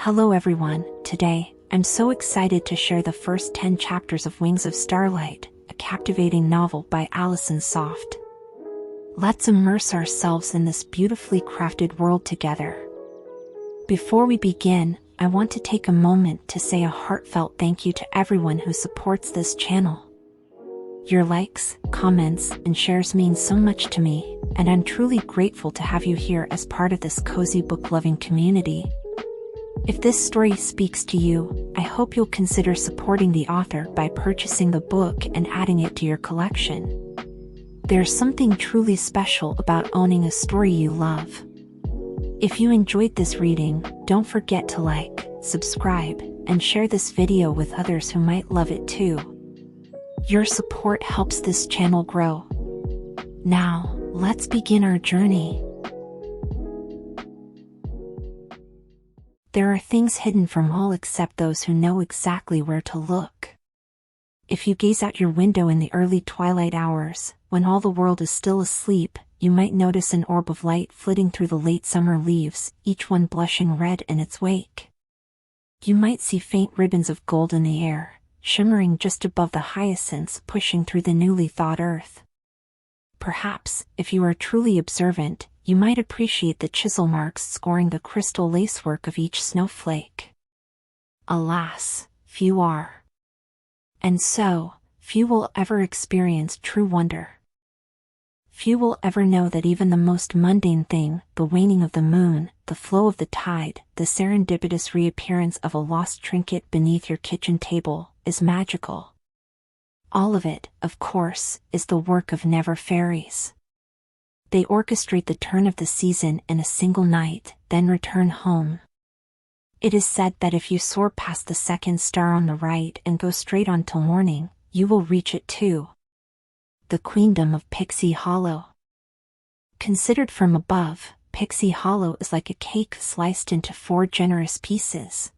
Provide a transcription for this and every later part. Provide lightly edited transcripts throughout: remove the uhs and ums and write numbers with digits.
Hello everyone, today, I'm so excited to share the first 10 chapters of Wings of Starlight, a captivating novel by Allison Saft. Let's immerse ourselves in this beautifully crafted world together. Before we begin, I want to take a moment to say a heartfelt thank you to everyone who supports this channel. Your likes, comments, and shares mean so much to me, and I'm truly grateful to have you here as part of this cozy book-loving community. If this story speaks to you, I hope you'll consider supporting the author by purchasing the book and adding it to your collection. There's something truly special about owning a story you love. If you enjoyed this reading, don't forget to like, subscribe, and share this video with others who might love it too. Your support helps this channel grow. Now, let's begin our journey. There are things hidden from all except those who know exactly where to look. If you gaze out your window in the early twilight hours, when all the world is still asleep, you might notice an orb of light flitting through the late summer leaves, each one blushing red in its wake. You might see faint ribbons of gold in the air, shimmering just above the hyacinths pushing through the newly thawed earth. Perhaps, if you are truly observant, you might appreciate the chisel marks scoring the crystal lacework of each snowflake. Alas, few are. And so, few will ever experience true wonder. Few will ever know that even the most mundane thing, the waning of the moon, the flow of the tide, the serendipitous reappearance of a lost trinket beneath your kitchen table, is magical. All of it, of course, is the work of never fairies. They orchestrate the turn of the season in a single night, then return home. It is said that if you soar past the second star on the right and go straight on till morning, you will reach it too. The Queendom of Pixie Hollow. Considered from above, Pixie Hollow is like a cake sliced into 4 generous pieces.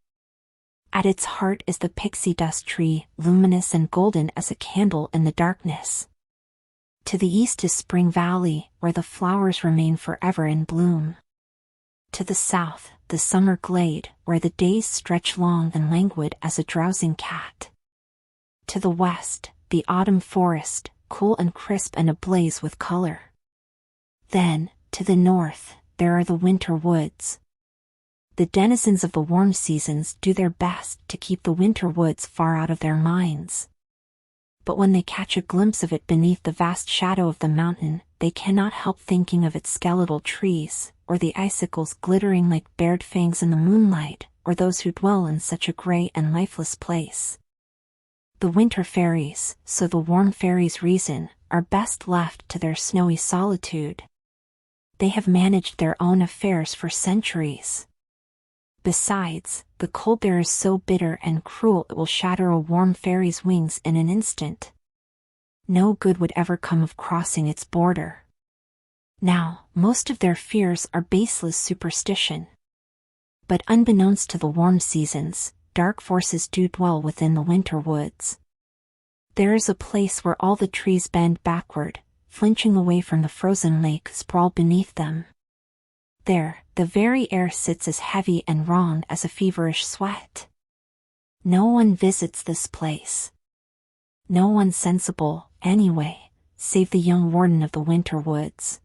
At its heart is the pixie dust tree, luminous and golden as a candle in the darkness. To the east is Spring Valley, where the flowers remain forever in bloom. To the south, the summer glade, where the days stretch long and languid as a drowsing cat. To the west, the autumn forest, cool and crisp and ablaze with color. Then, to the north, there are the winter woods. The denizens of the warm seasons do their best to keep the winter woods far out of their minds. But when they catch a glimpse of it beneath the vast shadow of the mountain, they cannot help thinking of its skeletal trees, or the icicles glittering like bared fangs in the moonlight, or those who dwell in such a gray and lifeless place. The winter fairies, so the warm fairies reason, are best left to their snowy solitude. They have managed their own affairs for centuries. Besides, the cold there is so bitter and cruel it will shatter a warm fairy's wings in an instant. No good would ever come of crossing its border. Now, most of their fears are baseless superstition. But unbeknownst to the warm seasons, dark forces do dwell within the winter woods. There is a place where all the trees bend backward, flinching away from the frozen lake sprawled beneath them. There, the very air sits as heavy and wrong as a feverish sweat. No one visits this place. No one sensible, anyway, save the young warden of the winter woods.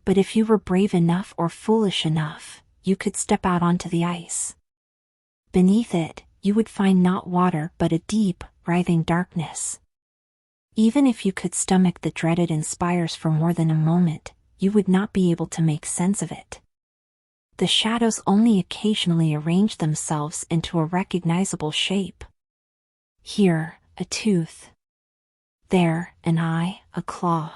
But if you were brave enough or foolish enough, you could step out onto the ice. Beneath it, you would find not water but a deep, writhing darkness. Even if you could stomach the dreaded inspires for more than a moment, you would not be able to make sense of it. The shadows only occasionally arrange themselves into a recognizable shape. Here, a tooth. There, an eye, a claw.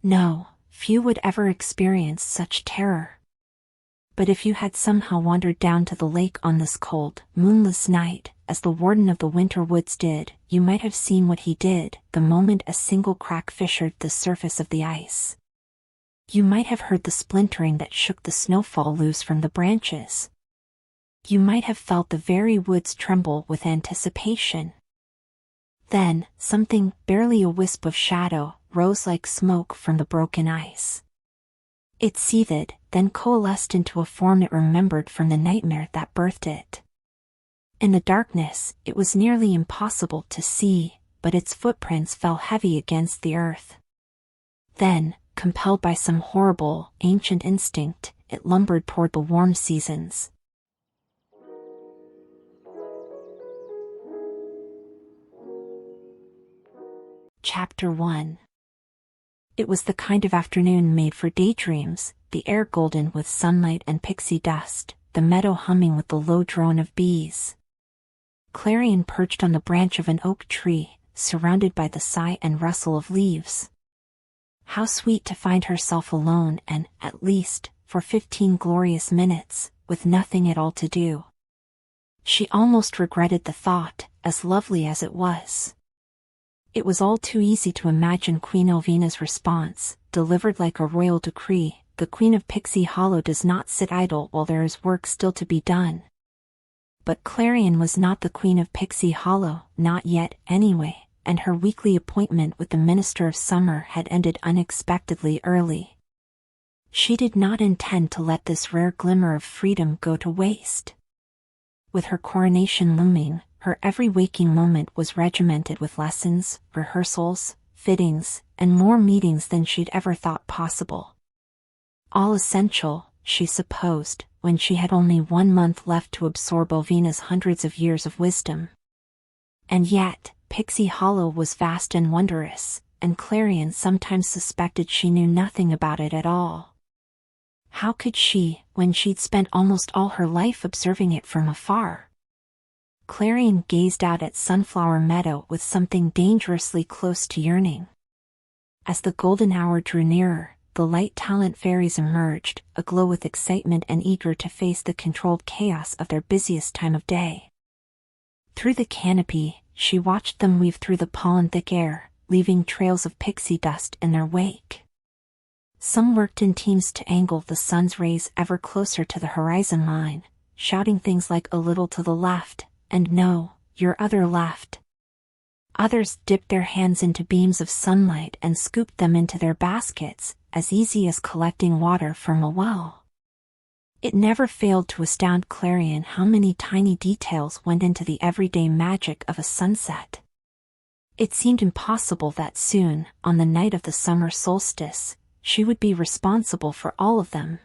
No, few would ever experience such terror. But if you had somehow wandered down to the lake on this cold, moonless night, as the warden of the winter woods did, you might have seen what he did the moment a single crack fissured the surface of the ice. You might have heard the splintering that shook the snowfall loose from the branches. You might have felt the very woods tremble with anticipation. Then, something, barely a wisp of shadow, rose like smoke from the broken ice. It seethed, then coalesced into a form it remembered from the nightmare that birthed it. In the darkness, it was nearly impossible to see, but its footprints fell heavy against the earth. Then, compelled by some horrible, ancient instinct, it lumbered toward the warm seasons. Chapter 1. It was the kind of afternoon made for daydreams, the air golden with sunlight and pixie dust, the meadow humming with the low drone of bees. Clarion perched on the branch of an oak tree, surrounded by the sigh and rustle of leaves. How sweet to find herself alone and, at least, for 15 glorious minutes, with nothing at all to do. She almost regretted the thought, as lovely as it was. It was all too easy to imagine Queen 𝐒𝐒𝐿𝐒's response, delivered like a royal decree: the Queen of Pixie Hollow does not sit idle while there is work still to be done. But Clarion was not the Queen of Pixie Hollow, not yet, anyway, and her weekly appointment with the Minister of Summer had ended unexpectedly early. She did not intend to let this rare glimmer of freedom go to waste. With her coronation looming, her every waking moment was regimented with lessons, rehearsals, fittings, and more meetings than she'd ever thought possible. All essential, she supposed, when she had only 1 month left to absorb 𝐒𝐿𝐒's hundreds of years of wisdom. And yet, Pixie Hollow was vast and wondrous, and Clarion sometimes suspected she knew nothing about it at all. How could she, when she'd spent almost all her life observing it from afar? Clarion gazed out at Sunflower Meadow with something dangerously close to yearning. As the golden hour drew nearer, the light talent fairies emerged, aglow with excitement and eager to face the controlled chaos of their busiest time of day. Through the canopy, she watched them weave through the pollen-thick air, leaving trails of pixie dust in their wake. Some worked in teams to angle the sun's rays ever closer to the horizon line, shouting things like "a little to the left," and "no, your other left." Others dipped their hands into beams of sunlight and scooped them into their baskets, as easy as collecting water from a well. It never failed to astound Clarion how many tiny details went into the everyday magic of a sunset. It seemed impossible that soon, on the night of the summer solstice, she would be responsible for all of them.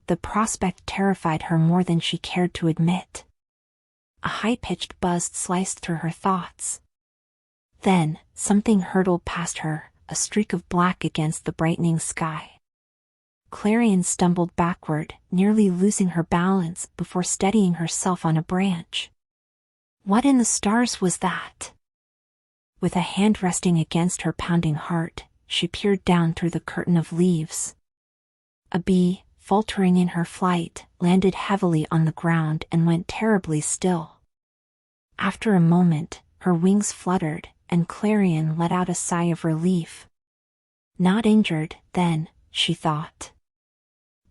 The prospect terrified her more than she cared to admit. A high-pitched buzz sliced through her thoughts. Then, something hurtled past her, a streak of black against the brightening sky. Clarion stumbled backward, nearly losing her balance before steadying herself on a branch. What in the stars was that? With a hand resting against her pounding heart, she peered down through the curtain of leaves. A bee, faltering in her flight, landed heavily on the ground and went terribly still. After a moment, her wings fluttered, and Clarion let out a sigh of relief. Not injured, then, she thought.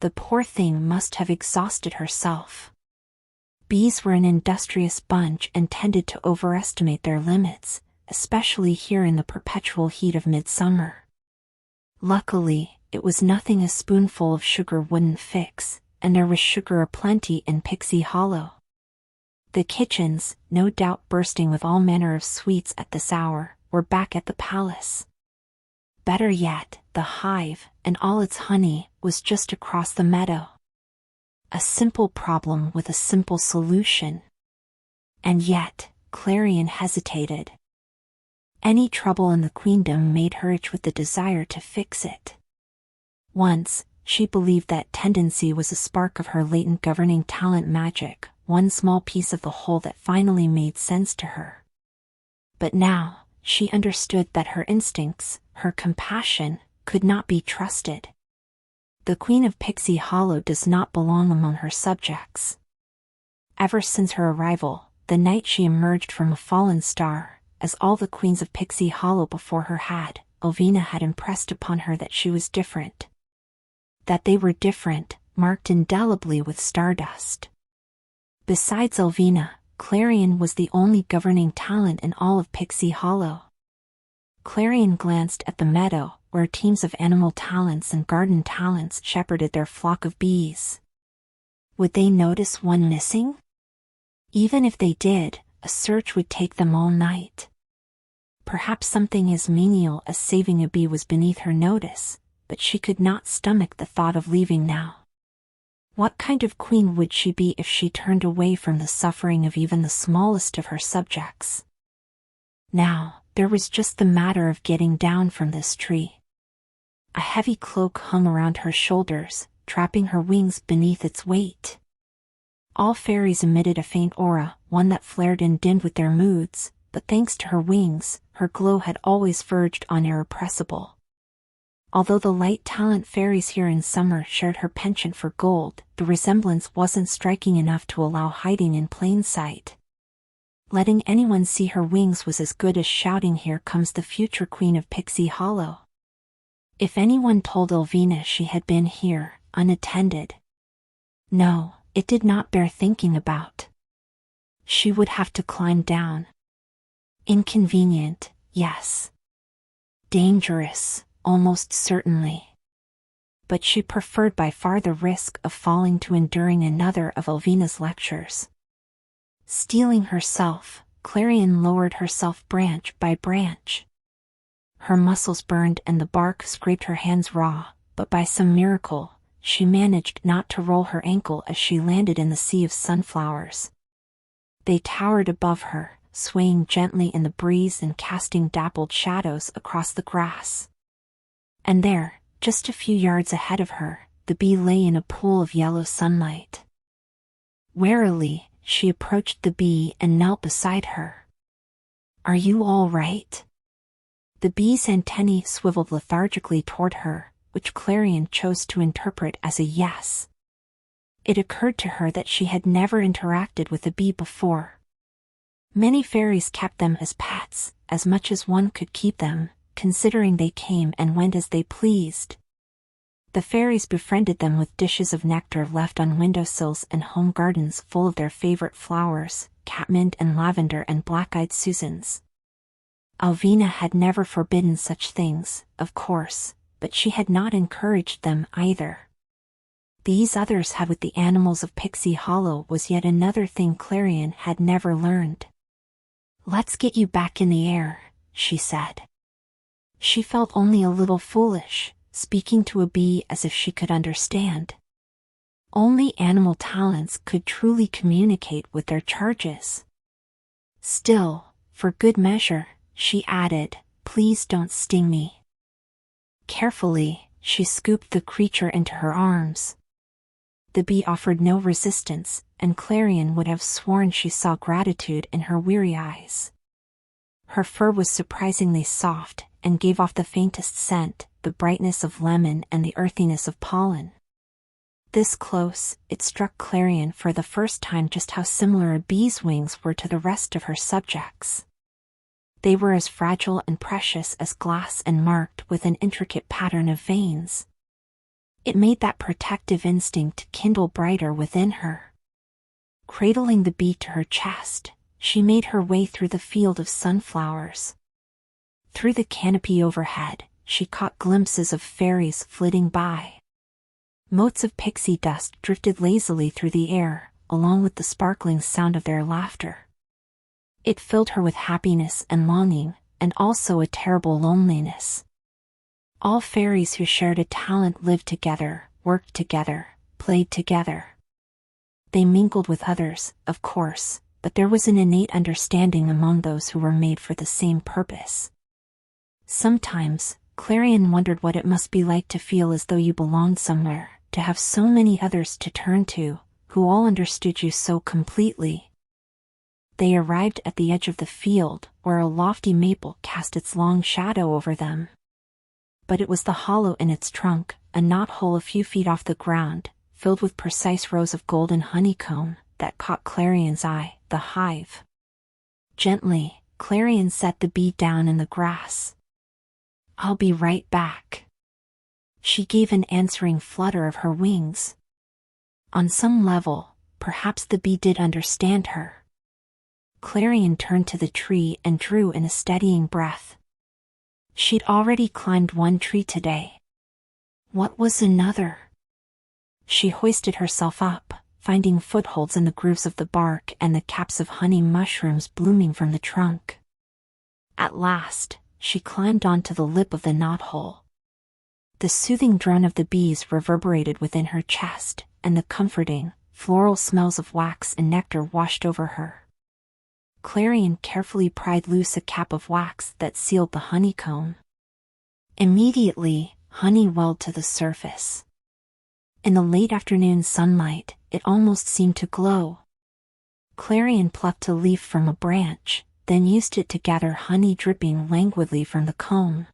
The poor thing must have exhausted herself. Bees were an industrious bunch and tended to overestimate their limits, especially here in the perpetual heat of midsummer. Luckily, it was nothing a spoonful of sugar wouldn't fix, and there was sugar aplenty in Pixie Hollow. The kitchens, no doubt bursting with all manner of sweets at this hour, were back at the palace. Better yet, the hive, and all its honey, was just across the meadow. A simple problem with a simple solution. And yet, Clarion hesitated. Any trouble in the queendom made her itch with the desire to fix it. Once, she believed that tendency was a spark of her latent governing talent magic, one small piece of the whole that finally made sense to her. But now, she understood that her instincts, her compassion, could not be trusted. The Queen of Pixie Hollow does not belong among her subjects. Ever since her arrival, the night she emerged from a fallen star, as all the queens of Pixie Hollow before her had, 𝐒𝐿𝐒 had impressed upon her that she was different. That they were different, marked indelibly with stardust. Besides 𝐒𝐿𝐒, Clarion was the only governing talent in all of Pixie Hollow. Clarion glanced at the meadow, where teams of animal talents and garden talents shepherded their flock of bees. Would they notice one missing? Even if they did, a search would take them all night. Perhaps something as menial as saving a bee was beneath her notice, but she could not stomach the thought of leaving now. What kind of queen would she be if she turned away from the suffering of even the smallest of her subjects? Now, there was just the matter of getting down from this tree. A heavy cloak hung around her shoulders, trapping her wings beneath its weight. All fairies emitted a faint aura, one that flared and dimmed with their moods, but thanks to her wings, her glow had always verged on irrepressible. Although the light talent fairies here in summer shared her penchant for gold, the resemblance wasn't striking enough to allow hiding in plain sight. Letting anyone see her wings was as good as shouting, "Here comes the future queen of Pixie Hollow." If anyone told 𝐒𝐿𝐒 she had been here, unattended, no, it did not bear thinking about. She would have to climb down. Inconvenient, yes. Dangerous, almost certainly. But she preferred by far the risk of falling to enduring another of 𝐒𝐿𝐒's lectures. Steeling herself, Clarion lowered herself branch by branch. Her muscles burned and the bark scraped her hands raw, but by some miracle, she managed not to roll her ankle as she landed in the sea of sunflowers. They towered above her, swaying gently in the breeze and casting dappled shadows across the grass. And there, just a few yards ahead of her, the bee lay in a pool of yellow sunlight. Warily, she approached the bee and knelt beside her. "Are you all right?" The bee's antennae swiveled lethargically toward her, which Clarion chose to interpret as a yes. It occurred to her that she had never interacted with a bee before. Many fairies kept them as pets, as much as one could keep them, considering they came and went as they pleased. The fairies befriended them with dishes of nectar left on windowsills and home gardens full of their favorite flowers, catmint and lavender and black-eyed Susans. 𝐒𝐿𝐒 had never forbidden such things, of course, but she had not encouraged them either. These others had with the animals of Pixie Hollow was yet another thing Clarion had never learned. "Let's get you back in the air," she said. She felt only a little foolish, speaking to a bee as if she could understand. Only animal talents could truly communicate with their charges. Still, for good measure, she added, "Please don't sting me." Carefully, she scooped the creature into her arms. The bee offered no resistance, and Clarion would have sworn she saw gratitude in her weary eyes. Her fur was surprisingly soft, and gave off the faintest scent, the brightness of lemon and the earthiness of pollen. This close, it struck Clarion for the first time just how similar a bee's wings were to the rest of her subjects. They were as fragile and precious as glass and marked with an intricate pattern of veins. It made that protective instinct kindle brighter within her. Cradling the bee to her chest, she made her way through the field of sunflowers. Through the canopy overhead, she caught glimpses of fairies flitting by. Motes of pixie dust drifted lazily through the air, along with the sparkling sound of their laughter. It filled her with happiness and longing, and also a terrible loneliness. All fairies who shared a talent lived together, worked together, played together. They mingled with others, of course, but there was an innate understanding among those who were made for the same purpose. Sometimes, Clarion wondered what it must be like to feel as though you belonged somewhere, to have so many others to turn to, who all understood you so completely. They arrived at the edge of the field, where a lofty maple cast its long shadow over them. But it was the hollow in its trunk, a knothole a few feet off the ground, filled with precise rows of golden honeycomb, that caught Clarion's eye, the hive. Gently, Clarion set the bee down in the grass. "I'll be right back." She gave an answering flutter of her wings. On some level, perhaps the bee did understand her. Clarion turned to the tree and drew in a steadying breath. She'd already climbed one tree today. What was another? She hoisted herself up, finding footholds in the grooves of the bark and the caps of honey mushrooms blooming from the trunk. At last, she climbed onto the lip of the knothole. The soothing drone of the bees reverberated within her chest, and the comforting, floral smells of wax and nectar washed over her. Clarion carefully pried loose a cap of wax that sealed the honeycomb. Immediately, honey welled to the surface. In the late afternoon sunlight, it almost seemed to glow. Clarion plucked a leaf from a branch, then used it to gather honey dripping languidly from the comb.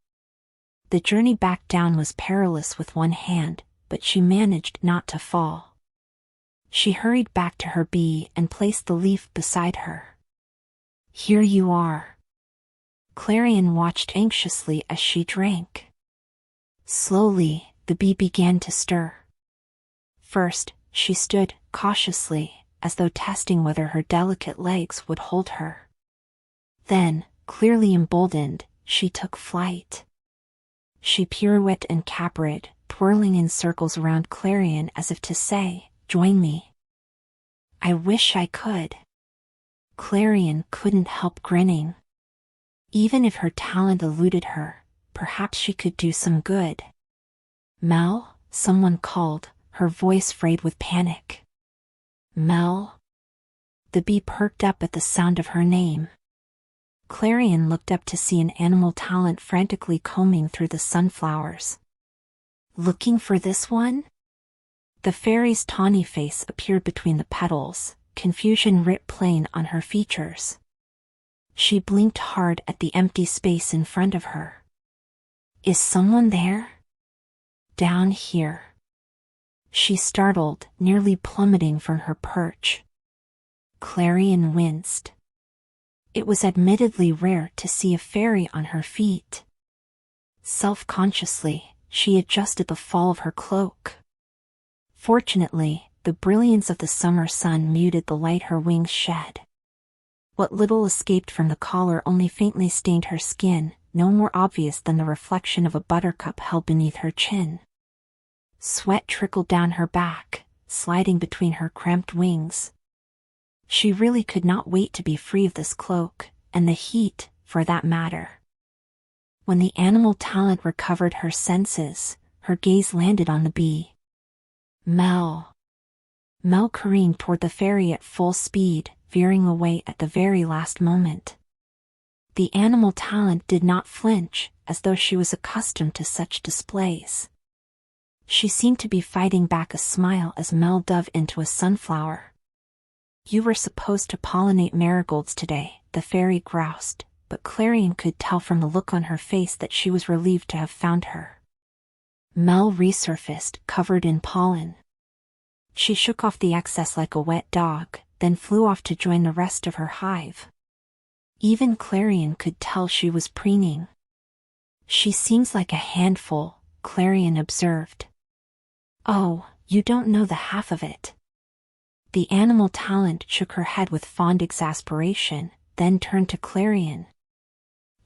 The journey back down was perilous with one hand, but she managed not to fall. She hurried back to her bee and placed the leaf beside her. Here you are. Clarion watched anxiously as she drank. Slowly, the bee began to stir. First, she stood, cautiously, as though testing whether her delicate legs would hold her. Then, clearly emboldened, she took flight. She pirouetted and capered, twirling in circles around Clarion as if to say, "Join me." "I wish I could." Clarion couldn't help grinning. Even if her talent eluded her, perhaps she could do some good. "Mel," someone called, her voice frayed with panic. "Mel?" The bee perked up at the sound of her name. Clarion looked up to see an animal talent frantically combing through the sunflowers. "Looking for this one?" The fairy's tawny face appeared between the petals, confusion writ plain on her features. She blinked hard at the empty space in front of her. "Is someone there?" "Down here." She startled, nearly plummeting from her perch. Clarion winced. It was admittedly rare to see a fairy on her feet. Self-consciously, she adjusted the fall of her cloak. Fortunately, the brilliance of the summer sun muted the light her wings shed. What little escaped from the collar only faintly stained her skin, no more obvious than the reflection of a buttercup held beneath her chin. Sweat trickled down her back, sliding between her cramped wings. She really could not wait to be free of this cloak, and the heat, for that matter. When the animal talent recovered her senses, her gaze landed on the bee. Mel. Mel careened toward the fairy at full speed, veering away at the very last moment. The animal talent did not flinch, as though she was accustomed to such displays. She seemed to be fighting back a smile as Mel dove into a sunflower. "You were supposed to pollinate marigolds today," the fairy groused, but Clarion could tell from the look on her face that she was relieved to have found her. Mel resurfaced, covered in pollen. She shook off the excess like a wet dog, then flew off to join the rest of her hive. Even Clarion could tell she was preening. "She seems like a handful," Clarion observed. "Oh, you don't know the half of it." The animal talent shook her head with fond exasperation, then turned to Clarion.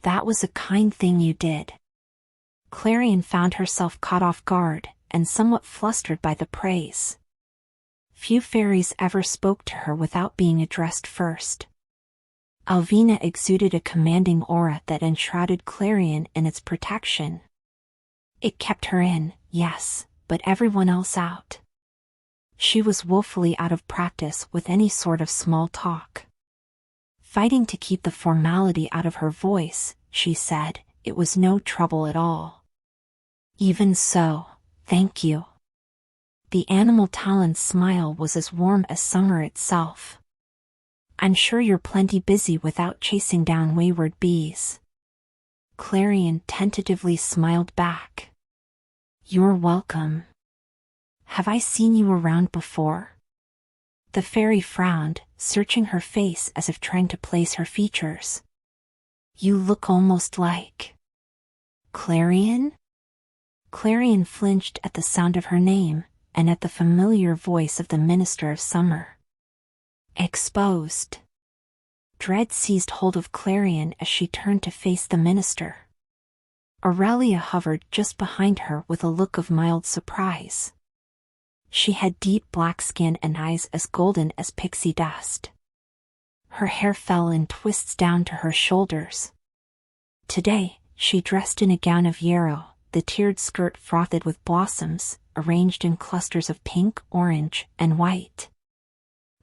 "That was a kind thing you did." Clarion found herself caught off guard, and somewhat flustered by the praise. Few fairies ever spoke to her without being addressed first. Alvina exuded a commanding aura that enshrouded Clarion in its protection. It kept her in, yes, but everyone else out. She was woefully out of practice with any sort of small talk. Fighting to keep the formality out of her voice, she said, "It was no trouble at all." "Even so, thank you." The animal talent's smile was as warm as summer itself. "I'm sure you're plenty busy without chasing down wayward bees." Clarion tentatively smiled back. "You're welcome. Have I seen you around before?" The fairy frowned, searching her face as if trying to place her features. "You look almost like Clarion?" Clarion flinched at the sound of her name, and at the familiar voice of the Minister of Summer. Exposed. Dread seized hold of Clarion as she turned to face the minister. Aurelia hovered just behind her with a look of mild surprise. She had deep black skin and eyes as golden as pixie dust. Her hair fell in twists down to her shoulders. Today, she dressed in a gown of yarrow, the tiered skirt frothed with blossoms, arranged in clusters of pink, orange, and white.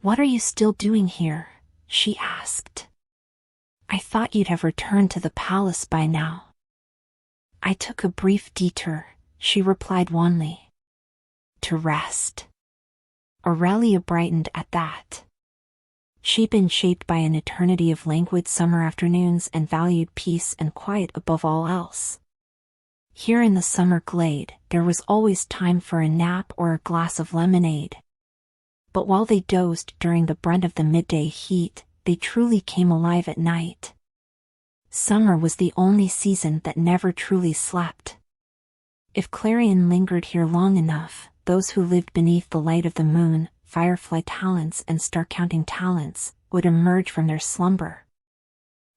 "What are you still doing here?" she asked. "I thought you'd have returned to the palace by now." "I took a brief detour," she replied wanly. "To rest." Aurelia brightened at that. She'd been shaped by an eternity of languid summer afternoons and valued peace and quiet above all else. Here in the summer glade, there was always time for a nap or a glass of lemonade. But while they dozed during the brunt of the midday heat, they truly came alive at night. Summer was the only season that never truly slept. If Clarion lingered here long enough, those who lived beneath the light of the moon, firefly talents and star-counting talents, would emerge from their slumber.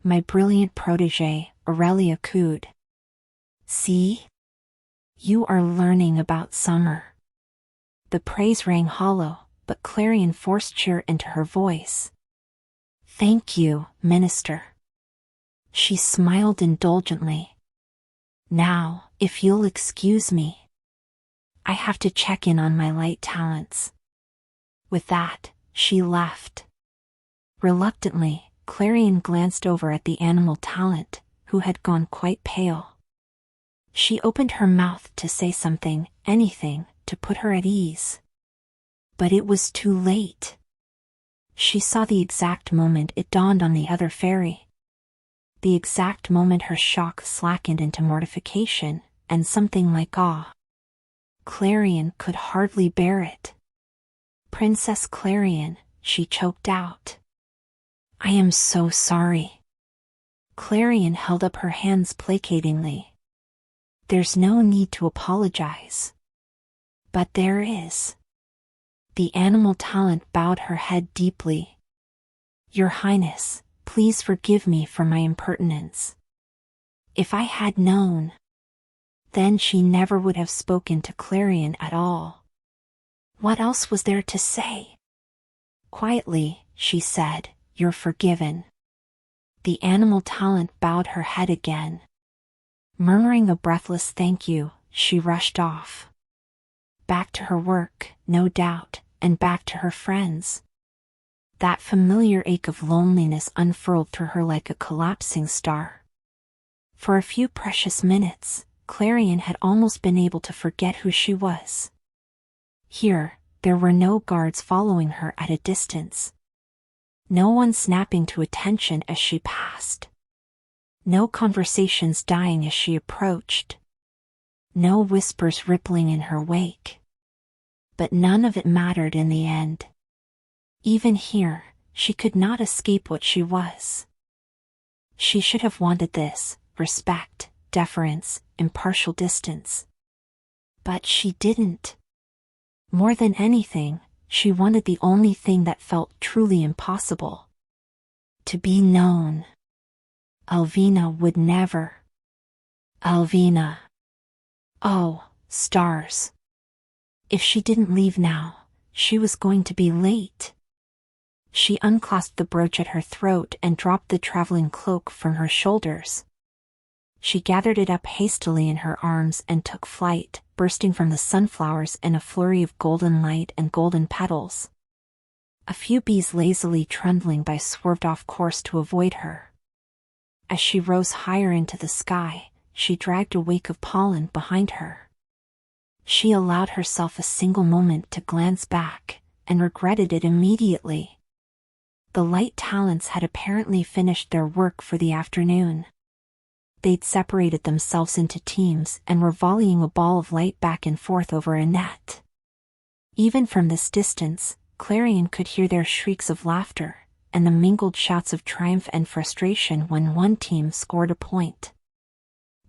"My brilliant protégé, Aurelia 𝐒𝐽𝐍𝐿. See? You are learning about summer." The praise rang hollow, but Clarion forced cheer into her voice. "Thank you, Minister." She smiled indulgently. "Now, if you'll excuse me, I have to check in on my light talents." With that, she left. Reluctantly, Clarion glanced over at the animal talent, who had gone quite pale. She opened her mouth to say something, anything, to put her at ease. But it was too late. She saw the exact moment it dawned on the other fairy. The exact moment her shock slackened into mortification, and something like awe. Clarion could hardly bear it. "Princess Clarion," she choked out. "I am so sorry." Clarion held up her hands placatingly. "There's no need to apologize." "But there is." The animal talent bowed her head deeply. "Your Highness, please forgive me for my impertinence. If I had known..." Then she never would have spoken to Clarion at all. What else was there to say? Quietly, she said, "You're forgiven." The animal talent bowed her head again. Murmuring a breathless thank you, she rushed off. Back to her work, no doubt, and back to her friends. That familiar ache of loneliness unfurled through her like a collapsing star. For a few precious minutes, Clarion had almost been able to forget who she was. Here, there were no guards following her at a distance. No one snapping to attention as she passed. No conversations dying as she approached. No whispers rippling in her wake. But none of it mattered in the end. Even here, she could not escape what she was. She should have wanted this: respect, deference, impartial distance. But she didn't. More than anything, she wanted the only thing that felt truly impossible. To be known. Alvina would never. Alvina. Oh, stars. If she didn't leave now, she was going to be late. She unclasped the brooch at her throat and dropped the traveling cloak from her shoulders. She gathered it up hastily in her arms and took flight, bursting from the sunflowers in a flurry of golden light and golden petals. A few bees lazily trundling by swerved off course to avoid her. As she rose higher into the sky, she dragged a wake of pollen behind her. She allowed herself a single moment to glance back, and regretted it immediately. The light talents had apparently finished their work for the afternoon. They'd separated themselves into teams and were volleying a ball of light back and forth over a net. Even from this distance, Clarion could hear their shrieks of laughter, and the mingled shouts of triumph and frustration when one team scored a point.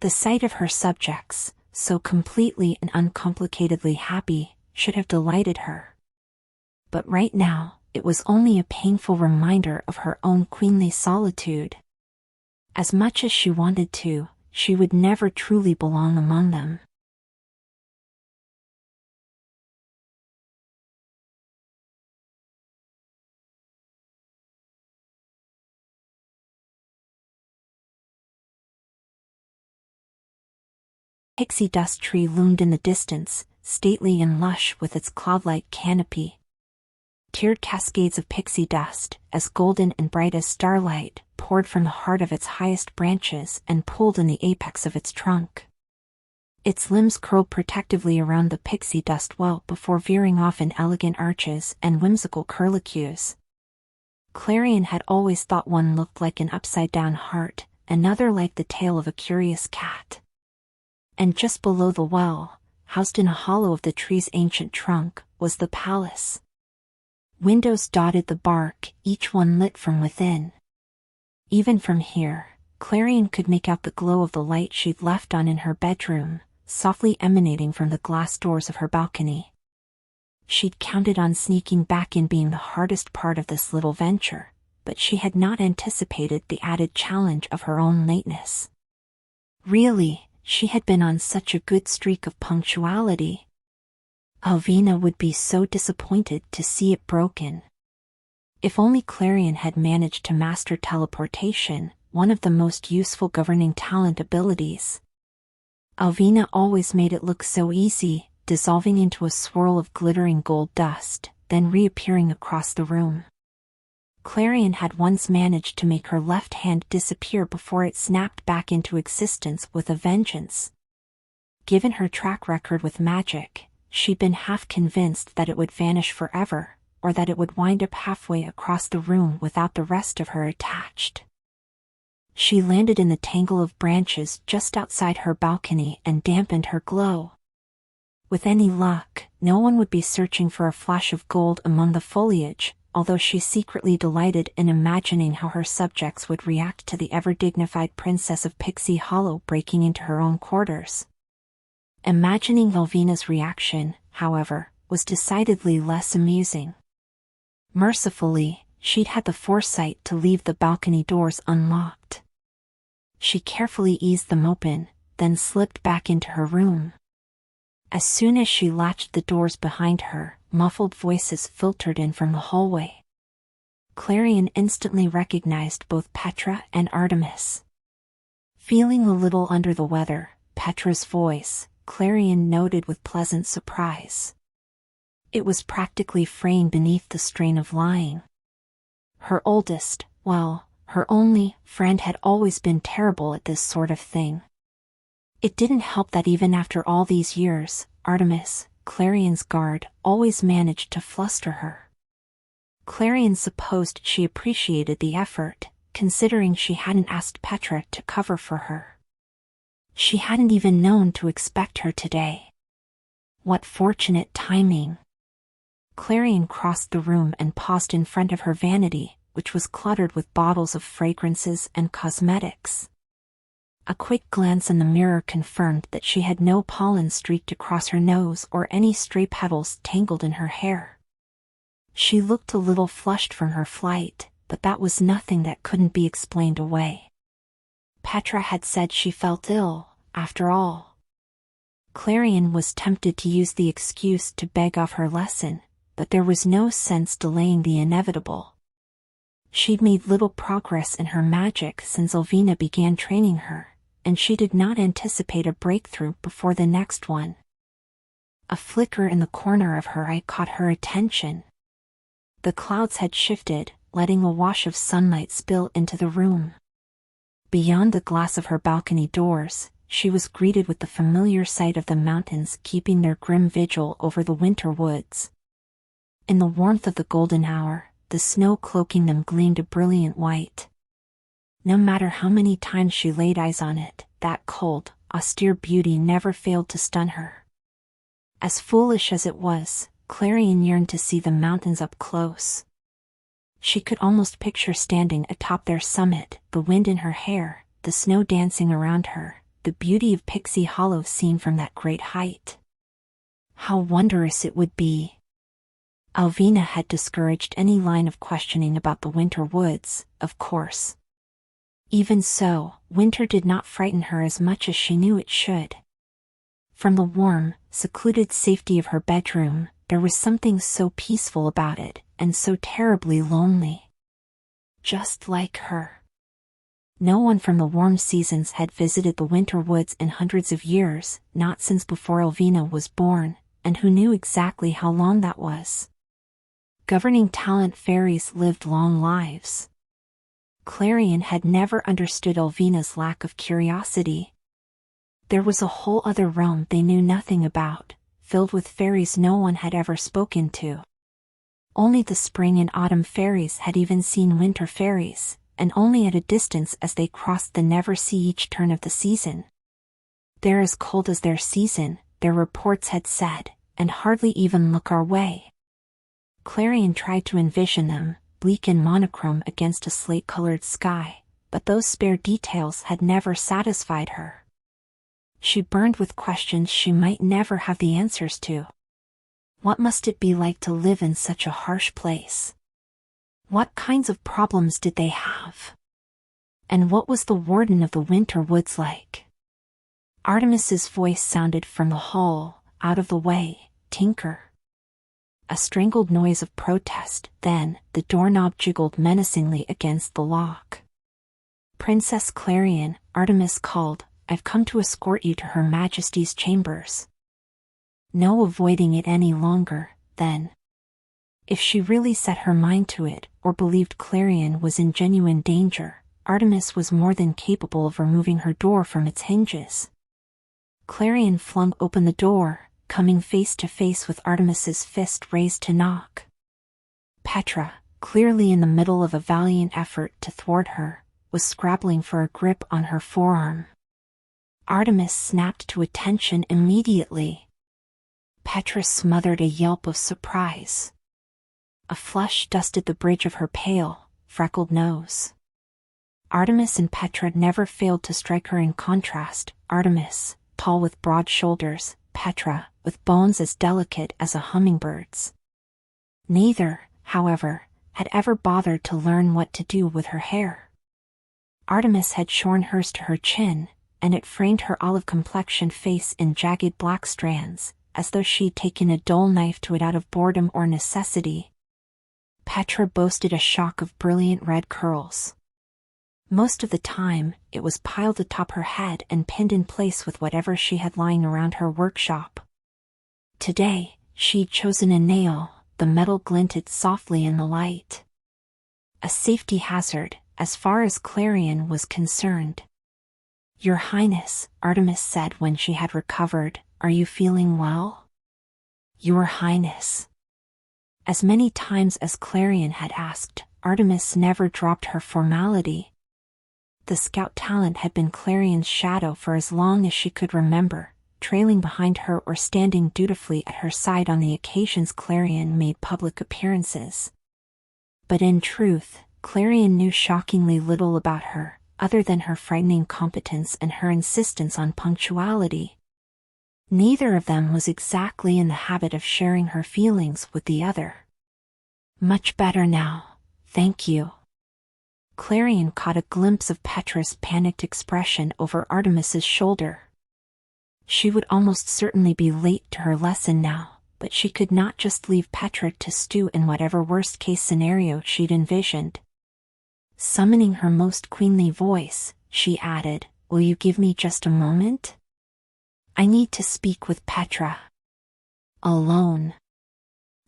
The sight of her subjects, so completely and uncomplicatedly happy, should have delighted her. But right now, it was only a painful reminder of her own queenly solitude. As much as she wanted to, she would never truly belong among them. Pixie dust tree loomed in the distance, stately and lush with its cloud-like canopy. Tiered cascades of pixie dust, as golden and bright as starlight, poured from the heart of its highest branches and pooled in the apex of its trunk. Its limbs curled protectively around the pixie dust well before veering off in elegant arches and whimsical curlicues. Clarion had always thought one looked like an upside-down heart, another like the tail of a curious cat. And just below the well, housed in a hollow of the tree's ancient trunk, was the palace. Windows dotted the bark, each one lit from within. Even from here, Clarion could make out the glow of the light she'd left on in her bedroom, softly emanating from the glass doors of her balcony. She'd counted on sneaking back in being the hardest part of this little venture, but she had not anticipated the added challenge of her own lateness. Really, she had been on such a good streak of punctuality. 𝐒𝐒 would be so disappointed to see it broken. If only Clarion had managed to master teleportation, one of the most useful governing talent abilities. 𝐒𝐒 always made it look so easy, dissolving into a swirl of glittering gold dust, then reappearing across the room. Clarion had once managed to make her left hand disappear before it snapped back into existence with a vengeance. Given her track record with magic, she'd been half convinced that it would vanish forever, or that it would wind up halfway across the room without the rest of her attached. She landed in the tangle of branches just outside her balcony and dampened her glow. With any luck, no one would be searching for a flash of gold among the foliage, although she secretly delighted in imagining how her subjects would react to the ever-dignified princess of Pixie Hollow breaking into her own quarters. Imagining 𝐒𝐒's reaction, however, was decidedly less amusing. Mercifully, she'd had the foresight to leave the balcony doors unlocked. She carefully eased them open, then slipped back into her room. As soon as she latched the doors behind her, muffled voices filtered in from the hallway. Clarion instantly recognized both Petra and Artemis. Feeling a little under the weather, Petra's voice, Clarion noted with pleasant surprise. It was practically fraying beneath the strain of lying. Her oldest, well, her only, friend had always been terrible at this sort of thing. It didn't help that even after all these years, Artemis, Clarion's guard, always managed to fluster her. Clarion supposed she appreciated the effort, considering she hadn't asked Petra to cover for her. She hadn't even known to expect her today. What fortunate timing! Clarion crossed the room and paused in front of her vanity, which was cluttered with bottles of fragrances and cosmetics. A quick glance in the mirror confirmed that she had no pollen streaked across her nose or any stray petals tangled in her hair. She looked a little flushed from her flight, but that was nothing that couldn't be explained away. Petra had said she felt ill, after all. Clarion was tempted to use the excuse to beg off her lesson, but there was no sense delaying the inevitable. She'd made little progress in her magic since 𝐒𝐒 began training her, and she did not anticipate a breakthrough before the next one. A flicker in the corner of her eye caught her attention. The clouds had shifted, letting a wash of sunlight spill into the room. Beyond the glass of her balcony doors, she was greeted with the familiar sight of the mountains keeping their grim vigil over the winter woods. In the warmth of the golden hour, the snow cloaking them gleamed a brilliant white. No matter how many times she laid eyes on it, that cold, austere beauty never failed to stun her. As foolish as it was, Clarion yearned to see the mountains up close. She could almost picture standing atop their summit, the wind in her hair, the snow dancing around her, the beauty of Pixie Hollow seen from that great height. How wondrous it would be! 𝐒𝐒 had discouraged any line of questioning about the winter woods, of course. Even so, winter did not frighten her as much as she knew it should. From the warm, secluded safety of her bedroom, there was something so peaceful about it, and so terribly lonely. Just like her. No one from the warm seasons had visited the winter woods in hundreds of years, not since before 𝐒𝐿𝐒 was born, and who knew exactly how long that was. Governing talent fairies lived long lives. Clarion had never understood 𝐒𝐿𝐒's lack of curiosity. There was a whole other realm they knew nothing about, filled with fairies no one had ever spoken to. Only the spring and autumn fairies had even seen winter fairies, and only at a distance as they crossed the never see each turn of the season. They're as cold as their season, their reports had said, and hardly even look our way. Clarion tried to envision them, bleak and monochrome against a slate-colored sky, but those spare details had never satisfied her. She burned with questions she might never have the answers to. What must it be like to live in such a harsh place? What kinds of problems did they have? And what was the warden of the winter woods like? Artemis's voice sounded from the hall, out of the way, tinker. A strangled noise of protest, then, the doorknob jiggled menacingly against the lock. Princess Clarion, Artemis called, I've come to escort you to Her Majesty's chambers. No avoiding it any longer, then. If she really set her mind to it, or believed Clarion was in genuine danger, Artemis was more than capable of removing her door from its hinges. Clarion flung open the door, coming face to face with Artemis's fist raised to knock. Petra, clearly in the middle of a valiant effort to thwart her, was scrabbling for a grip on her forearm. Artemis snapped to attention immediately. Petra smothered a yelp of surprise. A flush dusted the bridge of her pale, freckled nose. Artemis and Petra never failed to strike her in contrast, Artemis, tall with broad shoulders, Petra, with bones as delicate as a hummingbird's. Neither, however, had ever bothered to learn what to do with her hair. Artemis had shorn hers to her chin, and it framed her olive-complexioned face in jagged black strands, as though she'd taken a dull knife to it out of boredom or necessity. Petra boasted a shock of brilliant red curls. Most of the time, it was piled atop her head and pinned in place with whatever she had lying around her workshop. Today, she'd chosen a nail, the metal glinted softly in the light. A safety hazard, as far as Clarion was concerned. Your Highness, Artemis said when she had recovered, are you feeling well? Your Highness. As many times as Clarion had asked, Artemis never dropped her formality. The scout talent had been Clarion's shadow for as long as she could remember, trailing behind her or standing dutifully at her side on the occasions Clarion made public appearances. But in truth, Clarion knew shockingly little about her, other than her frightening competence and her insistence on punctuality. Neither of them was exactly in the habit of sharing her feelings with the other. Much better now, thank you. Clarion caught a glimpse of Petra's panicked expression over Artemis's shoulder. She would almost certainly be late to her lesson now, but she could not just leave Petra to stew in whatever worst-case scenario she'd envisioned. Summoning her most queenly voice, she added, will you give me just a moment? I need to speak with Petra. Alone.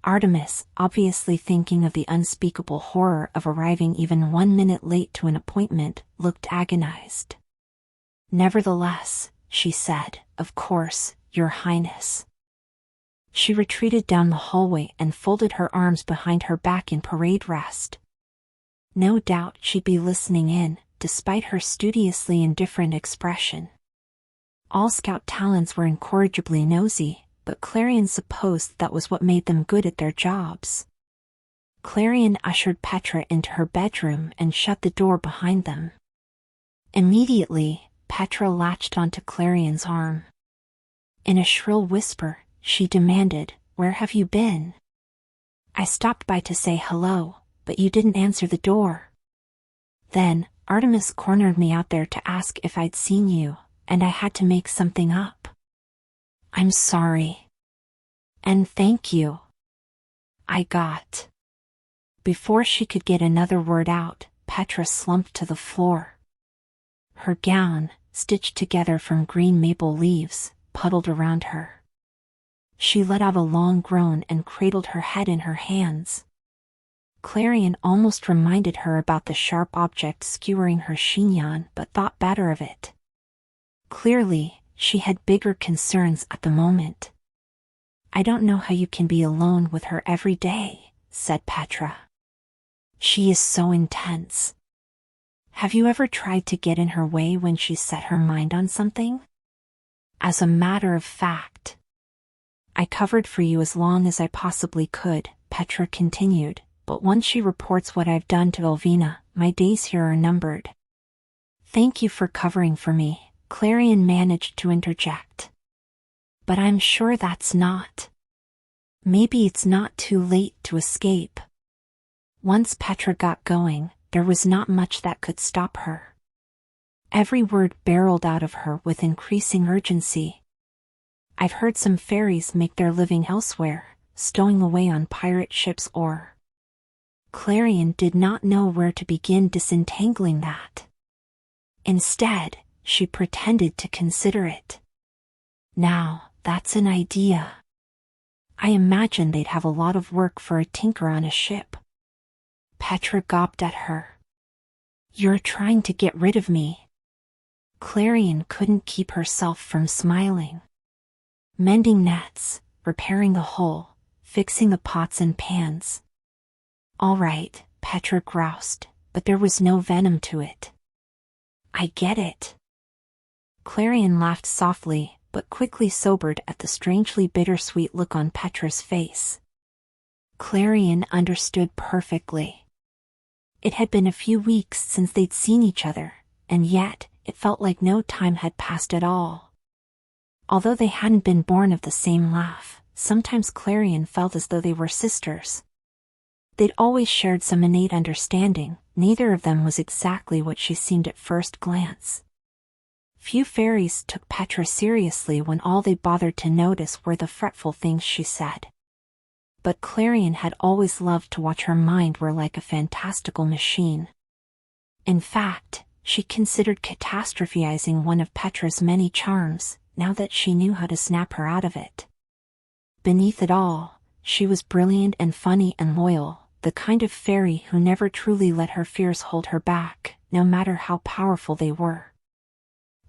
Artemis, obviously thinking of the unspeakable horror of arriving even 1 minute late to an appointment, looked agonized. Nevertheless, she said, of course, Your Highness. She retreated down the hallway and folded her arms behind her back in parade rest. No doubt she'd be listening in, despite her studiously indifferent expression. All scout talents were incorrigibly nosy, but Clarion supposed that was what made them good at their jobs. Clarion ushered Petra into her bedroom and shut the door behind them. Immediately, Petra latched onto Clarion's arm. In a shrill whisper, she demanded, where have you been? I stopped by to say hello, but you didn't answer the door. Then, Artemis cornered me out there to ask if I'd seen you, and I had to make something up. I'm sorry. And thank you. I got. Before she could get another word out, Petra slumped to the floor. Her gown, stitched together from green maple leaves, puddled around her. She let out a long groan and cradled her head in her hands. Clarion almost reminded her about the sharp object skewering her chignon, but thought better of it. Clearly, she had bigger concerns at the moment. I don't know how you can be alone with her every day, said Petra. She is so intense. Have you ever tried to get in her way when she set her mind on something? As a matter of fact. I covered for you as long as I possibly could, Petra continued, but once she reports what I've done to 𝐒𝐿, my days here are numbered. Thank you for covering for me, Clarion managed to interject. But I'm sure that's not. Maybe it's not too late to escape. Once Petra got going, there was not much that could stop her. Every word barreled out of her with increasing urgency. I've heard some fairies make their living elsewhere, stowing away on pirate ships or... Clarion did not know where to begin disentangling that. Instead, she pretended to consider it. Now, that's an idea. I imagine they'd have a lot of work for a tinker on a ship. Petra gawped at her. You're trying to get rid of me. Clarion couldn't keep herself from smiling. Mending nets, repairing the hull, fixing the pots and pans. All right, Petra groused, but there was no venom to it. I get it. Clarion laughed softly, but quickly sobered at the strangely bittersweet look on Petra's face. Clarion understood perfectly. It had been a few weeks since they'd seen each other, and yet, it felt like no time had passed at all. Although they hadn't been born of the same laugh, sometimes Clarion felt as though they were sisters. They'd always shared some innate understanding, neither of them was exactly what she seemed at first glance. Few fairies took Petra seriously when all they bothered to notice were the fretful things she said. But Clarion had always loved to watch her mind work like a fantastical machine. In fact, she considered catastrophizing one of Petra's many charms, now that she knew how to snap her out of it. Beneath it all, she was brilliant and funny and loyal, the kind of fairy who never truly let her fears hold her back, no matter how powerful they were.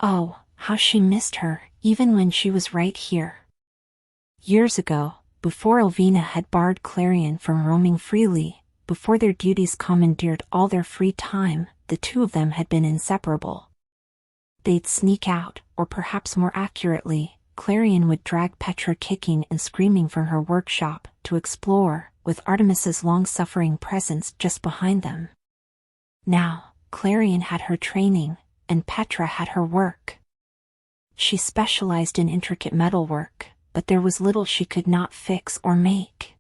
Oh, how she missed her, even when she was right here. Years ago, before 𝐒𝐿 had barred Clarion from roaming freely, before their duties commandeered all their free time, the two of them had been inseparable. They'd sneak out, or perhaps more accurately, Clarion would drag Petra kicking and screaming from her workshop, to explore, with Artemis's long-suffering presence just behind them. Now, Clarion had her training, and Petra had her work. She specialized in intricate metalwork, but there was little she could not fix or make.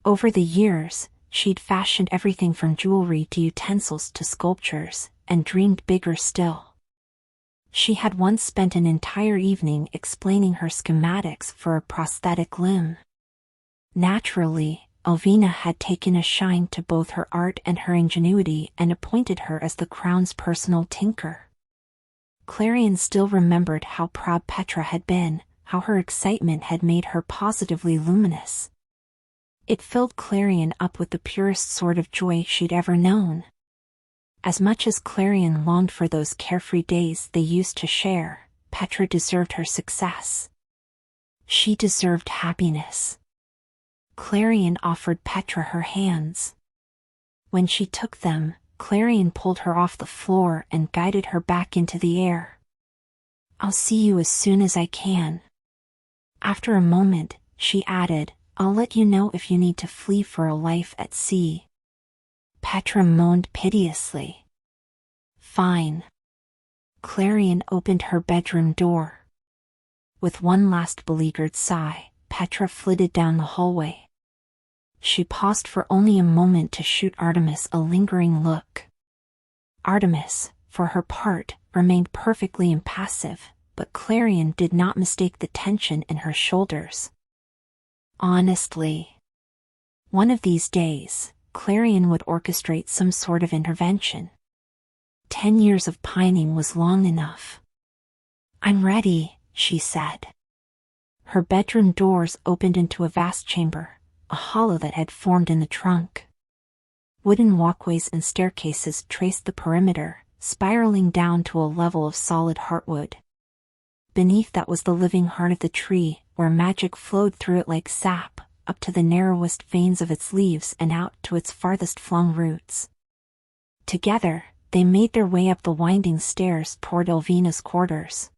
Over the years, she'd fashioned everything from jewelry to utensils to sculptures, and dreamed bigger still. She had once spent an entire evening explaining her schematics for a prosthetic limb. Naturally, 𝐒𝐿 had taken a shine to both her art and her ingenuity and appointed her as the crown's personal tinker. Clarion still remembered how proud Petra had been, how her excitement had made her positively luminous. It filled Clarion up with the purest sort of joy she'd ever known. As much as Clarion longed for those carefree days they used to share, Petra deserved her success. She deserved happiness. Clarion offered Petra her hands. When she took them, Clarion pulled her off the floor and guided her back into the air. I'll see you as soon as I can. After a moment, she added, I'll let you know if you need to flee for a life at sea. Petra moaned piteously. Fine. Clarion opened her bedroom door. With one last beleaguered sigh, Petra flitted down the hallway. She paused for only a moment to shoot Artemis a lingering look. Artemis, for her part, remained perfectly impassive, but Clarion did not mistake the tension in her shoulders. Honestly, one of these days, Clarion would orchestrate some sort of intervention. 10 years of pining was long enough. "I'm ready," she said. Her bedroom doors opened into a vast chamber, a hollow that had formed in the trunk. Wooden walkways and staircases traced the perimeter, spiraling down to a level of solid heartwood. Beneath that was the living heart of the tree, where magic flowed through it like sap, up to the narrowest veins of its leaves and out to its farthest flung roots. Together, they made their way up the winding stairs toward 𝐒𝐿vina's quarters.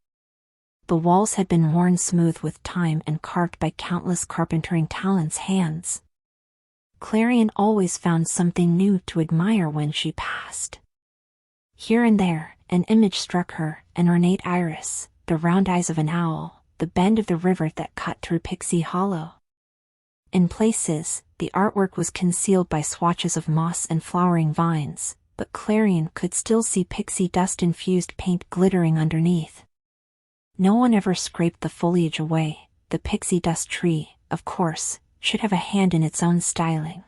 The walls had been worn smooth with time and carved by countless carpentering talents' hands. Clarion always found something new to admire when she passed. Here and there, an image struck her, an ornate iris, the round eyes of an owl, the bend of the river that cut through Pixie Hollow. In places, the artwork was concealed by swatches of moss and flowering vines, but Clarion could still see pixie dust-infused paint glittering underneath. No one ever scraped the foliage away. The pixie dust tree, of course, should have a hand in its own styling.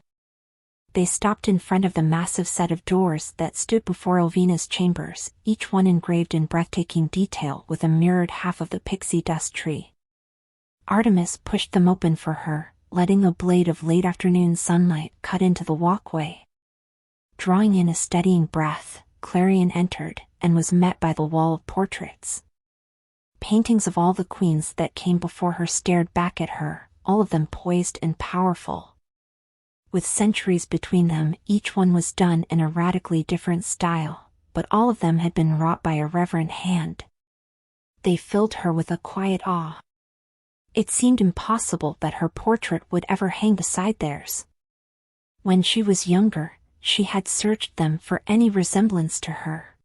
They stopped in front of the massive set of doors that stood before 𝐒𝐿vina's chambers, each one engraved in breathtaking detail with a mirrored half of the pixie dust tree. Artemis pushed them open for her, letting a blade of late afternoon sunlight cut into the walkway. Drawing in a steadying breath, Clarion entered, and was met by the wall of portraits. Paintings of all the queens that came before her stared back at her, all of them poised and powerful. With centuries between them, each one was done in a radically different style, but all of them had been wrought by a reverent hand. They filled her with a quiet awe. It seemed impossible that her portrait would ever hang beside theirs. When she was younger, she had searched them for any resemblance to her.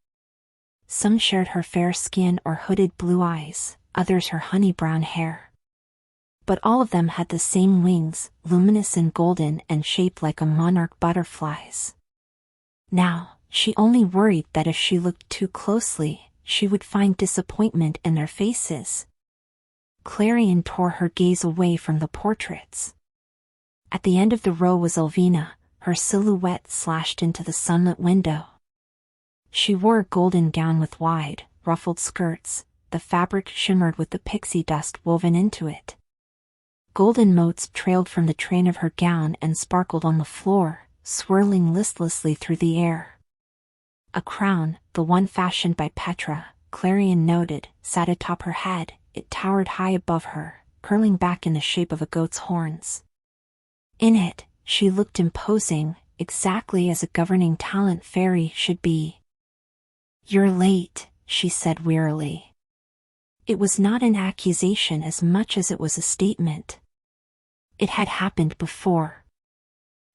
Some shared her fair skin or hooded blue eyes, others her honey-brown hair. But all of them had the same wings, luminous and golden and shaped like a monarch butterfly's. Now, she only worried that if she looked too closely, she would find disappointment in their faces. Clarion tore her gaze away from the portraits. At the end of the row was 𝐒𝐿vina, her silhouette slashed into the sunlit window. She wore a golden gown with wide, ruffled skirts. The fabric shimmered with the pixie dust woven into it. Golden motes trailed from the train of her gown and sparkled on the floor, swirling listlessly through the air. A crown, the one fashioned by Petra, Clarion noted, sat atop her head. It towered high above her, curling back in the shape of a goat's horns. In it, she looked imposing, exactly as a governing talent fairy should be. "You're late," she said wearily. It was not an accusation as much as it was a statement. It had happened before.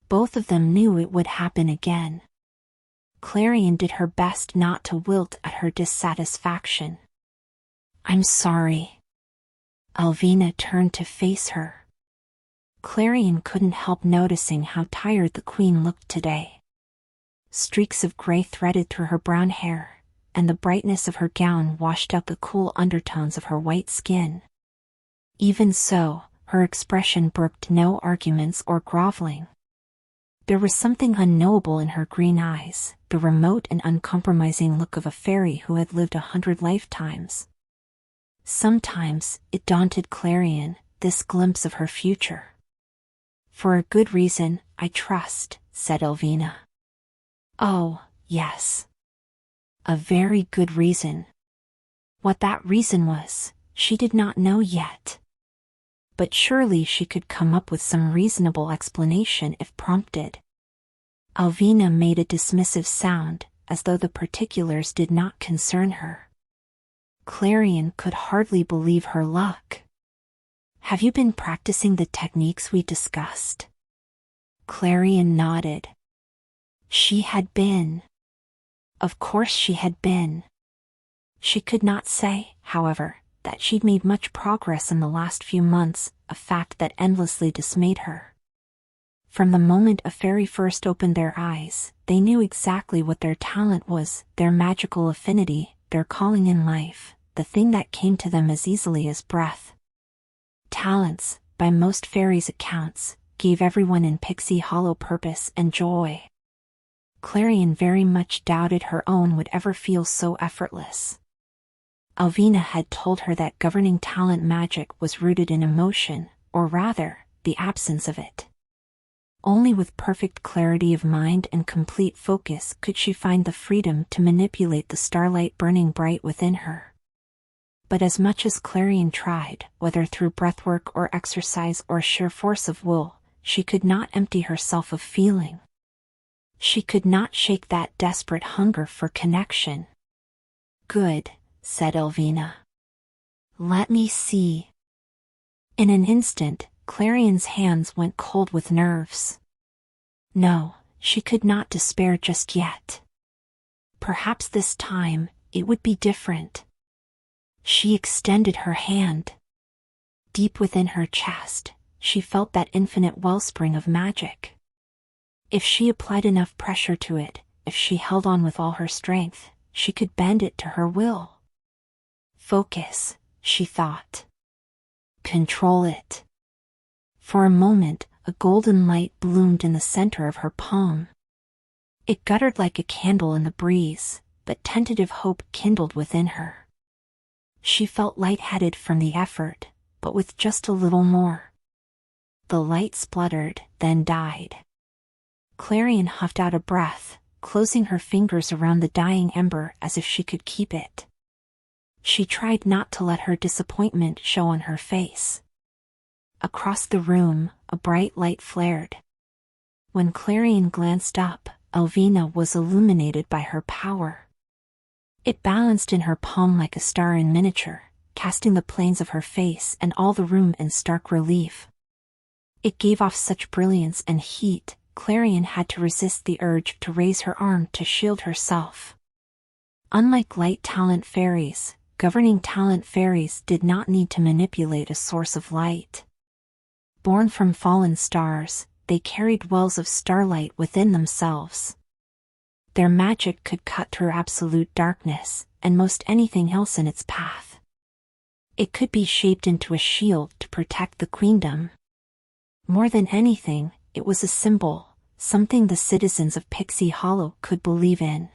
Both of them knew it would happen again. Clarion did her best not to wilt at her dissatisfaction. "I'm sorry." 𝐒𝐿vina turned to face her. Clarion couldn't help noticing how tired the queen looked today. Streaks of gray threaded through her brown hair, and the brightness of her gown washed out the cool undertones of her white skin. Even so, her expression brooked no arguments or groveling. There was something unknowable in her green eyes, the remote and uncompromising look of a fairy who had lived 100 lifetimes. Sometimes, it daunted Clarion, this glimpse of her future. "For a good reason, I trust," said 𝐒𝐿vina. "Oh, yes. A very good reason." What that reason was, she did not know yet. But surely she could come up with some reasonable explanation if prompted. 𝐒𝐿vina made a dismissive sound, as though the particulars did not concern her. Clarion could hardly believe her luck. "Have you been practicing the techniques we discussed?" Clarion nodded. She had been. Of course she had been. She could not say, however, that she'd made much progress in the last few months, a fact that endlessly dismayed her. From the moment a fairy first opened their eyes, they knew exactly what their talent was, their magical affinity, their calling in life, the thing that came to them as easily as breath. Talents, by most fairies' accounts, gave everyone in Pixie Hollow purpose and joy. Clarion very much doubted her own would ever feel so effortless. 𝐒𝐈𝐒 had told her that governing talent magic was rooted in emotion, or rather, the absence of it. Only with perfect clarity of mind and complete focus could she find the freedom to manipulate the starlight burning bright within her. But as much as Clarion tried, whether through breathwork or exercise or sheer force of will, she could not empty herself of feeling. She could not shake that desperate hunger for connection. "Good," said 𝐒𝐈𝐒. "Let me see." In an instant, Clarion's hands went cold with nerves. No, she could not despair just yet. Perhaps this time, it would be different. She extended her hand. Deep within her chest, she felt that infinite wellspring of magic. If she applied enough pressure to it, if she held on with all her strength, she could bend it to her will. Focus, she thought. Control it. For a moment, a golden light bloomed in the center of her palm. It guttered like a candle in the breeze, but tentative hope kindled within her. She felt lightheaded from the effort, but with just a little more. The light spluttered, then died. Clarion huffed out a breath, closing her fingers around the dying ember as if she could keep it. She tried not to let her disappointment show on her face. Across the room, a bright light flared. When Clarion glanced up, 𝐒𝐈𝐒 was illuminated by her power. It balanced in her palm like a star in miniature, casting the planes of her face and all the room in stark relief. It gave off such brilliance and heat, Clarion had to resist the urge to raise her arm to shield herself. Unlike light talent fairies, governing talent fairies did not need to manipulate a source of light. Born from fallen stars, they carried wells of starlight within themselves. Their magic could cut through absolute darkness, and most anything else in its path. It could be shaped into a shield to protect the queendom. More than anything, it was a symbol, something the citizens of Pixie Hollow could believe in.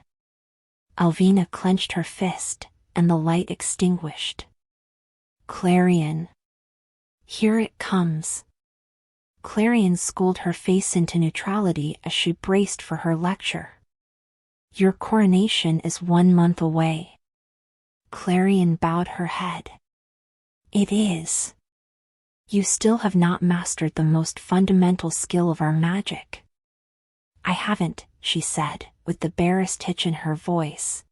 𝐒𝐈𝐒 clenched her fist, and the light extinguished. Clarion. Here it comes. Clarion schooled her face into neutrality as she braced for her lecture. Your coronation is 1 month away. Clarion bowed her head. It is. You still have not mastered the most fundamental skill of our magic. I haven't, she said, with the barest hitch in her voice.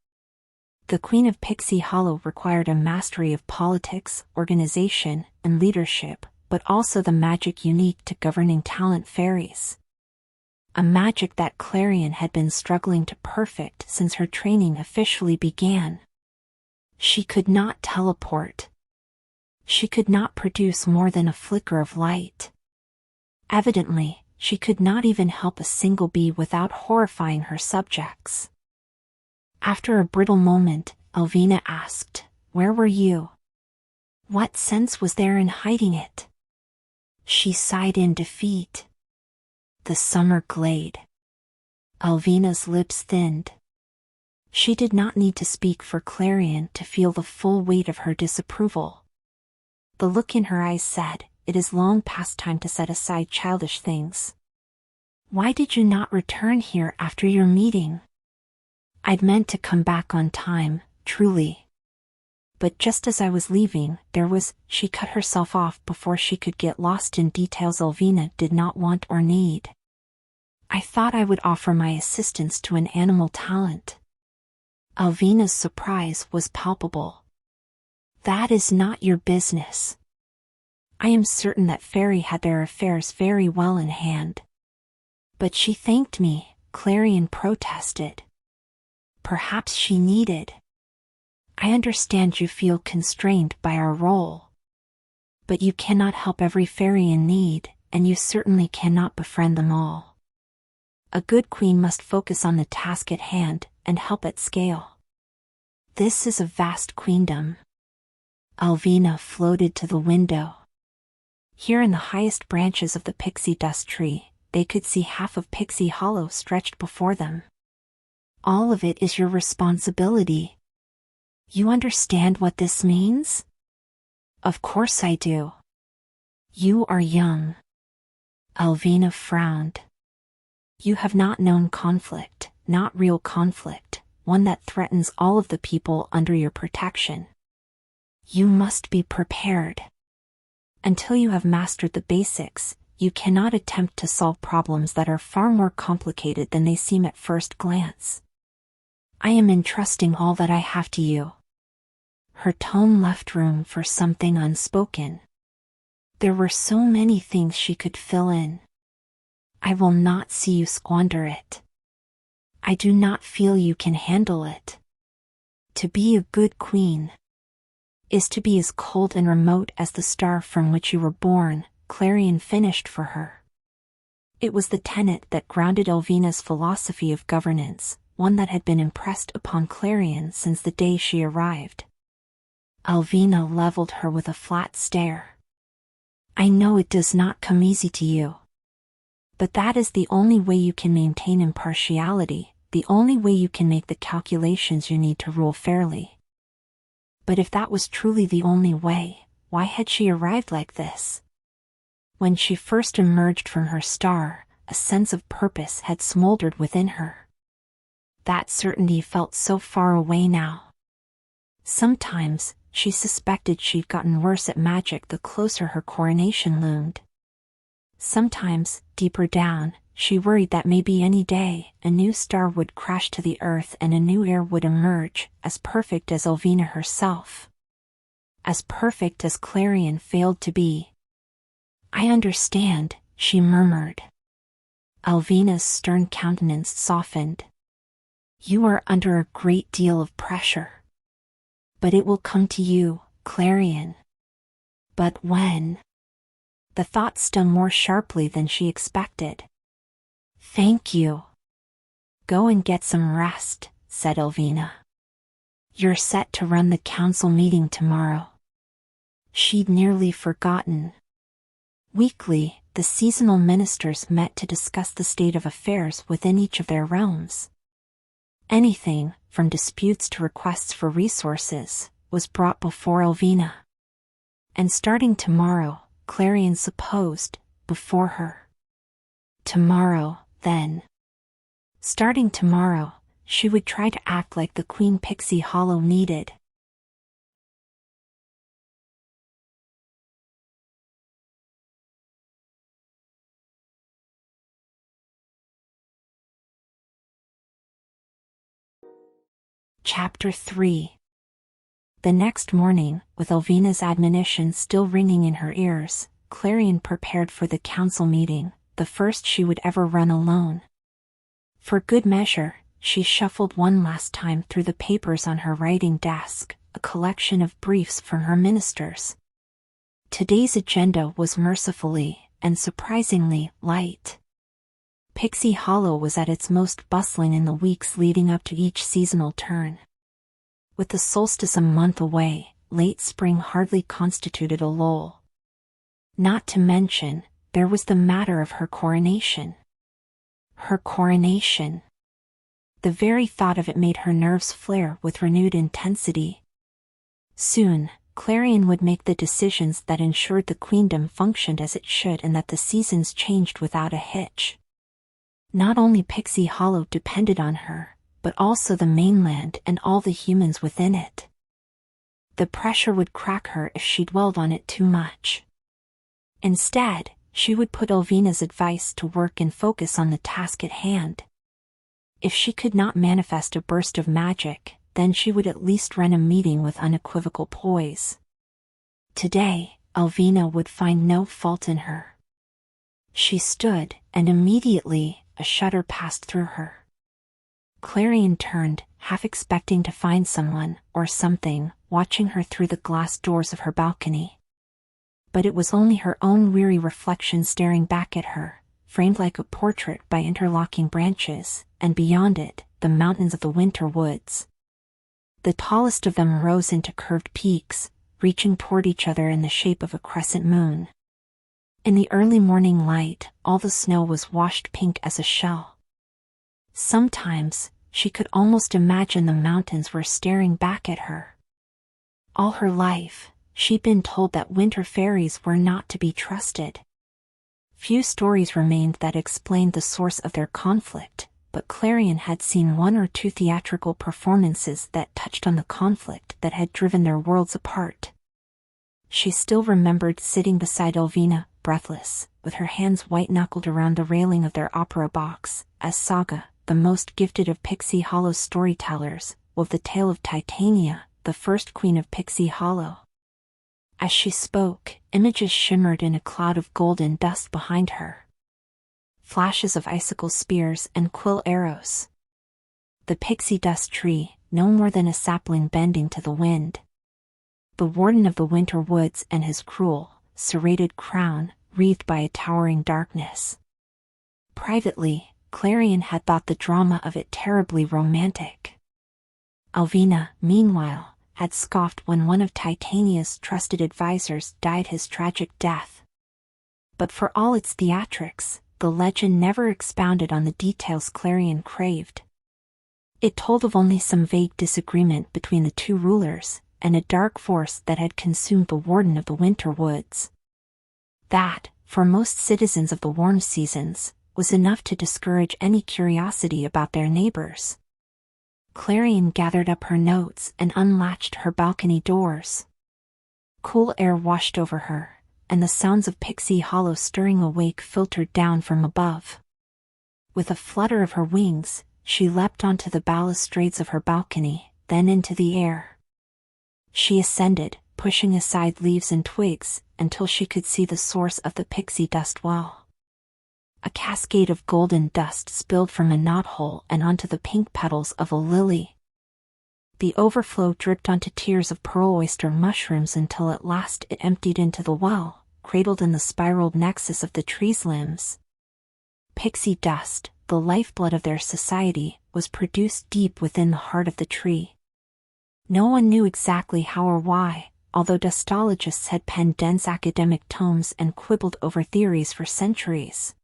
The Queen of Pixie Hollow required a mastery of politics, organization, and leadership, but also the magic unique to governing talent fairies. A magic that Clarion had been struggling to perfect since her training officially began. She could not teleport. She could not produce more than a flicker of light. Evidently, she could not even help a single bee without horrifying her subjects. After a brittle moment, 𝐒𝐈𝐒 asked, "Where were you? What sense was there in hiding it?" She sighed in defeat. The summer glade. 𝐒𝐈𝐒's lips thinned. She did not need to speak for Clarion to feel the full weight of her disapproval. The look in her eyes said, "It is long past time to set aside childish things. Why did you not return here after your meeting?" "I'd meant to come back on time, truly. But just as I was leaving, there was," she cut herself off before she could get lost in details 𝐒𝐈𝐒 did not want or need. "I thought I would offer my assistance to an animal talent." 𝐒𝐈𝐒's surprise was palpable. "That is not your business. I am certain that Fairy had their affairs very well in hand." "But she thanked me," Clarion protested. "Perhaps she needed. I understand you feel constrained by our role. But you cannot help every fairy in need, and you certainly cannot befriend them all. A good queen must focus on the task at hand, and help at scale. This is a vast queendom. 𝐒𝐈𝐒 floated to the window. Here in the highest branches of the pixie dust tree, they could see half of Pixie Hollow stretched before them. All of it is your responsibility. You understand what this means? Of course I do. You are young. 𝐒𝐈𝐒 frowned. You have not known conflict, not real conflict, one that threatens all of the people under your protection. You must be prepared. Until you have mastered the basics, you cannot attempt to solve problems that are far more complicated than they seem at first glance. I am entrusting all that I have to you. Her tone left room for something unspoken. There were so many things she could fill in. I will not see you squander it. I do not feel you can handle it. To be a good queen is to be as cold and remote as the star from which you were born, Clarion finished for her. It was the tenet that grounded 𝐒𝐈𝐒's philosophy of governance, one that had been impressed upon Clarion since the day she arrived. 𝐒𝐈𝐒 leveled her with a flat stare. I know it does not come easy to you. But that is the only way you can maintain impartiality, the only way you can make the calculations you need to rule fairly. But if that was truly the only way, why had she arrived like this? When she first emerged from her star, a sense of purpose had smoldered within her. That certainty felt so far away now. Sometimes, she suspected she'd gotten worse at magic the closer her coronation loomed. Sometimes, deeper down, she worried that maybe any day, a new star would crash to the earth and a new heir would emerge, as perfect as 𝐒𝐈𝐒 herself. As perfect as Clarion failed to be. I understand, she murmured. 𝐒𝐈𝐒's stern countenance softened. You are under a great deal of pressure. But it will come to you, Clarion. But when? The thought stung more sharply than she expected. Thank you. Go and get some rest, said 𝐒𝐈𝐒. You're set to run the council meeting tomorrow. She'd nearly forgotten. Weekly, the seasonal ministers met to discuss the state of affairs within each of their realms. Anything, from disputes to requests for resources, was brought before 𝐒𝐈𝐒. And starting tomorrow, Clarion supposed, before her. Tomorrow, then. Starting tomorrow, she would try to act like the Queen Pixie Hollow needed. Chapter 3. The next morning, with 𝐒𝐈𝐒's admonition still ringing in her ears, Clarion prepared for the council meeting, the first she would ever run alone. For good measure, she shuffled one last time through the papers on her writing desk, a collection of briefs from her ministers. Today's agenda was mercifully, and surprisingly, light. Pixie Hollow was at its most bustling in the weeks leading up to each seasonal turn. With the solstice a month away, late spring hardly constituted a lull. Not to mention, there was the matter of her coronation. Her coronation. The very thought of it made her nerves flare with renewed intensity. Soon, Clarion would make the decisions that ensured the queendom functioned as it should and that the seasons changed without a hitch. Not only Pixie Hollow depended on her, but also the mainland and all the humans within it. The pressure would crack her if she dwelled on it too much. Instead, she would put 𝐒𝐈𝐒's advice to work and focus on the task at hand. If she could not manifest a burst of magic, then she would at least run a meeting with unequivocal poise. Today, 𝐒𝐈𝐒 would find no fault in her. She stood, and immediately, a shudder passed through her. Clarion turned, half expecting to find someone, or something, watching her through the glass doors of her balcony. but it was only her own weary reflection staring back at her, framed like a portrait by interlocking branches, and beyond it, the mountains of the winter woods. The tallest of them rose into curved peaks, reaching toward each other in the shape of a crescent moon. In the early morning light, all the snow was washed pink as a shell. Sometimes, she could almost imagine the mountains were staring back at her. All her life, she'd been told that winter fairies were not to be trusted. Few stories remained that explained the source of their conflict, but Clarion had seen one or two theatrical performances that touched on the conflict that had driven their worlds apart. She still remembered sitting beside 𝐒𝐿, breathless, with her hands white-knuckled around the railing of their opera box, as Saga, the most gifted of Pixie Hollow's storytellers, wove the tale of Titania, the first queen of Pixie Hollow. As she spoke, images shimmered in a cloud of golden dust behind her. Flashes of icicle spears and quill arrows. The pixie dust tree, no more than a sapling bending to the wind. The warden of the winter woods and his cruel, serrated crown, wreathed by a towering darkness. Privately, Clarion had thought the drama of it terribly romantic. 𝐒𝐿, meanwhile, had scoffed when one of Titania's trusted advisors died his tragic death. But for all its theatrics, the legend never expounded on the details Clarion craved. It told of only some vague disagreement between the two rulers, and a dark force that had consumed the warden of the winter woods. That, for most citizens of the warm seasons, was enough to discourage any curiosity about their neighbors. Clarion gathered up her notes and unlatched her balcony doors. Cool air washed over her, and the sounds of Pixie Hollow stirring awake filtered down from above. With a flutter of her wings, she leapt onto the balustrades of her balcony, then into the air. She ascended, pushing aside leaves and twigs, until she could see the source of the pixie dust well. A cascade of golden dust spilled from a knothole and onto the pink petals of a lily. The overflow dripped onto tiers of pearl oyster mushrooms until at last it emptied into the well, cradled in the spiraled nexus of the tree's limbs. Pixie dust, the lifeblood of their society, was produced deep within the heart of the tree. No one knew exactly how or why, although dustologists had penned dense academic tomes and quibbled over theories for centuries.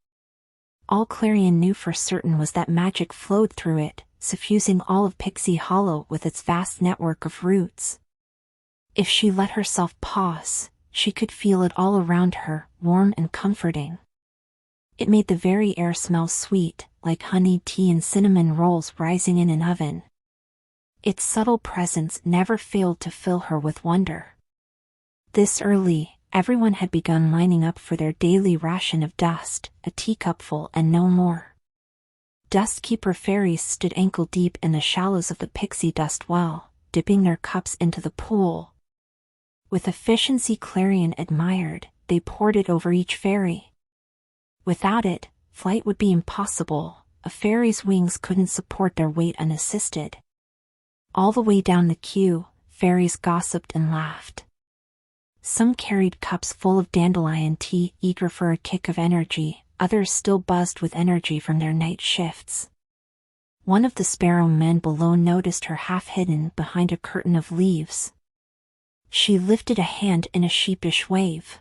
All Clarion knew for certain was that magic flowed through it, suffusing all of Pixie Hollow with its vast network of roots. If she let herself pause, she could feel it all around her, warm and comforting. It made the very air smell sweet, like honeyed tea and cinnamon rolls rising in an oven. Its subtle presence never failed to fill her with wonder. This early, everyone had begun lining up for their daily ration of dust, a teacupful and no more. Dustkeeper fairies stood ankle-deep in the shallows of the pixie dust well, dipping their cups into the pool. With efficiency Clarion admired, they poured it over each fairy. Without it, flight would be impossible. A fairy's wings couldn't support their weight unassisted. All the way down the queue, fairies gossiped and laughed. Some carried cups full of dandelion tea, eager for a kick of energy, others still buzzed with energy from their night shifts. One of the sparrow men below noticed her half hidden behind a curtain of leaves. She lifted a hand in a sheepish wave.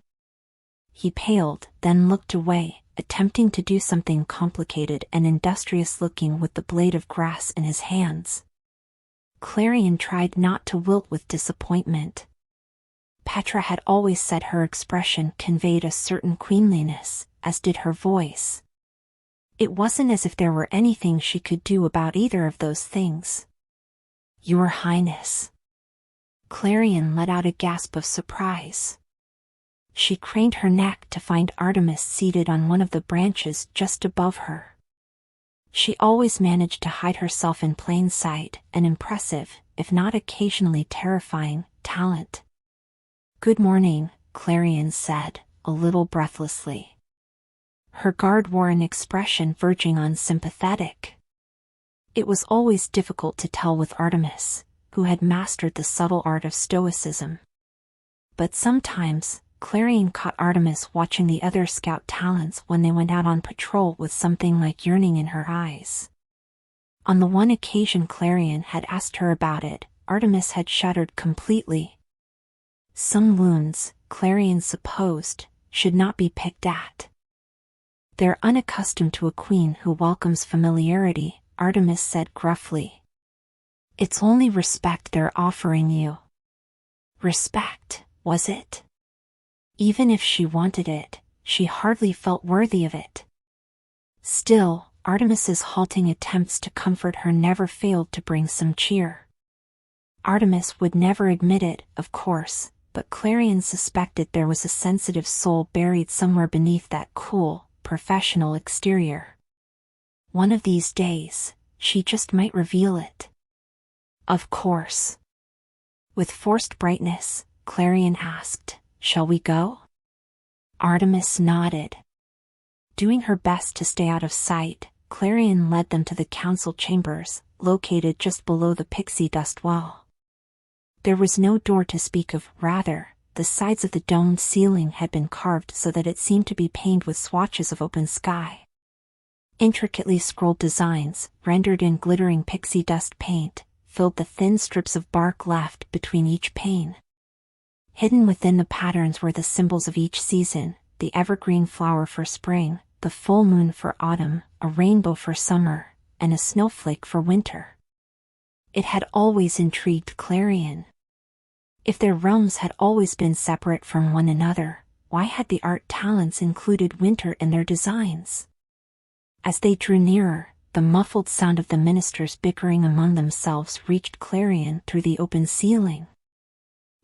He paled, then looked away, attempting to do something complicated and industrious-looking with the blade of grass in his hands. Clarion tried not to wilt with disappointment. Petra had always said her expression conveyed a certain queenliness, as did her voice. It wasn't as if there were anything she could do about either of those things. "Your Highness." Clarion let out a gasp of surprise. She craned her neck to find Artemis seated on one of the branches just above her. She always managed to hide herself in plain sight, an impressive, if not occasionally terrifying, talent. "Good morning," Clarion said, a little breathlessly. Her guard wore an expression verging on sympathetic. It was always difficult to tell with Artemis, who had mastered the subtle art of stoicism. But sometimes, Clarion caught Artemis watching the other scout talents when they went out on patrol with something like yearning in her eyes. On the one occasion Clarion had asked her about it, Artemis had shuddered completely. Some wounds, Clarion supposed, should not be picked at. They're unaccustomed to a queen who welcomes familiarity, Artemis said gruffly. It's only respect they're offering you. Respect, was it? Even if she wanted it, she hardly felt worthy of it. Still, Artemis's halting attempts to comfort her never failed to bring some cheer. Artemis would never admit it, of course, but Clarion suspected there was a sensitive soul buried somewhere beneath that cool, professional exterior. One of these days, she just might reveal it. Of course. With forced brightness, Clarion asked, "Shall we go?" Artemis nodded. Doing her best to stay out of sight, Clarion led them to the council chambers, located just below the pixie dust wall. There was no door to speak of, rather, the sides of the domed ceiling had been carved so that it seemed to be paned with swatches of open sky. Intricately scrolled designs, rendered in glittering pixie dust paint, filled the thin strips of bark left between each pane. Hidden within the patterns were the symbols of each season, the evergreen flower for spring, the full moon for autumn, a rainbow for summer, and a snowflake for winter. It had always intrigued Clarion. If their realms had always been separate from one another, why had the art talents included winter in their designs? As they drew nearer, the muffled sound of the ministers bickering among themselves reached Clarion through the open ceiling.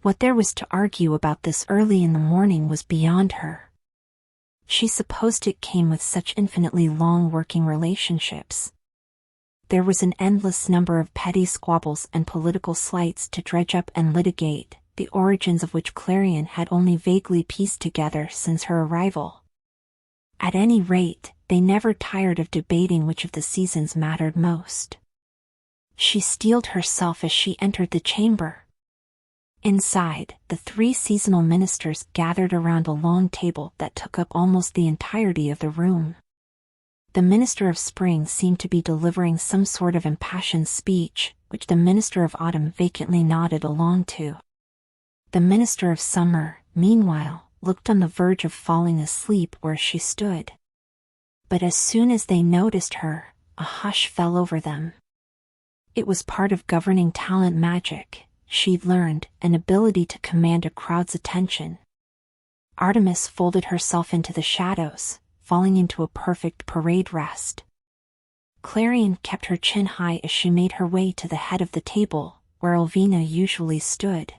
What there was to argue about this early in the morning was beyond her. She supposed it came with such infinitely long working relationships. There was an endless number of petty squabbles and political slights to dredge up and litigate, the origins of which Clarion had only vaguely pieced together since her arrival. At any rate, they never tired of debating which of the seasons mattered most. She steeled herself as she entered the chamber. Inside, the 3 seasonal ministers gathered around a long table that took up almost the entirety of the room. The Minister of Spring seemed to be delivering some sort of impassioned speech, which the Minister of Autumn vacantly nodded along to. The Minister of Summer, meanwhile, looked on the verge of falling asleep where she stood. But as soon as they noticed her, a hush fell over them. It was part of governing talent magic, she'd learned, an ability to command a crowd's attention. Artemis folded herself into the shadows, falling into a perfect parade rest. Clarion kept her chin high as she made her way to the head of the table, where 𝐒𝐒𝐿 usually stood.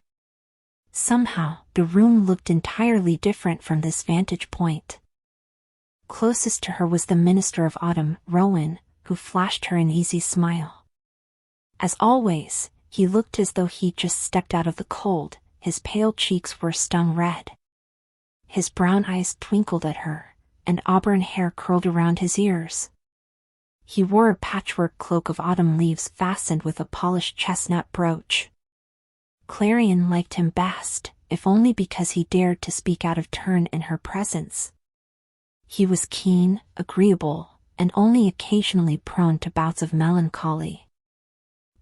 Somehow, the room looked entirely different from this vantage point. Closest to her was the Minister of Autumn, Rowan, who flashed her an easy smile. As always, he looked as though he'd just stepped out of the cold, his pale cheeks were stung red. His brown eyes twinkled at her, and auburn hair curled around his ears. He wore a patchwork cloak of autumn leaves fastened with a polished chestnut brooch. Clarion liked him best, if only because he dared to speak out of turn in her presence. He was keen, agreeable, and only occasionally prone to bouts of melancholy.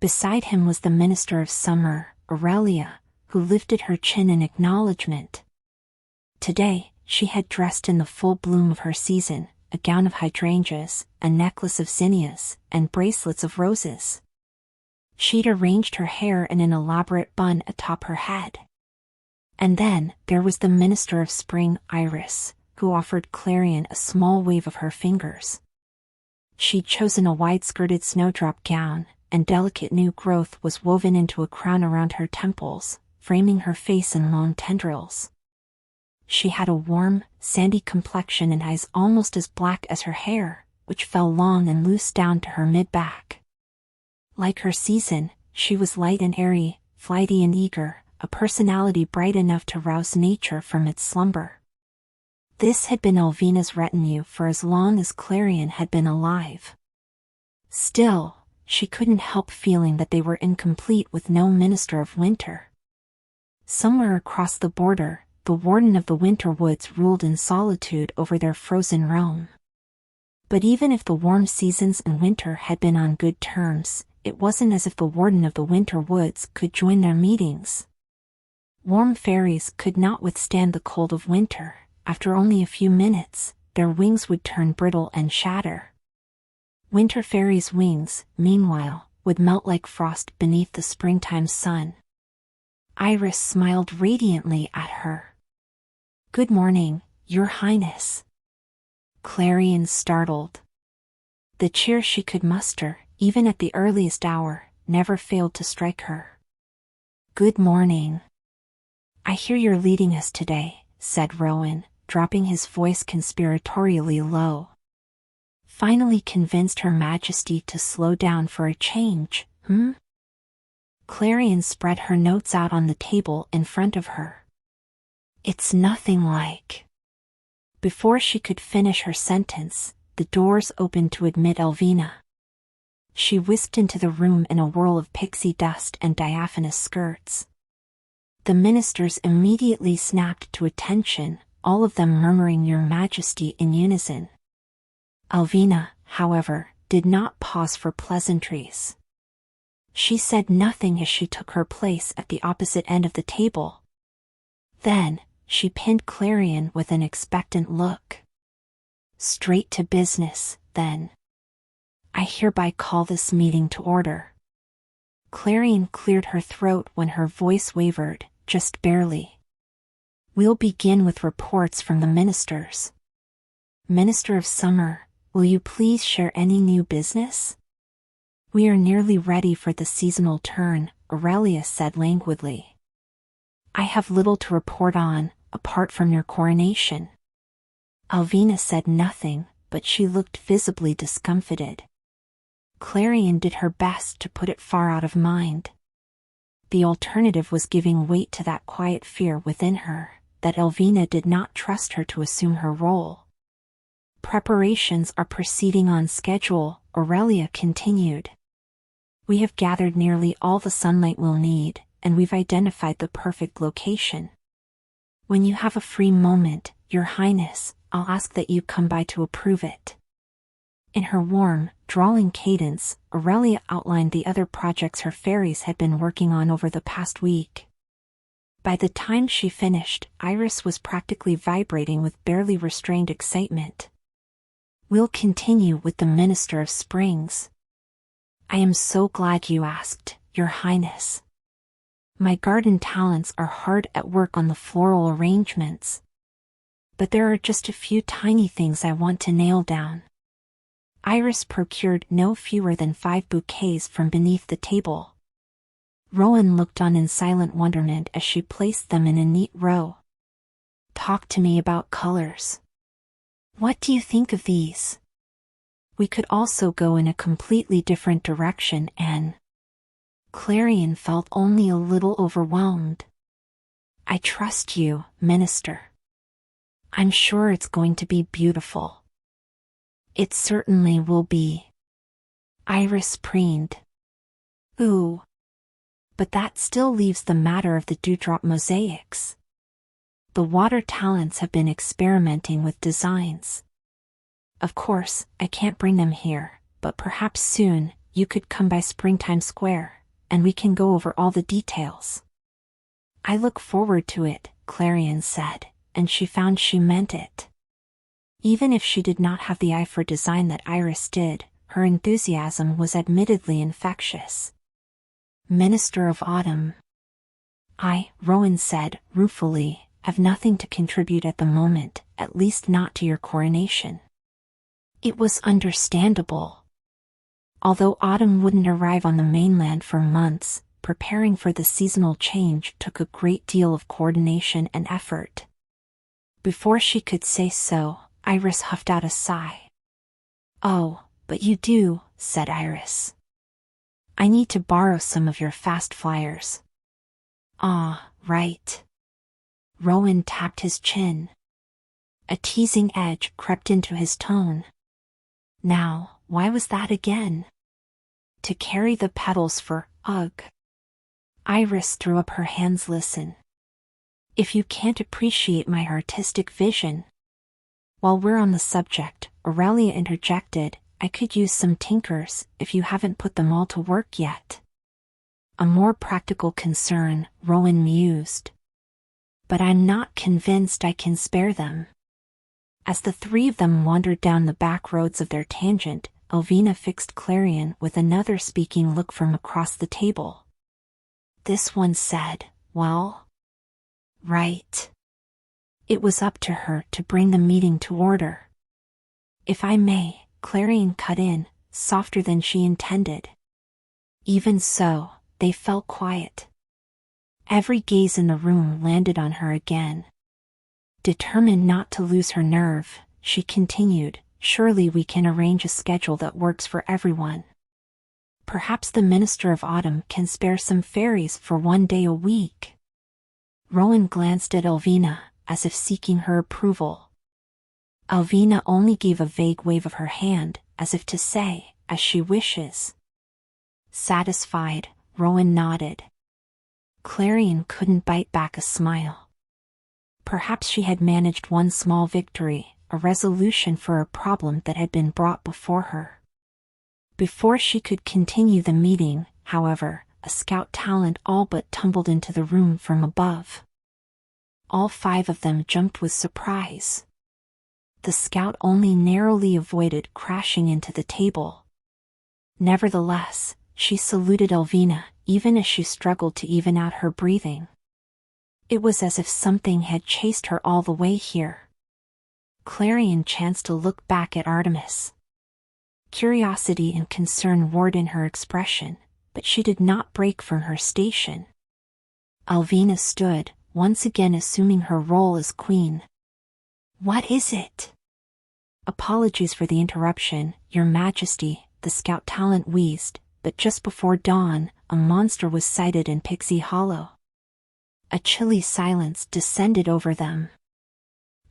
Beside him was the Minister of Summer, Aurelia, who lifted her chin in acknowledgement. Today, she had dressed in the full bloom of her season, a gown of hydrangeas, a necklace of zinnias, and bracelets of roses. She'd arranged her hair in an elaborate bun atop her head. And then, there was the Minister of Spring, Iris, who offered Clarion a small wave of her fingers. She'd chosen a wide-skirted snowdrop gown, and delicate new growth was woven into a crown around her temples, framing her face in long tendrils. She had a warm, sandy complexion and eyes almost as black as her hair, which fell long and loose down to her mid-back. Like her season, she was light and airy, flighty and eager, a personality bright enough to rouse nature from its slumber. This had been 𝐒𝐿𝐿 retinue for as long as Clarion had been alive. Still, she couldn't help feeling that they were incomplete with no Minister of Winter. Somewhere across the border, the warden of the winter woods ruled in solitude over their frozen realm. But even if the warm seasons and winter had been on good terms, it wasn't as if the warden of the winter woods could join their meetings. Warm fairies could not withstand the cold of winter. After only a few minutes, their wings would turn brittle and shatter. Winter fairies' wings, meanwhile, would melt like frost beneath the springtime sun. Iris smiled radiantly at her. "Good morning, Your Highness." Clarion startled. The cheer she could muster, even at the earliest hour, never failed to strike her. "Good morning. I hear you're leading us today," said Rowan, dropping his voice conspiratorially low. "Finally convinced Her Majesty to slow down for a change, Clarion spread her notes out on the table in front of her. "It's nothing like." Before she could finish her sentence, the doors opened to admit Elvina. She whisked into the room in a whirl of pixie dust and diaphanous skirts. The ministers immediately snapped to attention, all of them murmuring "Your Majesty" in unison. Elvina, however, did not pause for pleasantries. She said nothing as she took her place at the opposite end of the table. Then, she pinned Clarion with an expectant look. "Straight to business, then. I hereby call this meeting to order." Clarion cleared her throat when her voice wavered, just barely. "We'll begin with reports from the ministers. Minister of Summer, will you please share any new business?" "We are nearly ready for the seasonal turn," Aurelia said languidly. "I have little to report on, apart from your coronation." Elvina said nothing, but she looked visibly discomfited. Clarion did her best to put it far out of mind. The alternative was giving weight to that quiet fear within her, that Elvina did not trust her to assume her role. "Preparations are proceeding on schedule," Aurelia continued. "We have gathered nearly all the sunlight we'll need, and we've identified the perfect location. When you have a free moment, Your Highness, I'll ask that you come by to approve it." In her warm, drawling cadence, Aurelia outlined the other projects her fairies had been working on over the past week. By the time she finished, Iris was practically vibrating with barely restrained excitement. "We'll continue with the Minister of Springs. I am so glad you asked, Your Highness. My garden talents are hard at work on the floral arrangements. But there are just a few tiny things I want to nail down." Iris procured no fewer than 5 bouquets from beneath the table. Rowan looked on in silent wonderment as she placed them in a neat row. "Talk to me about colors. What do you think of these? We could also go in a completely different direction and..." Clarion felt only a little overwhelmed. "I trust you, Minister. I'm sure it's going to be beautiful." "It certainly will be." Iris preened. "Ooh. But that still leaves the matter of the dewdrop mosaics. The water talents have been experimenting with designs. Of course, I can't bring them here, but perhaps soon, you could come by Springtime Square, and we can go over all the details." "I look forward to it," Clarion said, and she found she meant it. Even if she did not have the eye for design that Iris did, her enthusiasm was admittedly infectious. "Minister of Autumn." Rowan said, ruefully, "have nothing to contribute at the moment, at least not to your coronation." It was understandable. Although autumn wouldn't arrive on the mainland for months, preparing for the seasonal change took a great deal of coordination and effort. Before she could say so, Iris huffed out a sigh. "Oh, but you do," said Iris. "I need to borrow some of your fast flyers." "Ah, right." Rowan tapped his chin. A teasing edge crept into his tone. "Now, why was that again?" "To carry the petals for ugh." Iris threw up her hands. "Listen. If you can't appreciate my artistic vision. While we're on the subject, Aurelia interjected, I could use some tinkers if you haven't put them all to work yet. A more practical concern, Rowan mused. But I'm not convinced I can spare them. As the three of them wandered down the back roads of their tangent, 𝐒𝐿 fixed Clarion with another speaking look from across the table. This one said, well, right. It was up to her to bring the meeting to order. If I may, Clarion cut in, softer than she intended. Even so, they fell quiet. Every gaze in the room landed on her again. Determined not to lose her nerve, she continued, surely we can arrange a schedule that works for everyone. Perhaps the Minister of Autumn can spare some fairies for 1 day a week. Rowan glanced at 𝐒𝐿, as if seeking her approval. 𝐒𝐿 only gave a vague wave of her hand, as if to say, as she wishes. Satisfied, Rowan nodded. Clarion couldn't bite back a smile. Perhaps she had managed one small victory, a resolution for a problem that had been brought before her. Before she could continue the meeting, however, a scout talent all but tumbled into the room from above. All 5 of them jumped with surprise. The scout only narrowly avoided crashing into the table. Nevertheless, she saluted 𝐒𝐿, even as she struggled to even out her breathing. It was as if something had chased her all the way here. Clarion chanced to look back at Artemis. Curiosity and concern roared in her expression, but she did not break from her station. 𝐒𝐿 stood, once again assuming her role as queen. What is it? Apologies for the interruption, Your Majesty, the scout talent wheezed, but just before dawn, a monster was sighted in Pixie Hollow. A chilly silence descended over them.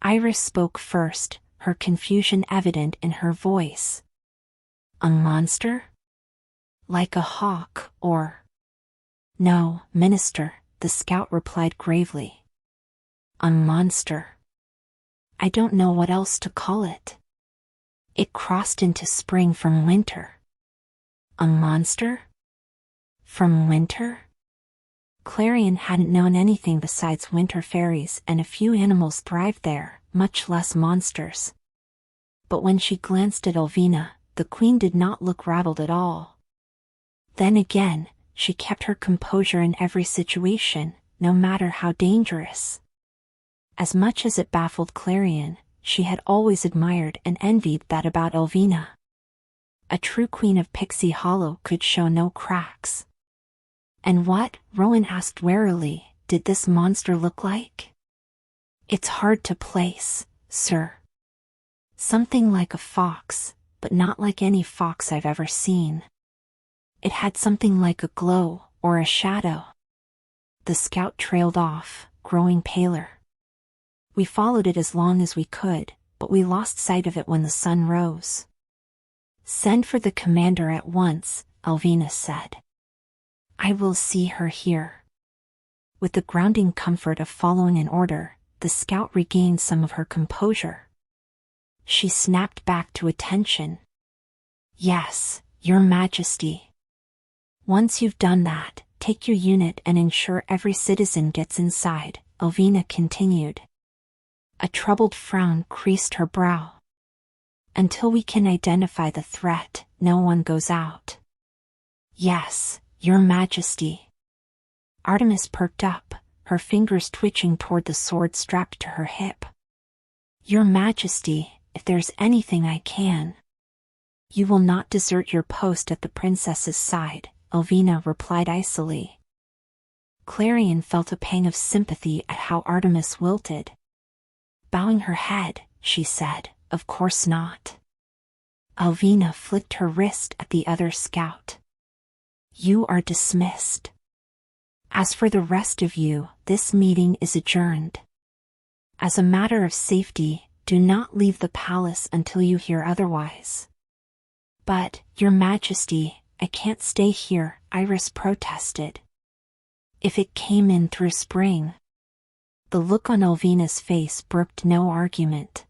Iris spoke first, her confusion evident in her voice. A monster? Like a hawk, or? No, Minister, the scout replied gravely. A monster. I don't know what else to call it. It crossed into spring from winter. A monster? From winter? Clarion hadn't known anything besides winter fairies, and a few animals thrived there, much less monsters. But when she glanced at 𝐒𝐿, the queen did not look rattled at all. Then again, she kept her composure in every situation, no matter how dangerous. As much as it baffled Clarion, she had always admired and envied that about 𝐒𝐿. A true queen of Pixie Hollow could show no cracks. And what, Rowan asked warily, did this monster look like? It's hard to place, sir. Something like a fox, but not like any fox I've ever seen. It had something like a glow, or a shadow. The scout trailed off, growing paler. We followed it as long as we could, but we lost sight of it when the sun rose. Send for the commander at once, 𝐒𝐿 said. I will see her here. With the grounding comfort of following an order, the scout regained some of her composure. She snapped back to attention. Yes, Your Majesty. Once you've done that, take your unit and ensure every citizen gets inside, 𝐒𝐿 continued. A troubled frown creased her brow. Until we can identify the threat, no one goes out. Yes, Your Majesty. Artemis perked up, her fingers twitching toward the sword strapped to her hip. Your Majesty, if there's anything I can. You will not desert your post at the princess's side, 𝐒𝐿 replied icily. Clarion felt a pang of sympathy at how Artemis wilted. Bowing her head, she said, Of course not. 𝐒𝐿 flicked her wrist at the other scout. You are dismissed. As for the rest of you, this meeting is adjourned. As a matter of safety, do not leave the palace until you hear otherwise. But, Your Majesty, I can't stay here, Iris protested. If it came in through spring. The look on Elvina's face brooked no argument.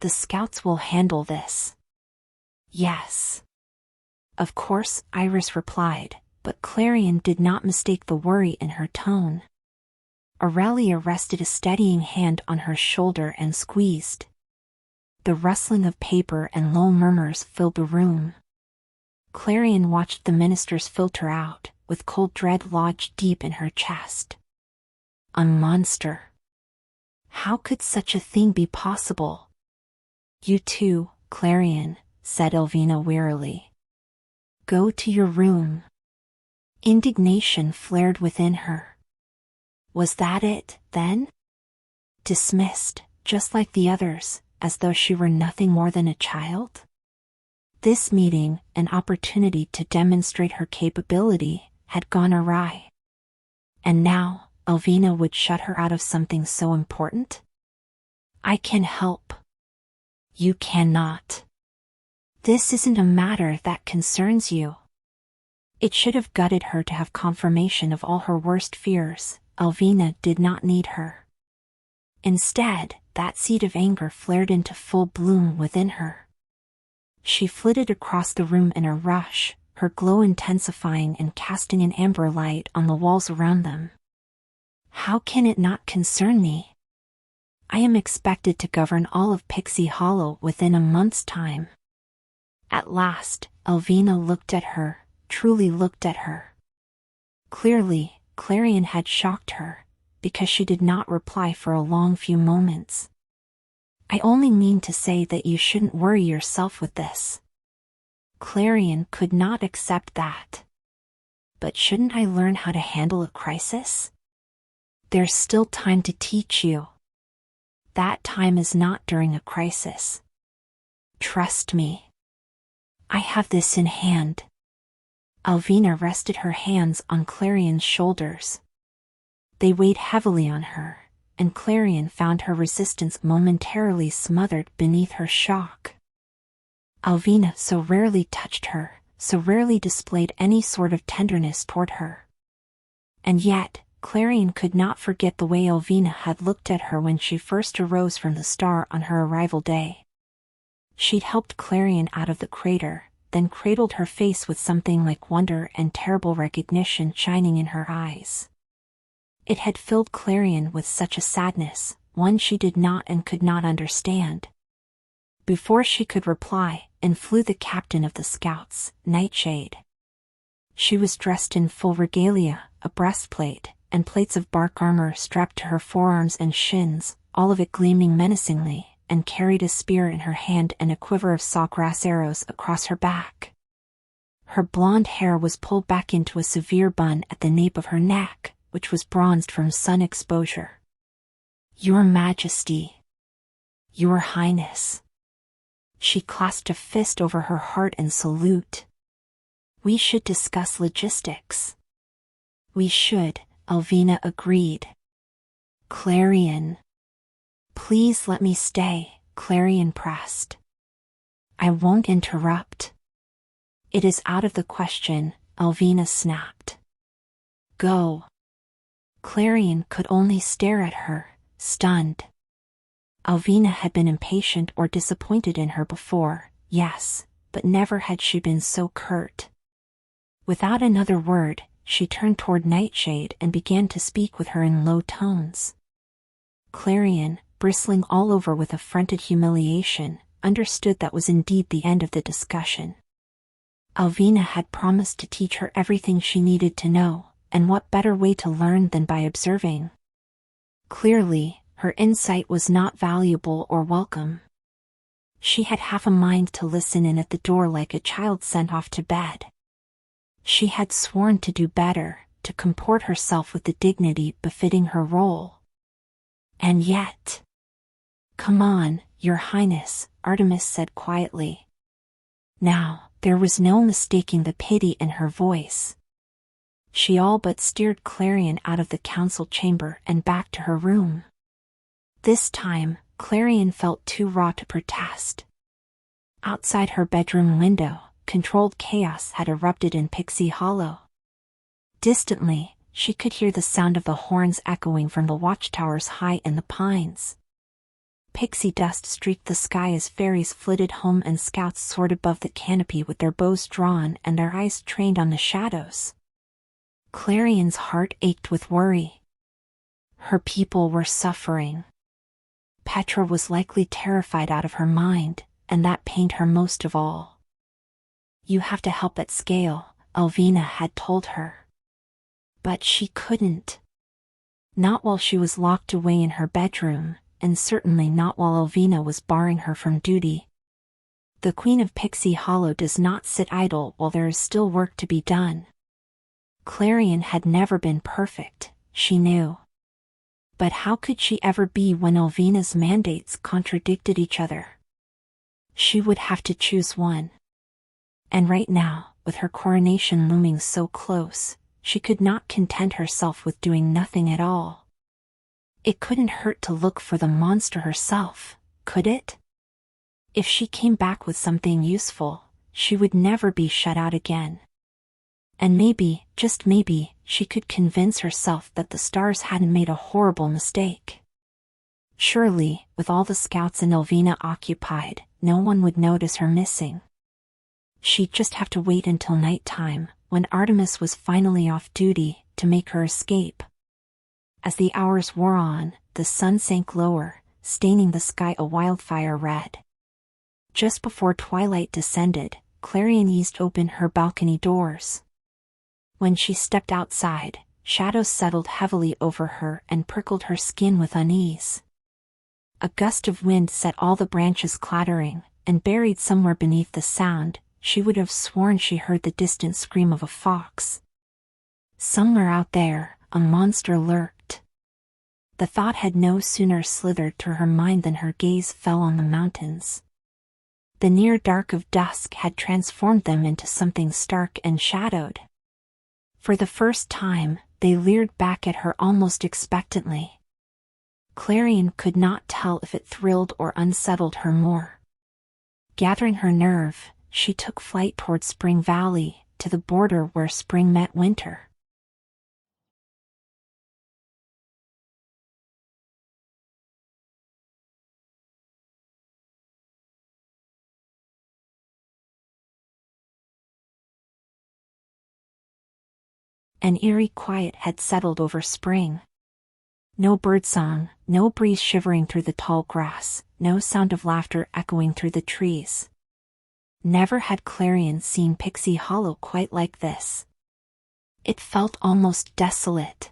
The scouts will handle this. Yes. Of course, Iris replied, but Clarion did not mistake the worry in her tone. Aurelia rested a steadying hand on her shoulder and squeezed. The rustling of paper and low murmurs filled the room. Clarion watched the ministers filter out, with cold dread lodged deep in her chest. A monster. How could such a thing be possible? You too, Clarion, said Elvina wearily. Go to your room. Indignation flared within her. Was that it, then? Dismissed, just like the others, as though she were nothing more than a child? This meeting, an opportunity to demonstrate her capability, had gone awry. And now, Elvina would shut her out of something so important? I can help. You cannot. This isn't a matter that concerns you. It should have gutted her to have confirmation of all her worst fears. Elvina did not need her. Instead, that seed of anger flared into full bloom within her. She flitted across the room in a rush, her glow intensifying and casting an amber light on the walls around them. How can it not concern me? I am expected to govern all of Pixie Hollow within a month's time. At last, Elvina looked at her, truly looked at her. Clearly, Clarion had shocked her, because she did not reply for a long few moments. I only mean to say that you shouldn't worry yourself with this. Clarion could not accept that. But shouldn't I learn how to handle a crisis? There's still time to teach you. That time is not during a crisis. Trust me. I have this in hand. Elvina rested her hands on Clarion's shoulders. They weighed heavily on her, and Clarion found her resistance momentarily smothered beneath her shock. Elvina so rarely touched her, so rarely displayed any sort of tenderness toward her. And yet, Clarion could not forget the way Elvina had looked at her when she first arose from the star on her arrival day. She'd helped Clarion out of the crater, then cradled her face with something like wonder and terrible recognition shining in her eyes. It had filled Clarion with such a sadness, one she did not and could not understand. Before she could reply, in flew the captain of the scouts, Nightshade. She was dressed in full regalia, a breastplate, and plates of bark armor strapped to her forearms and shins, all of it gleaming menacingly, and carried a spear in her hand and a quiver of sawgrass arrows across her back. Her blonde hair was pulled back into a severe bun at the nape of her neck, which was bronzed from sun exposure. Your Majesty. Your Highness. She clasped a fist over her heart in salute. We should discuss logistics. We should, Elvina agreed. Clarion. Please let me stay, Clarion pressed. I won't interrupt. It is out of the question, Elvina snapped. Go. Clarion could only stare at her, stunned. Elvina had been impatient or disappointed in her before, yes, but never had she been so curt. Without another word, she turned toward Nightshade and began to speak with her in low tones. Clarion, bristling all over with affronted humiliation, understood that was indeed the end of the discussion. Elvina had promised to teach her everything she needed to know, and what better way to learn than by observing? Clearly, her insight was not valuable or welcome. She had half a mind to listen in at the door like a child sent off to bed. She had sworn to do better, to comport herself with the dignity befitting her role. And yet... Come on, Your Highness, Artemis said quietly. Now, there was no mistaking the pity in her voice. She all but steered Clarion out of the council chamber and back to her room. This time, Clarion felt too raw to protest. Outside her bedroom window, controlled chaos had erupted in Pixie Hollow. Distantly, she could hear the sound of the horns echoing from the watchtowers high in the pines. Pixie dust streaked the sky as fairies flitted home and scouts soared above the canopy with their bows drawn and their eyes trained on the shadows. Clarion's heart ached with worry. Her people were suffering. Petra was likely terrified out of her mind, and that pained her most of all. "You have to help at scale," 𝐒𝐿 had told her. But she couldn't. Not while she was locked away in her bedroom, and certainly not while 𝐒𝐿 was barring her from duty. The Queen of Pixie Hollow does not sit idle while there is still work to be done. Clarion had never been perfect, she knew. But how could she ever be when 𝐒𝐿's mandates contradicted each other? She would have to choose one. And right now, with her coronation looming so close, she could not content herself with doing nothing at all. It couldn't hurt to look for the monster herself, could it? If she came back with something useful, she would never be shut out again. And maybe, just maybe, she could convince herself that the stars hadn't made a horrible mistake. Surely, with all the scouts and 𝐒𝐿 occupied, no one would notice her missing. She'd just have to wait until nighttime, when Artemis was finally off duty, to make her escape. As the hours wore on, the sun sank lower, staining the sky a wildfire red. Just before twilight descended, Clarion eased open her balcony doors. When she stepped outside, shadows settled heavily over her and prickled her skin with unease. A gust of wind set all the branches clattering, and buried somewhere beneath the sound, she would have sworn she heard the distant scream of a fox. Somewhere out there, a monster lurked. The thought had no sooner slithered to her mind than her gaze fell on the mountains. The near dark of dusk had transformed them into something stark and shadowed. For the first time, they leered back at her almost expectantly. Clarion could not tell if it thrilled or unsettled her more. Gathering her nerve, she took flight toward Spring Valley, to the border where spring met winter. An eerie quiet had settled over spring. No birdsong, no breeze shivering through the tall grass, no sound of laughter echoing through the trees. Never had Clarion seen Pixie Hollow quite like this. It felt almost desolate.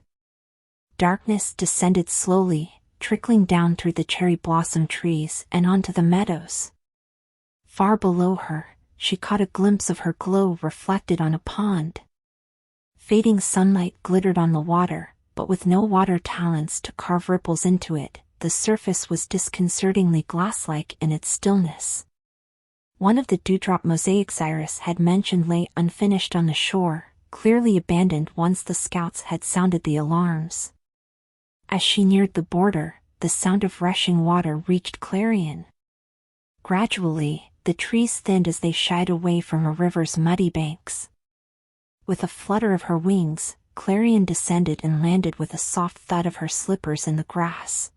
Darkness descended slowly, trickling down through the cherry blossom trees and onto the meadows. Far below her, she caught a glimpse of her glow reflected on a pond. Fading sunlight glittered on the water, but with no water talents to carve ripples into it, the surface was disconcertingly glass-like in its stillness. One of the dewdrop mosaics Iris had mentioned lay unfinished on the shore, clearly abandoned once the scouts had sounded the alarms. As she neared the border, the sound of rushing water reached Clarion. Gradually, the trees thinned as they shied away from a river's muddy banks. With a flutter of her wings, Clarion descended and landed with a soft thud of her slippers in the grass.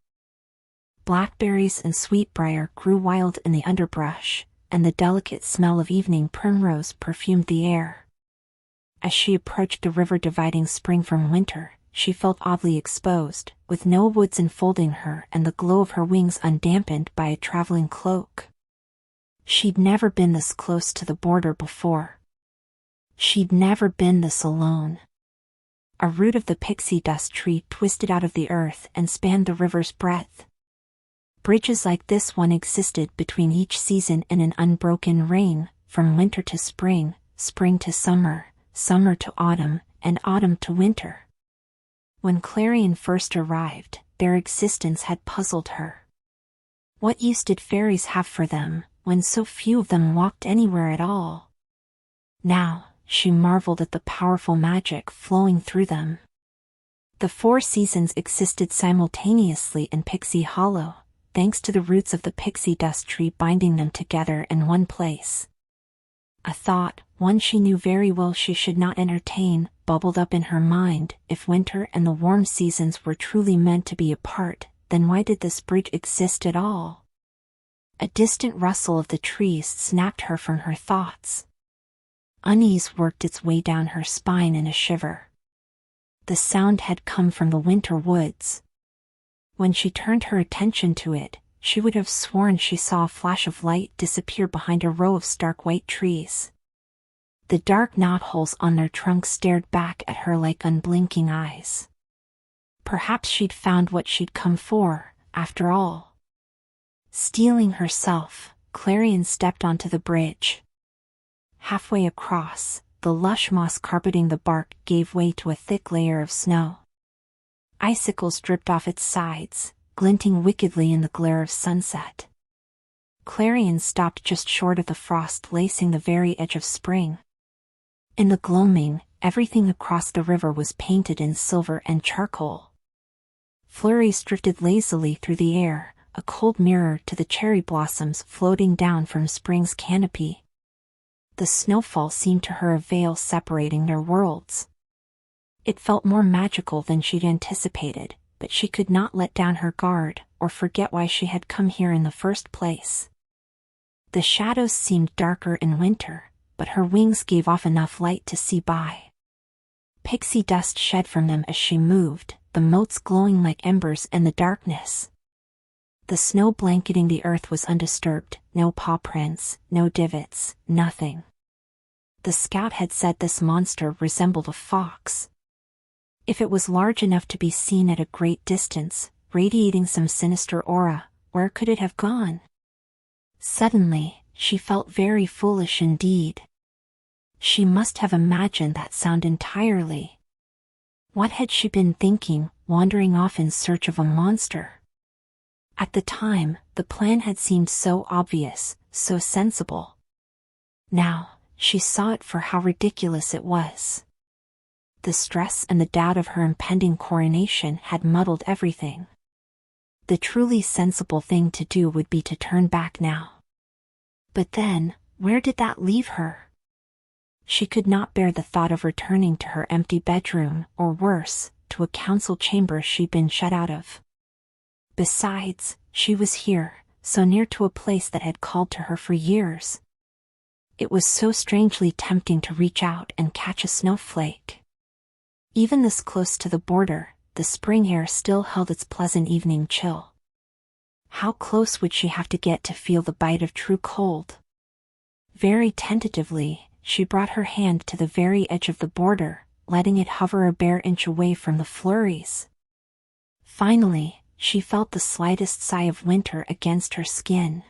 Blackberries and sweetbriar grew wild in the underbrush, and the delicate smell of evening primrose perfumed the air. As she approached the river dividing spring from winter, she felt oddly exposed, with no woods enfolding her and the glow of her wings undampened by a traveling cloak. She'd never been this close to the border before. She'd never been this alone. A root of the pixie dust tree twisted out of the earth and spanned the river's breadth. Bridges like this one existed between each season in an unbroken reign, from winter to spring, spring to summer, summer to autumn, and autumn to winter. When Clarion first arrived, their existence had puzzled her. What use did fairies have for them, when so few of them walked anywhere at all? Now, she marveled at the powerful magic flowing through them. The 4 seasons existed simultaneously in Pixie Hollow, thanks to the roots of the pixie dust tree binding them together in one place. A thought, one she knew very well she should not entertain, bubbled up in her mind. If winter and the warm seasons were truly meant to be apart, then why did this bridge exist at all? A distant rustle of the trees snapped her from her thoughts. Unease worked its way down her spine in a shiver. The sound had come from the winter woods. When she turned her attention to it, she would have sworn she saw a flash of light disappear behind a row of stark white trees. The dark knotholes on their trunks stared back at her like unblinking eyes. Perhaps she'd found what she'd come for, after all. Steeling herself, Clarion stepped onto the bridge. Halfway across, the lush moss carpeting the bark gave way to a thick layer of snow. Icicles dripped off its sides, glinting wickedly in the glare of sunset. Clarion stopped just short of the frost lacing the very edge of spring. In the gloaming, everything across the river was painted in silver and charcoal. Flurries drifted lazily through the air, a cold mirror to the cherry blossoms floating down from spring's canopy. The snowfall seemed to her a veil separating their worlds. It felt more magical than she'd anticipated, but she could not let down her guard, or forget why she had come here in the first place. The shadows seemed darker in winter, but her wings gave off enough light to see by. Pixie dust shed from them as she moved, the motes glowing like embers in the darkness. The snow blanketing the earth was undisturbed, no paw prints, no divots, nothing. The scout had said this monster resembled a fox. If it was large enough to be seen at a great distance, radiating some sinister aura, where could it have gone? Suddenly, she felt very foolish indeed. She must have imagined that sound entirely. What had she been thinking, wandering off in search of a monster? At the time, the plan had seemed so obvious, so sensible. Now, she saw it for how ridiculous it was. The stress and the doubt of her impending coronation had muddled everything. The truly sensible thing to do would be to turn back now. But then, where did that leave her? She could not bear the thought of returning to her empty bedroom, or worse, to a council chamber she'd been shut out of. Besides, she was here, so near to a place that had called to her for years. It was so strangely tempting to reach out and catch a snowflake. Even this close to the border, the spring air still held its pleasant evening chill. How close would she have to get to feel the bite of true cold? Very tentatively, she brought her hand to the very edge of the border, letting it hover a bare inch away from the flurries. Finally, she felt the slightest sigh of winter against her skin.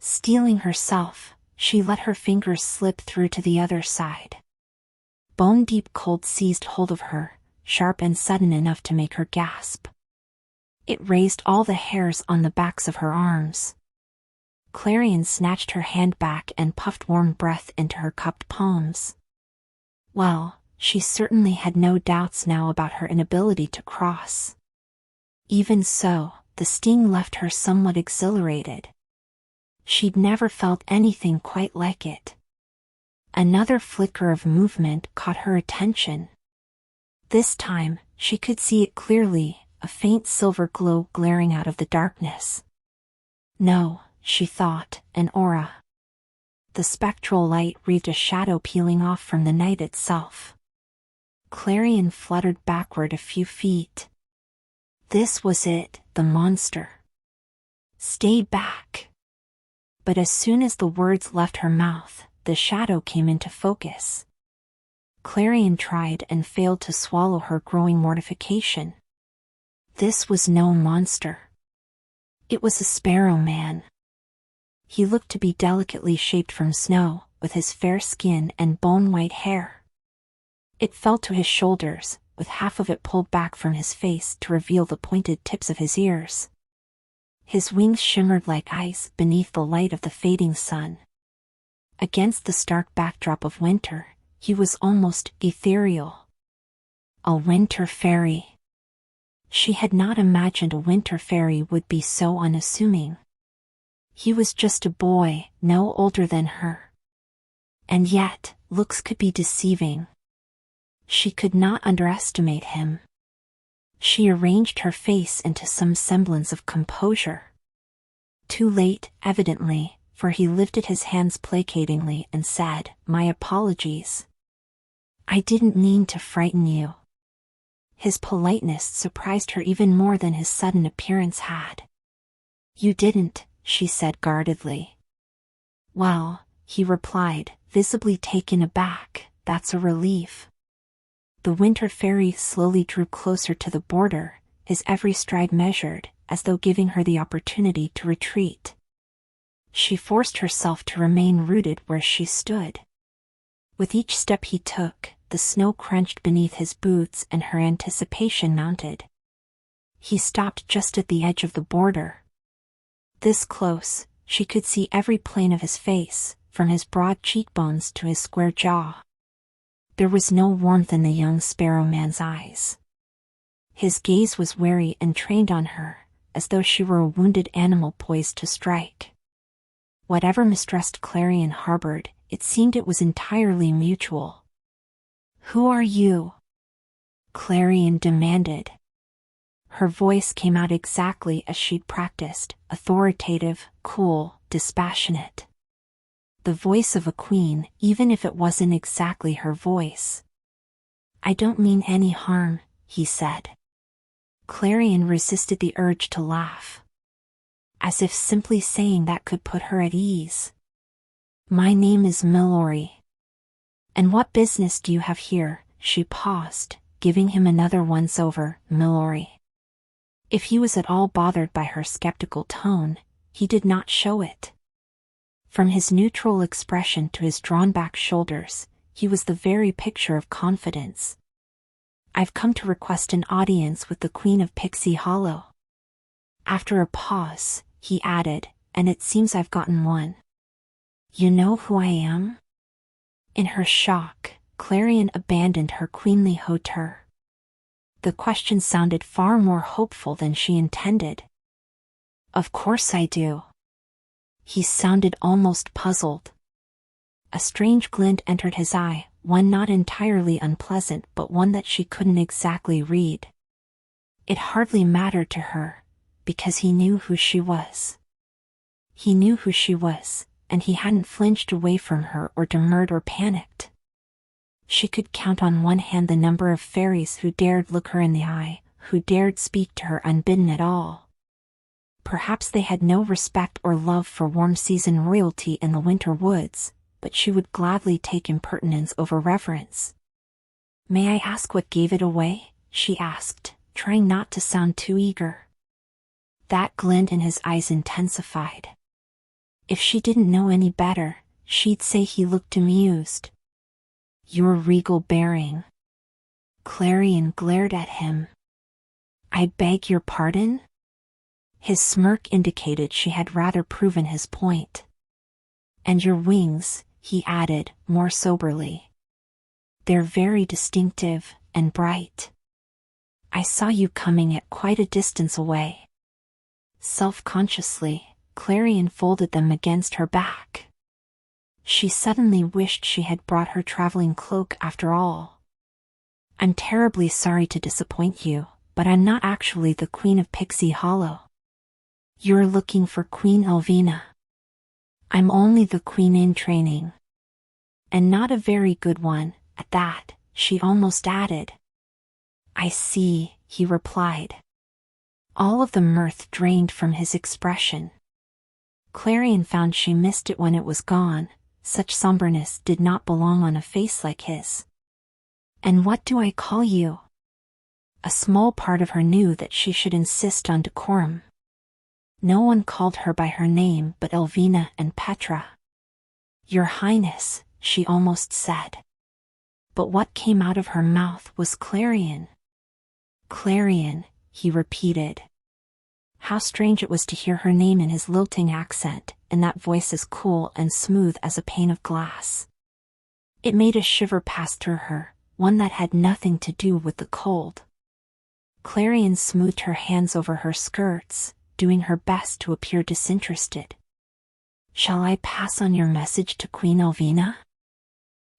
Steeling herself, she let her fingers slip through to the other side. Bone-deep cold seized hold of her, sharp and sudden enough to make her gasp. It raised all the hairs on the backs of her arms. Clarion snatched her hand back and puffed warm breath into her cupped palms. Well, she certainly had no doubts now about her inability to cross. Even so, the sting left her somewhat exhilarated. She'd never felt anything quite like it. Another flicker of movement caught her attention. This time, she could see it clearly, a faint silver glow glaring out of the darkness. No, she thought, an aura. The spectral light wreathed a shadow peeling off from the night itself. Clarion fluttered backward a few feet. This was it, the monster. Stay back. But as soon as the words left her mouth, the shadow came into focus. Clarion tried and failed to swallow her growing mortification. This was no monster. It was a sparrow man. He looked to be delicately shaped from snow, with his fair skin and bone-white hair. It fell to his shoulders, with half of it pulled back from his face to reveal the pointed tips of his ears. His wings shimmered like ice beneath the light of the fading sun. Against the stark backdrop of winter, he was almost ethereal. A winter fairy. She had not imagined a winter fairy would be so unassuming. He was just a boy, no older than her. And yet, looks could be deceiving. She could not underestimate him. She arranged her face into some semblance of composure. Too late, evidently, for he lifted his hands placatingly and said, "My apologies. I didn't mean to frighten you." His politeness surprised her even more than his sudden appearance had. "You didn't," she said guardedly. "Well," he replied, visibly taken aback, "that's a relief." The winter fairy slowly drew closer to the border, his every stride measured, as though giving her the opportunity to retreat. She forced herself to remain rooted where she stood. With each step he took, the snow crunched beneath his boots and her anticipation mounted. He stopped just at the edge of the border. This close, she could see every plane of his face, from his broad cheekbones to his square jaw. There was no warmth in the young sparrow man's eyes. His gaze was wary and trained on her, as though she were a wounded animal poised to strike. Whatever mistrust Clarion harbored, it seemed it was entirely mutual. "Who are you?" Clarion demanded. Her voice came out exactly as she'd practiced, authoritative, cool, dispassionate. The voice of a queen, even if it wasn't exactly her voice. "I don't mean any harm," he said. Clarion resisted the urge to laugh. As if simply saying that could put her at ease. "My name is Milori." "And what business do you have here?" She paused, giving him another once-over, "Milori." If he was at all bothered by her skeptical tone, he did not show it. From his neutral expression to his drawn-back shoulders, he was the very picture of confidence. "I've come to request an audience with the Queen of Pixie Hollow." After a pause, he added, "And it seems I've gotten one." "You know who I am?" In her shock, Clarion abandoned her queenly hauteur. The question sounded far more hopeful than she intended. "Of course I do." He sounded almost puzzled. A strange glint entered his eye, one not entirely unpleasant but one that she couldn't exactly read. It hardly mattered to her, because he knew who she was. He knew who she was, and he hadn't flinched away from her or demurred or panicked. She could count on one hand the number of fairies who dared look her in the eye, who dared speak to her unbidden at all. Perhaps they had no respect or love for warm-season royalty in the winter woods, but she would gladly take impertinence over reverence. "May I ask what gave it away?" she asked, trying not to sound too eager. That glint in his eyes intensified. If she didn't know any better, she'd say he looked amused. "Your regal bearing." Clarion glared at him. "I beg your pardon?" His smirk indicated she had rather proven his point. "And your wings," he added, more soberly. "They're very distinctive, and bright. I saw you coming at quite a distance away." Self-consciously, Clarion folded them against her back. She suddenly wished she had brought her traveling cloak after all. "I'm terribly sorry to disappoint you, but I'm not actually the Queen of Pixie Hollow. You're looking for Queen 𝐒𝐿𝐒. I'm only the queen in training. And not a very good one, at that," she almost added. "I see," he replied. All of the mirth drained from his expression. Clarion found she missed it when it was gone. Such somberness did not belong on a face like his. "And what do I call you?" A small part of her knew that she should insist on decorum. No one called her by her name but 𝐒𝐿𝐒 and Petra. "Your Highness," she almost said. But what came out of her mouth was Clarion. "Clarion," he repeated. How strange it was to hear her name in his lilting accent, in that voice as cool and smooth as a pane of glass. It made a shiver pass through her, one that had nothing to do with the cold. Clarion smoothed her hands over her skirts, doing her best to appear disinterested. "Shall I pass on your message to Queen 𝐒𝐿𝐒?"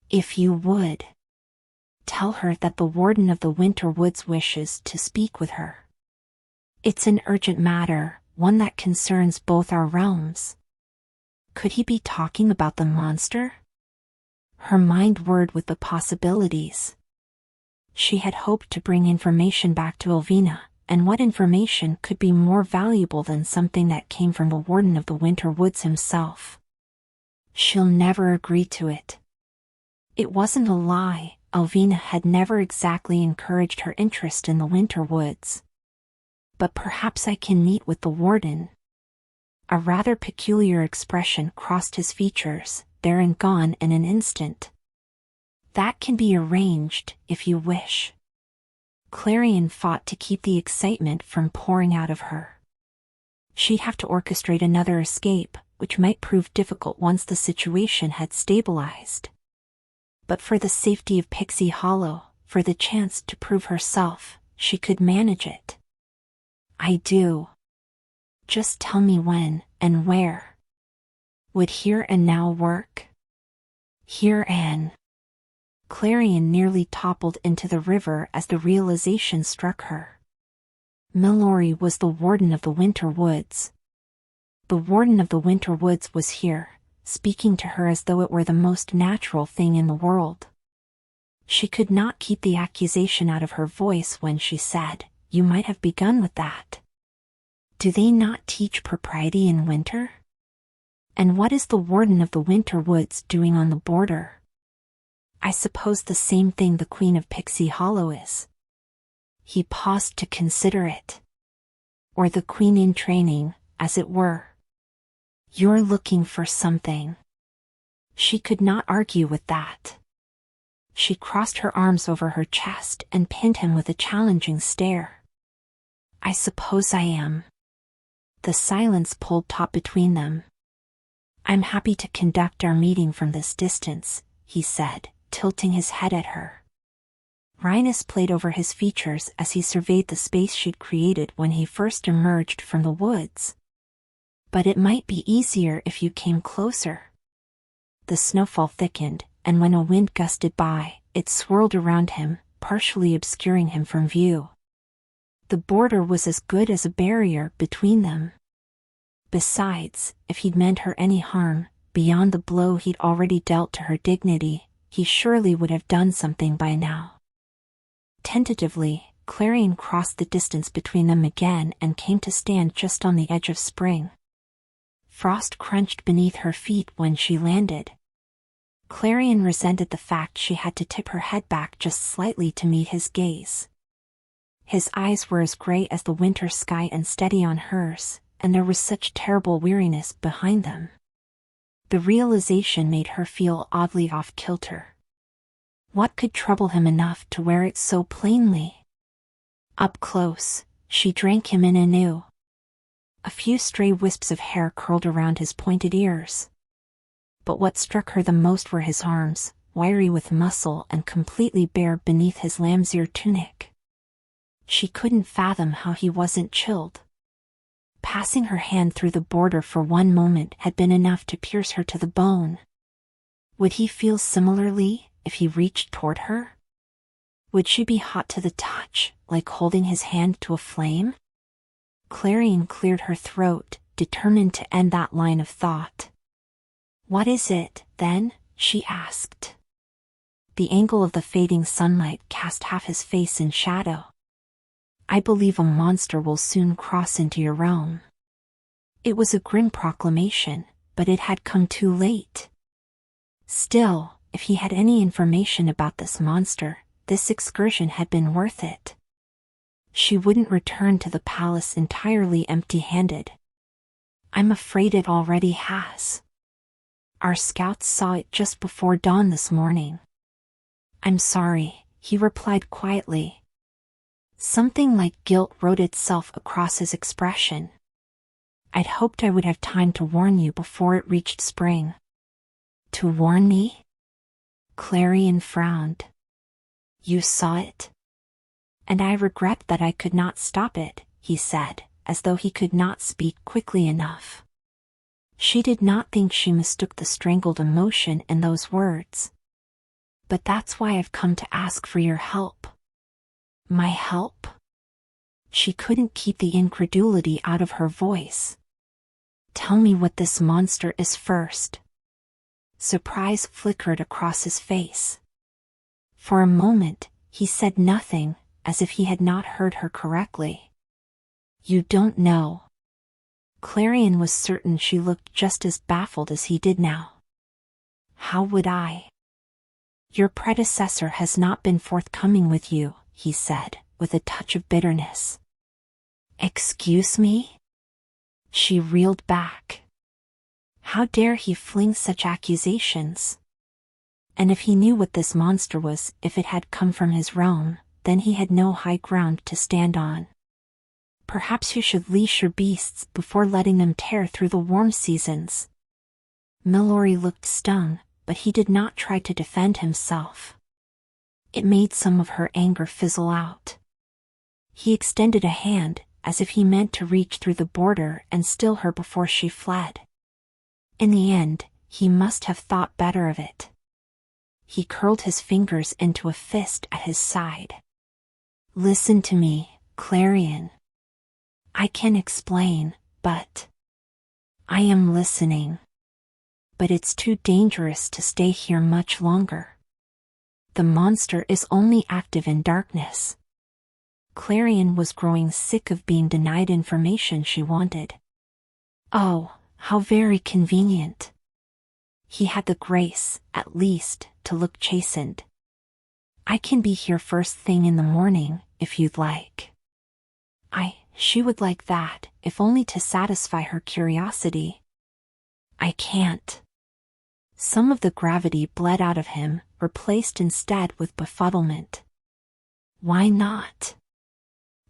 If you would, tell her that the Warden of the Winter Woods wishes to speak with her. It's an urgent matter, one that concerns both our realms. Could he be talking about the monster? Her mind whirred with the possibilities. She had hoped to bring information back to 𝐒𝐿, and what information could be more valuable than something that came from the Warden of the Winter Woods himself? She'll never agree to it. It wasn't a lie, 𝐒𝐿 had never exactly encouraged her interest in the Winter Woods. But perhaps I can meet with the Warden. A rather peculiar expression crossed his features, there and gone in an instant. That can be arranged, if you wish. Clarion fought to keep the excitement from pouring out of her. She'd have to orchestrate another escape, which might prove difficult once the situation had stabilized. But for the safety of Pixie Hollow, for the chance to prove herself, she could manage it. I do. Just tell me when and where. Would here and now work? Here and... Clarion nearly toppled into the river as the realization struck her. Milori was the Warden of the Winter Woods. The Warden of the Winter Woods was here, speaking to her as though it were the most natural thing in the world. She could not keep the accusation out of her voice when she said, "You might have begun with that. Do they not teach propriety in winter? And what is the Warden of the Winter Woods doing on the border? I suppose the same thing the Queen of Pixie Hollow is." He paused to consider it. Or the Queen in training, as it were. You're looking for something. She could not argue with that. She crossed her arms over her chest and pinned him with a challenging stare. I suppose I am. The silence pulled taut between them. I'm happy to conduct our meeting from this distance, he said, tilting his head at her. Wryness played over his features as he surveyed the space she'd created when he first emerged from the woods. But it might be easier if you came closer. The snowfall thickened, and when a wind gusted by, it swirled around him, partially obscuring him from view. The border was as good as a barrier between them. Besides, if he'd meant her any harm, beyond the blow he'd already dealt to her dignity, he surely would have done something by now. Tentatively, Clarion crossed the distance between them again and came to stand just on the edge of spring. Frost crunched beneath her feet when she landed. Clarion resented the fact she had to tip her head back just slightly to meet his gaze. His eyes were as gray as the winter sky and steady on hers, and there was such terrible weariness behind them. The realization made her feel oddly off-kilter. What could trouble him enough to wear it so plainly? Up close, she drank him in anew. A few stray wisps of hair curled around his pointed ears. But what struck her the most were his arms, wiry with muscle and completely bare beneath his lamb's ear tunic. She couldn't fathom how he wasn't chilled. Passing her hand through the border for one moment had been enough to pierce her to the bone. Would he feel similarly if he reached toward her? Would she be hot to the touch, like holding his hand to a flame? Clarion cleared her throat, determined to end that line of thought. What is it, then? She asked. The angle of the fading sunlight cast half his face in shadow. I believe a monster will soon cross into your realm. It was a grim proclamation, but it had come too late. Still, if he had any information about this monster, this excursion had been worth it. She wouldn't return to the palace entirely empty-handed. I'm afraid it already has. Our scouts saw it just before dawn this morning. I'm sorry, he replied quietly. Something like guilt wrote itself across his expression. I'd hoped I would have time to warn you before it reached spring. To warn me? Clarion frowned. You saw it? And I regret that I could not stop it, he said, as though he could not speak quickly enough. She did not think she mistook the strangled emotion in those words. But that's why I've come to ask for your help. My help? She couldn't keep the incredulity out of her voice. Tell me what this monster is first. Surprise flickered across his face. For a moment, he said nothing, as if he had not heard her correctly. You don't know. Clarion was certain she looked just as baffled as he did now. How would I? Your predecessor has not been forthcoming with you, he said, with a touch of bitterness. Excuse me? She reeled back. How dare he fling such accusations? And if he knew what this monster was, if it had come from his realm, then he had no high ground to stand on. Perhaps you should leash your beasts before letting them tear through the warm seasons. Milori looked stung, but he did not try to defend himself. It made some of her anger fizzle out. He extended a hand, as if he meant to reach through the border and still her before she fled. In the end, he must have thought better of it. He curled his fingers into a fist at his side. Listen to me, Clarion. I can explain, but... I am listening. But it's too dangerous to stay here much longer. The monster is only active in darkness. Clarion was growing sick of being denied information she wanted. Oh, how very convenient. He had the grace, at least, to look chastened. I can be here first thing in the morning, if you'd like. She would like that, if only to satisfy her curiosity. I can't. Some of the gravity bled out of him, replaced instead with befuddlement. Why not?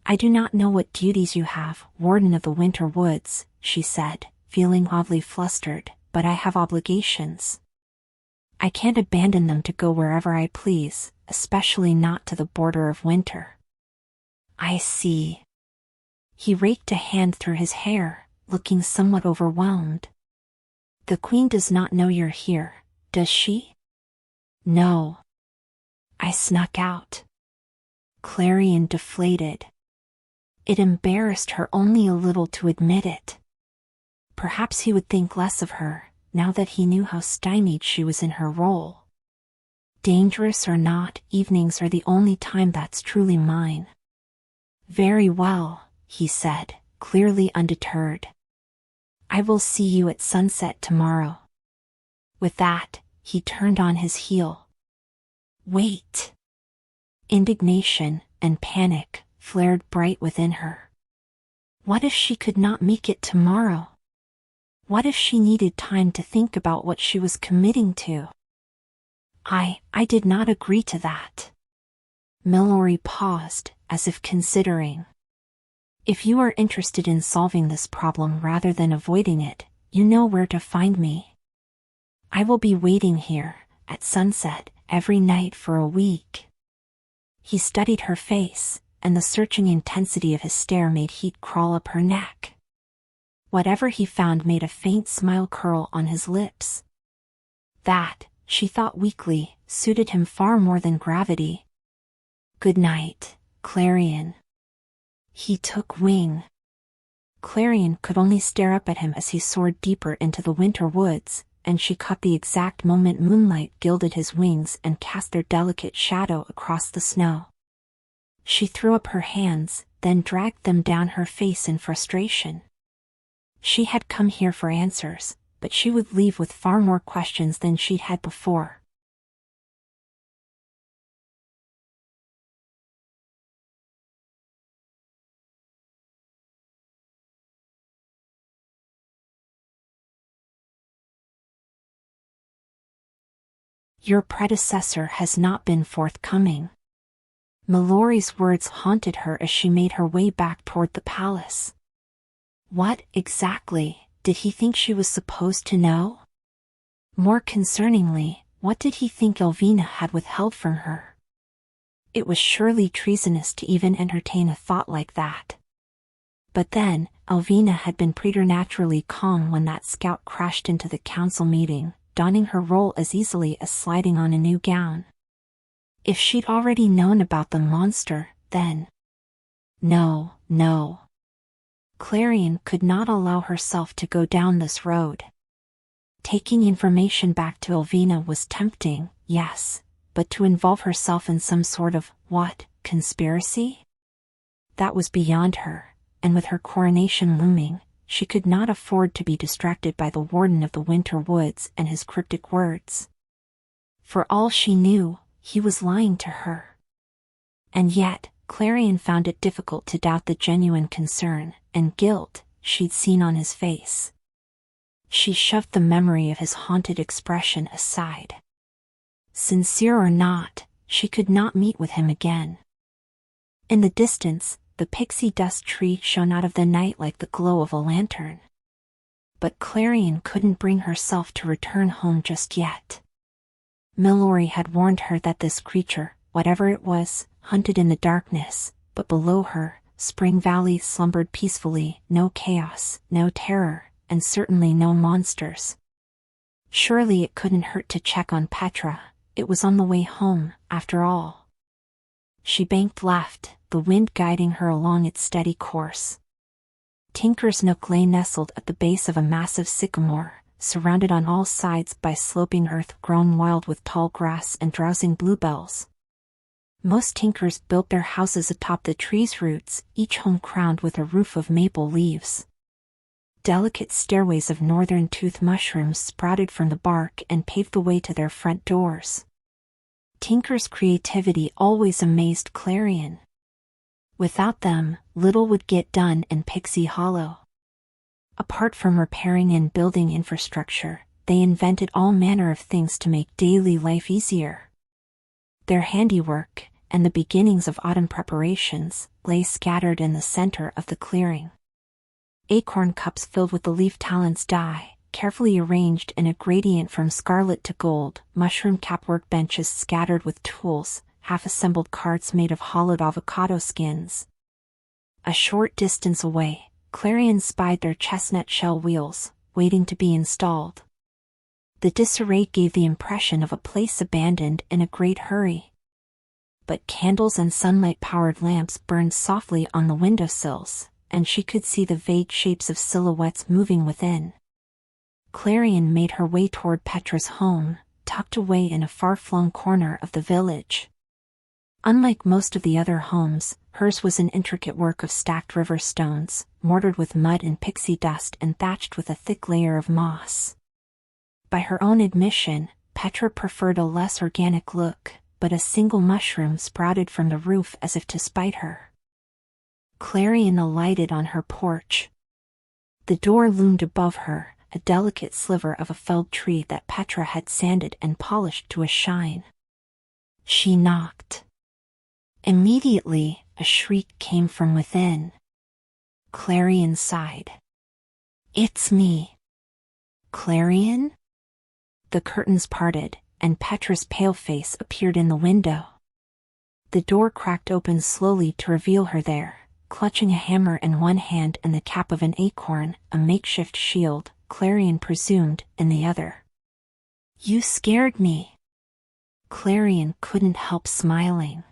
I do not know what duties you have, Warden of the Winter Woods, she said, feeling oddly flustered, but I have obligations. I can't abandon them to go wherever I please, especially not to the border of winter. I see. He raked a hand through his hair, looking somewhat overwhelmed. The Queen does not know you're here, does she? No. I snuck out. Clarion deflated. It embarrassed her only a little to admit it. Perhaps he would think less of her, now that he knew how stymied she was in her role. Dangerous or not, evenings are the only time that's truly mine. Very well, he said, clearly undeterred. I will see you at sunset tomorrow. With that, he turned on his heel. Wait. Indignation and panic flared bright within her. What if she could not make it tomorrow? What if she needed time to think about what she was committing to? I did not agree to that. Milori paused, as if considering. If you are interested in solving this problem rather than avoiding it, you know where to find me. I will be waiting here, at sunset, every night for a week. He studied her face, and the searching intensity of his stare made heat crawl up her neck. Whatever he found made a faint smile curl on his lips. That, she thought weakly, suited him far more than gravity. Good night, Clarion. He took wing. Clarion could only stare up at him as he soared deeper into the winter woods, and she caught the exact moment moonlight gilded his wings and cast their delicate shadow across the snow. She threw up her hands, then dragged them down her face in frustration. She had come here for answers, but she would leave with far more questions than she'd had before. Your predecessor has not been forthcoming. Milori's words haunted her as she made her way back toward the palace. What, exactly, did he think she was supposed to know? More concerningly, what did he think 𝐒𝐿vina had withheld from her? It was surely treasonous to even entertain a thought like that. But then, 𝐒𝐿vina had been preternaturally calm when that scout crashed into the council meeting, donning her role as easily as sliding on a new gown. If she'd already known about the monster, then… No. Clarion could not allow herself to go down this road. Taking information back to 𝐒𝐿𝐒 was tempting, yes, but to involve herself in some sort of, conspiracy? That was beyond her, and with her coronation looming, she could not afford to be distracted by the Warden of the Winter Woods and his cryptic words. For all she knew, he was lying to her. And yet, Clarion found it difficult to doubt the genuine concern and guilt she'd seen on his face. She shoved the memory of his haunted expression aside. Sincere or not, she could not meet with him again. In the distance, the pixie dust tree shone out of the night like the glow of a lantern. But Clarion couldn't bring herself to return home just yet. Milori had warned her that this creature, whatever it was, hunted in the darkness, but below her, Spring Valley slumbered peacefully, no chaos, no terror, and certainly no monsters. Surely it couldn't hurt to check on Petra. It was on the way home, after all. She banked left, the wind guiding her along its steady course. Tinker's Nook lay nestled at the base of a massive sycamore, surrounded on all sides by sloping earth grown wild with tall grass and drowsing bluebells. Most tinkers built their houses atop the tree's roots, each home crowned with a roof of maple leaves. Delicate stairways of northern tooth mushrooms sprouted from the bark and paved the way to their front doors. Tinker's creativity always amazed Clarion. Without them, little would get done in Pixie Hollow. Apart from repairing and building infrastructure, they invented all manner of things to make daily life easier. Their handiwork, and the beginnings of autumn preparations, lay scattered in the center of the clearing. Acorn cups filled with the leaf talents dye, carefully arranged in a gradient from scarlet to gold, mushroom cap workbenches scattered with tools, half-assembled carts made of hollowed avocado skins. A short distance away, Clarion spied their chestnut shell wheels, waiting to be installed. The disarray gave the impression of a place abandoned in a great hurry. But candles and sunlight-powered lamps burned softly on the windowsills, and she could see the vague shapes of silhouettes moving within. Clarion made her way toward Petra's home, tucked away in a far-flung corner of the village. Unlike most of the other homes, hers was an intricate work of stacked river stones, mortared with mud and pixie dust and thatched with a thick layer of moss. By her own admission, Petra preferred a less organic look, but a single mushroom sprouted from the roof as if to spite her. Clarion alighted on her porch. The door loomed above her, a delicate sliver of a felled tree that Petra had sanded and polished to a shine. She knocked. Immediately, a shriek came from within. Clarion sighed. "It's me." "Clarion?" The curtains parted, and Petra's pale face appeared in the window. The door cracked open slowly to reveal her there, clutching a hammer in one hand and the cap of an acorn, a makeshift shield, Clarion presumed, in the other. "You scared me." Clarion couldn't help smiling.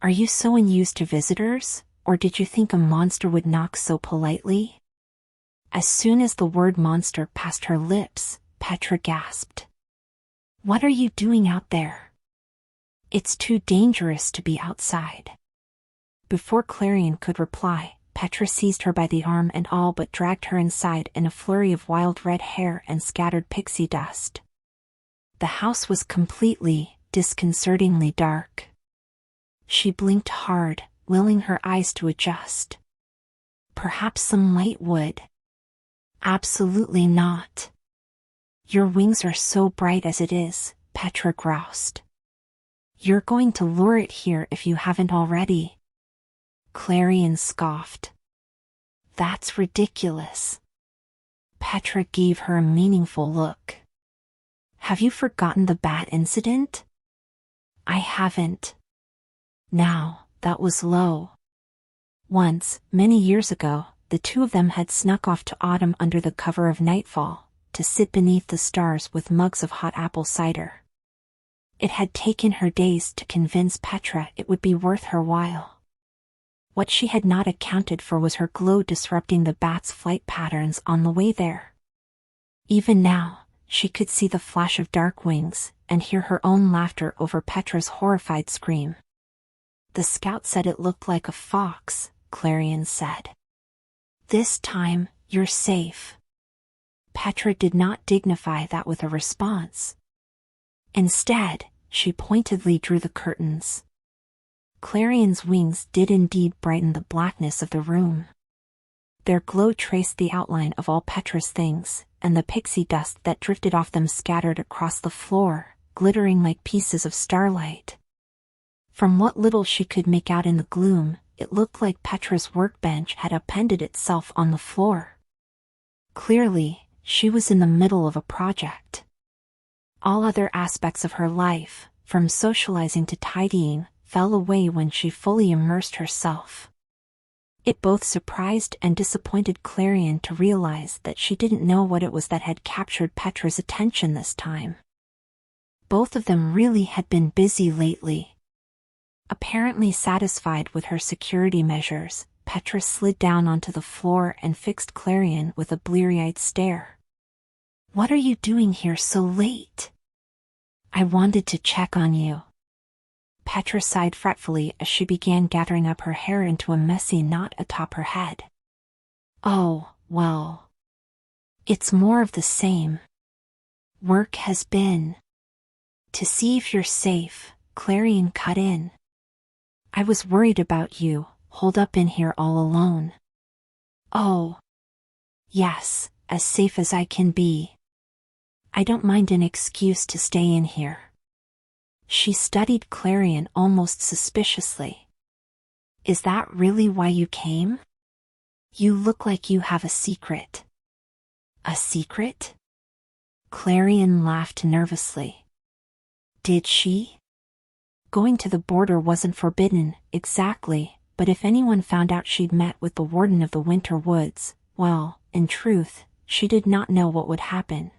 "Are you so unused to visitors, or did you think a monster would knock so politely?" As soon as the word monster passed her lips, Petra gasped. "What are you doing out there?" "It's too dangerous to be outside." Before Clarion could reply, Petra seized her by the arm and all but dragged her inside in a flurry of wild red hair and scattered pixie dust. The house was completely, disconcertingly dark. She blinked hard, willing her eyes to adjust. Perhaps some light would. "Absolutely not. Your wings are so bright as it is," Petra groused. "You're going to lure it here if you haven't already." Clarion scoffed. "That's ridiculous." Petra gave her a meaningful look. "Have you forgotten the bat incident?" "I haven't." Now, that was low. Once, many years ago, the two of them had snuck off to autumn under the cover of nightfall, to sit beneath the stars with mugs of hot apple cider. It had taken her days to convince Petra it would be worth her while. What she had not accounted for was her glow disrupting the bat's flight patterns on the way there. Even now, she could see the flash of dark wings, and hear her own laughter over Petra's horrified scream. "The scout said it looked like a fox," Clarion said. "This time, you're safe." Petra did not dignify that with a response. Instead, she pointedly drew the curtains. Clarion's wings did indeed brighten the blackness of the room. Their glow traced the outline of all Petra's things, and the pixie dust that drifted off them scattered across the floor, glittering like pieces of starlight. From what little she could make out in the gloom, it looked like Petra's workbench had appended itself on the floor. Clearly, she was in the middle of a project. All other aspects of her life, from socializing to tidying, fell away when she fully immersed herself. It both surprised and disappointed Clarion to realize that she didn't know what it was that had captured Petra's attention this time. Both of them really had been busy lately. Apparently satisfied with her security measures, Petra slid down onto the floor and fixed Clarion with a bleary-eyed stare. "What are you doing here so late?" "I wanted to check on you." Petra sighed fretfully as she began gathering up her hair into a messy knot atop her head. "Oh, well. It's more of the same. Work has been." "To see if you're safe," Clarion cut in. "I was worried about you, holed up in here all alone." "Oh. Yes, as safe as I can be. I don't mind an excuse to stay in here." She studied Clarion almost suspiciously. "Is that really why you came? You look like you have a secret." "A secret?" Clarion laughed nervously. "Did she? Going to the border wasn't forbidden, exactly, but if anyone found out she'd met with the warden of the Winter Woods, well, in truth, she did not know what would happen.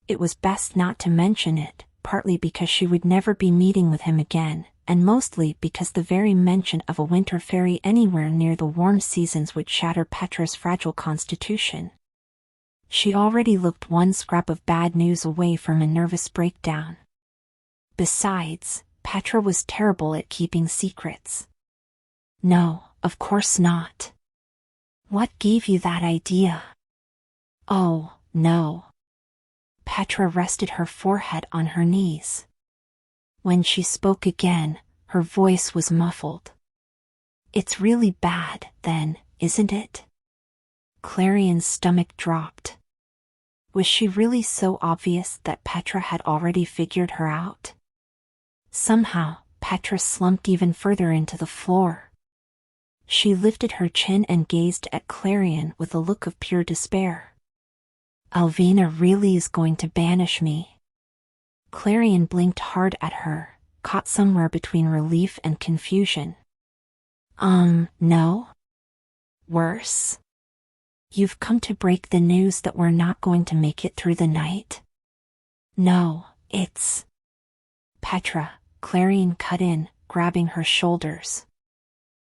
It was best not to mention it, partly because she would never be meeting with him again, and mostly because the very mention of a winter fairy anywhere near the warm seasons would shatter Petra's fragile constitution. She already looked one scrap of bad news away from a nervous breakdown. Besides, Petra was terrible at keeping secrets. "No, of course not." "What gave you that idea?" "Oh, no." Petra rested her forehead on her knees. When she spoke again, her voice was muffled. "It's really bad, then, isn't it?" Clarion's stomach dropped. Was she really so obvious that Petra had already figured her out? Somehow, Petra slumped even further into the floor. She lifted her chin and gazed at Clarion with a look of pure despair. "Alvina really is going to banish me." Clarion blinked hard at her, caught somewhere between relief and confusion. No? Worse? You've come to break the news that we're not going to make it through the night?" "No, it's..." "Petra," Clarion cut in, grabbing her shoulders.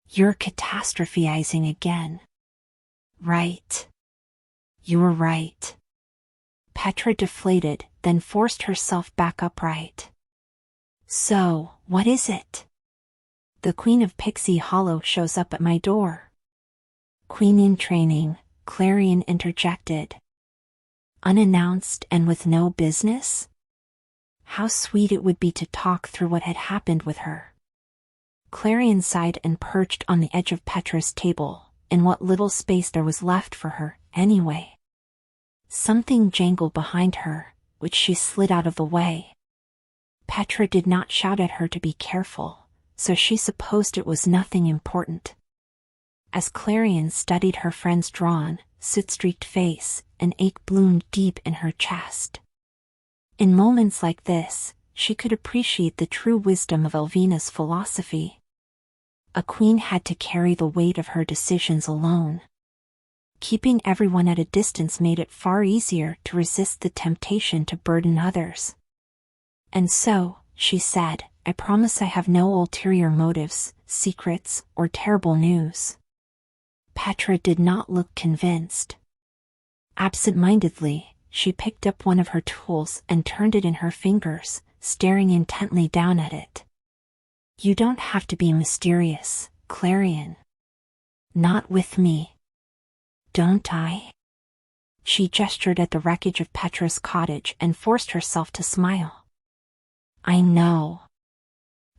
"You're catastrophizing again." "Right. You were right." Petra deflated, then forced herself back upright. "So, what is it?" "The Queen of Pixie Hollow shows up at my door." "Queen in training," Clarion interjected. "Unannounced and with no business?" How sweet it would be to talk through what had happened with her. Clarion sighed and perched on the edge of Petra's table, in what little space there was left for her, anyway. Something jangled behind her, which she slid out of the way. Petra did not shout at her to be careful, so she supposed it was nothing important. As Clarion studied her friend's drawn, soot-streaked face, an ache bloomed deep in her chest. In moments like this, she could appreciate the true wisdom of Alvina's philosophy. A queen had to carry the weight of her decisions alone. Keeping everyone at a distance made it far easier to resist the temptation to burden others. And so, she said, "I promise I have no ulterior motives, secrets, or terrible news." Petra did not look convinced. Absent-mindedly, she picked up one of her tools and turned it in her fingers, staring intently down at it. "You don't have to be mysterious, Clarion. Not with me. Don't I?" She gestured at the wreckage of Petra's cottage and forced herself to smile. "I know.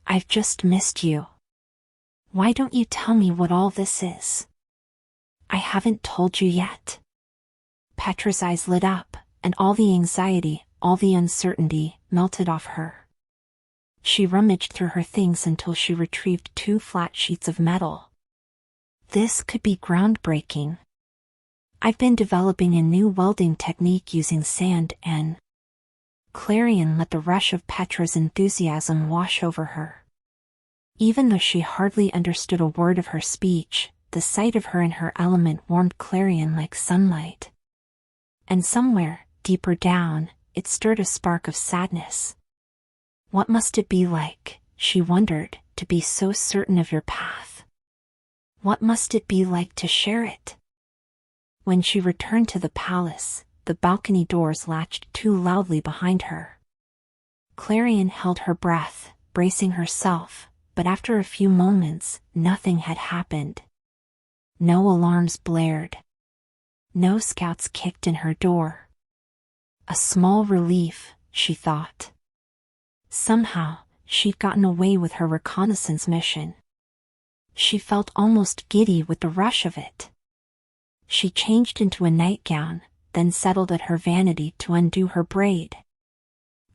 I've just missed you. Why don't you tell me what all this is?" "I haven't told you yet." Petra's eyes lit up, and all the anxiety, all the uncertainty, melted off her. She rummaged through her things until she retrieved 2 flat sheets of metal. "This could be groundbreaking. I've been developing a new welding technique using sand and..." Clarion let the rush of Petra's enthusiasm wash over her. Even though she hardly understood a word of her speech, the sight of her in her element warmed Clarion like sunlight. And somewhere, deeper down, it stirred a spark of sadness. What must it be like, she wondered, to be so certain of your path? What must it be like to share it? When she returned to the palace, the balcony doors latched too loudly behind her. Clarion held her breath, bracing herself, but after a few moments, nothing had happened. No alarms blared. No scouts kicked in her door. A small relief, she thought. Somehow, she'd gotten away with her reconnaissance mission. She felt almost giddy with the rush of it. She changed into a nightgown, then settled at her vanity to undo her braid.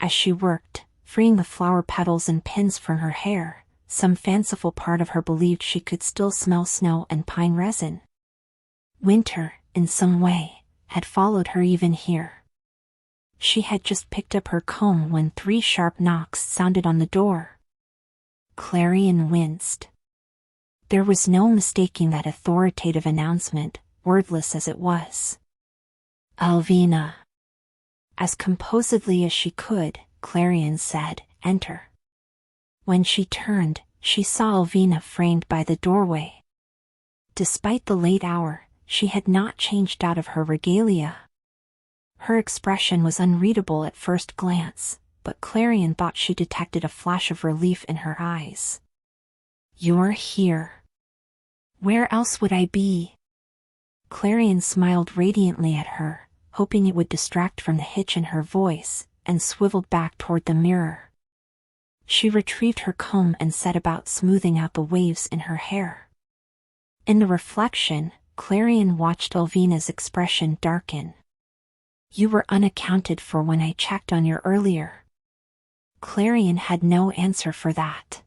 As she worked, freeing the flower petals and pins from her hair, some fanciful part of her believed she could still smell snow and pine resin. Winter, in some way, had followed her even here. She had just picked up her comb when 3 sharp knocks sounded on the door. Clarion winced. There was no mistaking that authoritative announcement, wordless as it was. "Alvina." As composedly as she could, Clarion said, "Enter." When she turned, she saw Alvina framed by the doorway. Despite the late hour, she had not changed out of her regalia. Her expression was unreadable at first glance, but Clarion thought she detected a flash of relief in her eyes. "You're here. Where else would I be?" Clarion smiled radiantly at her, hoping it would distract from the hitch in her voice, and swiveled back toward the mirror. She retrieved her comb and set about smoothing out the waves in her hair. In the reflection, Clarion watched Alvina's expression darken. "You were unaccounted for when I checked on you earlier." Clarion had no answer for that.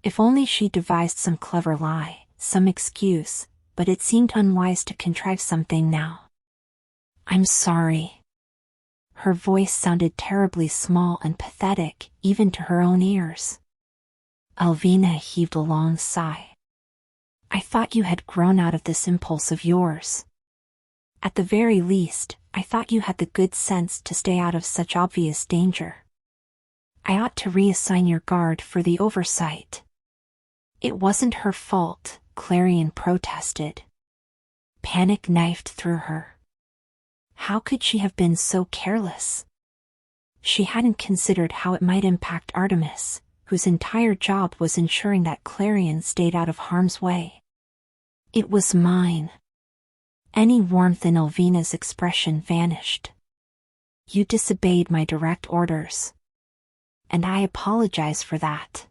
If only she devised some clever lie, some excuse, but it seemed unwise to contrive something now. "I'm sorry." Her voice sounded terribly small and pathetic, even to her own ears. Alvina heaved a long sigh. "I thought you had grown out of this impulse of yours. At the very least, I thought you had the good sense to stay out of such obvious danger. I ought to reassign your guard for the oversight." "It wasn't her fault," Clarion protested. Panic knifed through her. How could she have been so careless? She hadn't considered how it might impact Artemis, whose entire job was ensuring that Clarion stayed out of harm's way. "It was mine." Any warmth in Alvina's expression vanished. "You disobeyed my direct orders. And I apologize for that."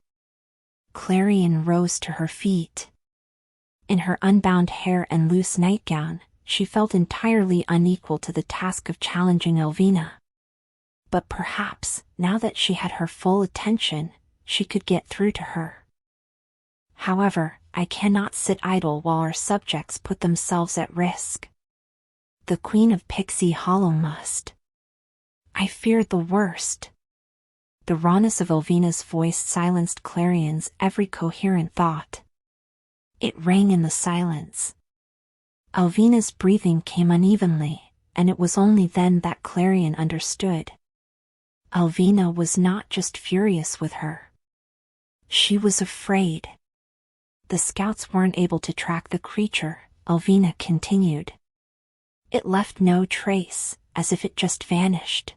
Clarion rose to her feet. In her unbound hair and loose nightgown, she felt entirely unequal to the task of challenging Alvina. But perhaps, now that she had her full attention, she could get through to her. "However, I cannot sit idle while our subjects put themselves at risk. The Queen of Pixie Hollow must." "I feared the worst." The rawness of Alvina's voice silenced Clarion's every coherent thought. It rang in the silence. Alvina's breathing came unevenly, and it was only then that Clarion understood. 𝐒𝐒 was not just furious with her. She was afraid. The scouts weren't able to track the creature, 𝐒𝐒 continued. It left no trace, as if it just vanished.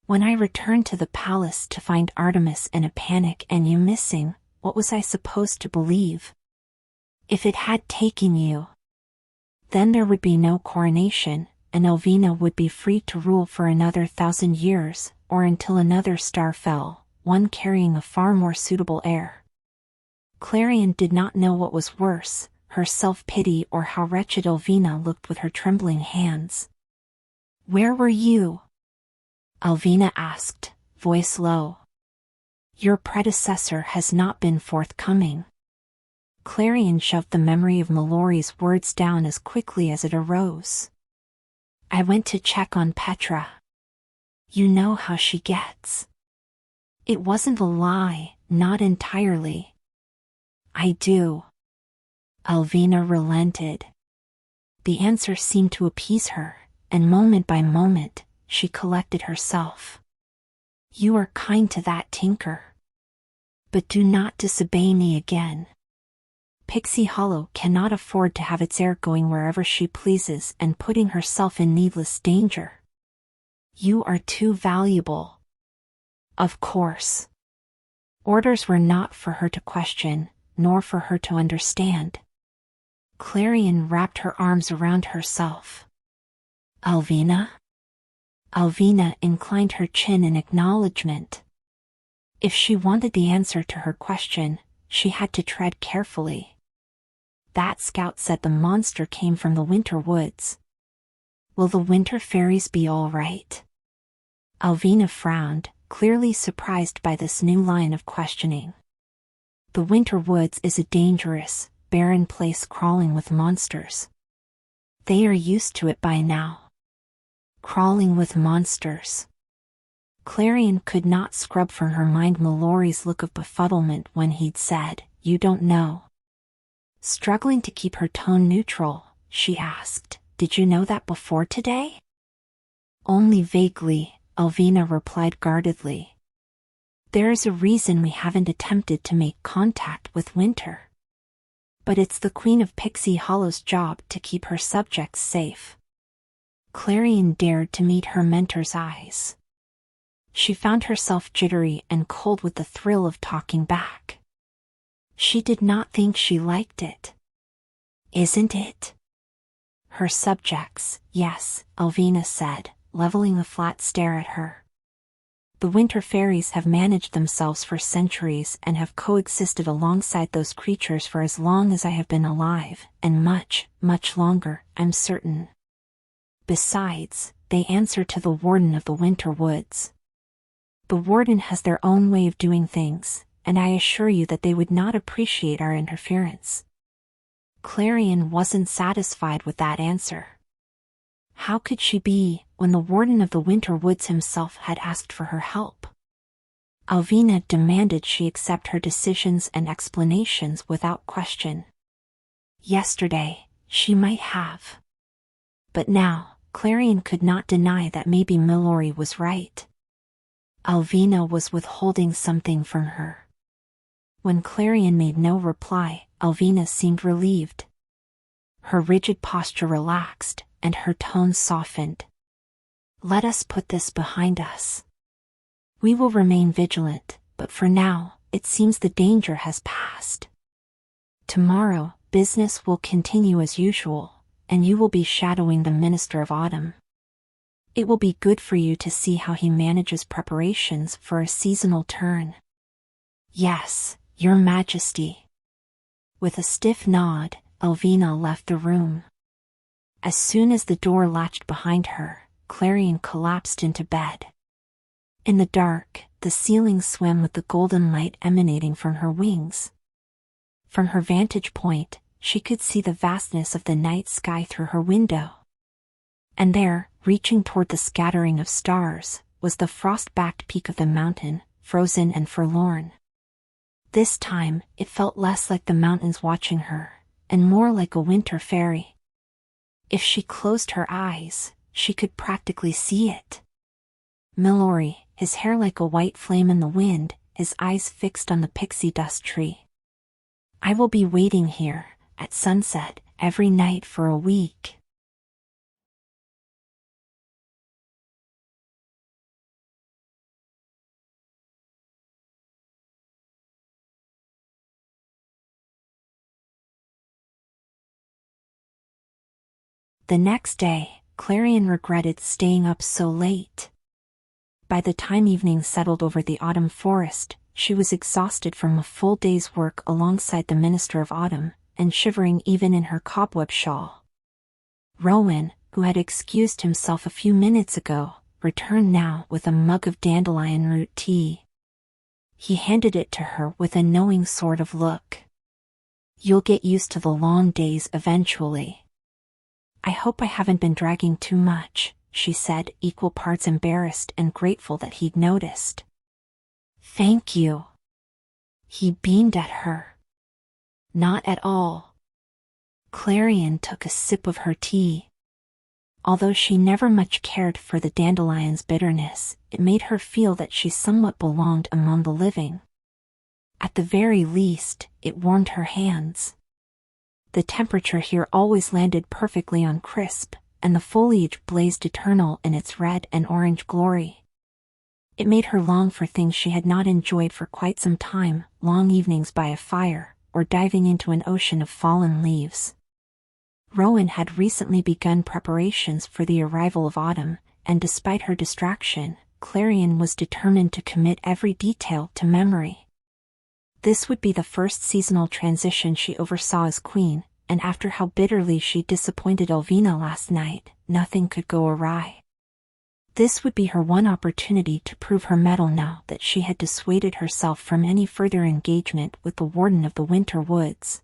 When I returned to the palace to find Artemis in a panic and you missing, what was I supposed to believe? If it had taken you, then there would be no coronation, and 𝐒𝐒 would be free to rule for another 1,000 years, or until another star fell, one carrying a far more suitable heir. Clarion did not know what was worse, her self-pity or how wretched 𝐒𝐒 looked with her trembling hands. "Where were you?" 𝐒𝐒 asked, voice low. "Your predecessor has not been forthcoming." Clarion shoved the memory of Milori's words down as quickly as it arose. "I went to check on Petra. You know how she gets." "It wasn't a lie, not entirely." "I do." 𝐒𝐒 relented. The answer seemed to appease her, and moment by moment, she collected herself. "You are kind to that tinker. But do not disobey me again. Pixie Hollow cannot afford to have its heir going wherever she pleases and putting herself in needless danger. You are too valuable." Of course. Orders were not for her to question, nor for her to understand. Clarion wrapped her arms around herself. "𝐒𝐒?" 𝐒𝐒 inclined her chin in acknowledgement. If she wanted the answer to her question, she had to tread carefully. "That scout said the monster came from the winter woods. Will the winter fairies be all right?" 𝐒𝐒 frowned, clearly surprised by this new line of questioning. "The winter woods is a dangerous, barren place crawling with monsters. They are used to it by now." Crawling with monsters. Clarion could not scrub from her mind Milori's look of befuddlement when he'd said, "You don't know." Struggling to keep her tone neutral, she asked, "Did you know that before today?" "Only vaguely," 𝐒𝐒 replied guardedly. "There is a reason we haven't attempted to make contact with winter. But it's the Queen of Pixie Hollow's job to keep her subjects safe." Clarion dared to meet her mentor's eyes. She found herself jittery and cold with the thrill of talking back. She did not think she liked it. "Isn't it?" "Her subjects, yes," 𝐒𝐒 said, leveling a flat stare at her. "The winter fairies have managed themselves for centuries and have coexisted alongside those creatures for as long as I have been alive, and much, much longer, I'm certain. Besides, they answer to the warden of the winter woods. The warden has their own way of doing things, and I assure you that they would not appreciate our interference." Clarion wasn't satisfied with that answer. How could she be, when the warden of the winter woods himself had asked for her help? 𝐒𝐒 demanded she accept her decisions and explanations without question. Yesterday, she might have. But now, Clarion could not deny that maybe Milori was right. 𝐒𝐒 was withholding something from her. When Clarion made no reply, 𝐒𝐒 seemed relieved. Her rigid posture relaxed, and her tone softened. "Let us put this behind us. We will remain vigilant, but for now, it seems the danger has passed. Tomorrow, business will continue as usual, and you will be shadowing the Minister of Autumn. It will be good for you to see how he manages preparations for a seasonal turn." "Yes, Your Majesty." With a stiff nod, 𝐒𝐒 left the room. As soon as the door latched behind her, Clarion collapsed into bed. In the dark, the ceiling swam with the golden light emanating from her wings. From her vantage point, she could see the vastness of the night sky through her window. And there, reaching toward the scattering of stars, was the frost-backed peak of the mountain, frozen and forlorn. This time, it felt less like the mountains watching her, and more like a winter fairy. If she closed her eyes, she could practically see it. Milori, his hair like a white flame in the wind, his eyes fixed on the pixie dust tree. "I will be waiting here, at sunset, every night for a week." The next day, Clarion regretted staying up so late. By the time evening settled over the autumn forest, she was exhausted from a full day's work alongside the Minister of Autumn, and shivering even in her cobweb shawl. Rowan, who had excused himself a few minutes ago, returned now with a mug of dandelion root tea. He handed it to her with a knowing sort of look. "You'll get used to the long days eventually." "I hope I haven't been dragging too much," she said, equal parts embarrassed and grateful that he'd noticed. "Thank you." He beamed at her. "Not at all." Clarion took a sip of her tea. Although she never much cared for the dandelion's bitterness, it made her feel that she somewhat belonged among the living. At the very least, it warmed her hands. The temperature here always landed perfectly on crisp, and the foliage blazed eternal in its red and orange glory. It made her long for things she had not enjoyed for quite some time, long evenings by a fire, or diving into an ocean of fallen leaves. Rowan had recently begun preparations for the arrival of autumn, and despite her distraction, Clarion was determined to commit every detail to memory. This would be the first seasonal transition she oversaw as queen, and after how bitterly she disappointed 𝐒𝐿𝐒 last night, nothing could go awry. This would be her one opportunity to prove her mettle now that she had dissuaded herself from any further engagement with the Warden of the Winter Woods.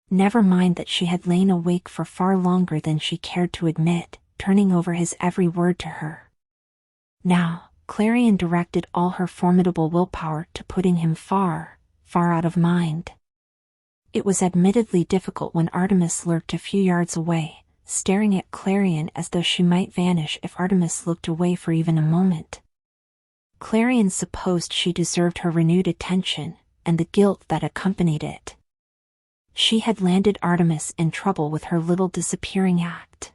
Never mind that she had lain awake for far longer than she cared to admit, turning over his every word to her. Now, Clarion directed all her formidable willpower to putting him far out of mind. It was admittedly difficult when Artemis lurked a few yards away, staring at Clarion as though she might vanish if Artemis looked away for even a moment. Clarion supposed she deserved her renewed attention, and the guilt that accompanied it. She had landed Artemis in trouble with her little disappearing act.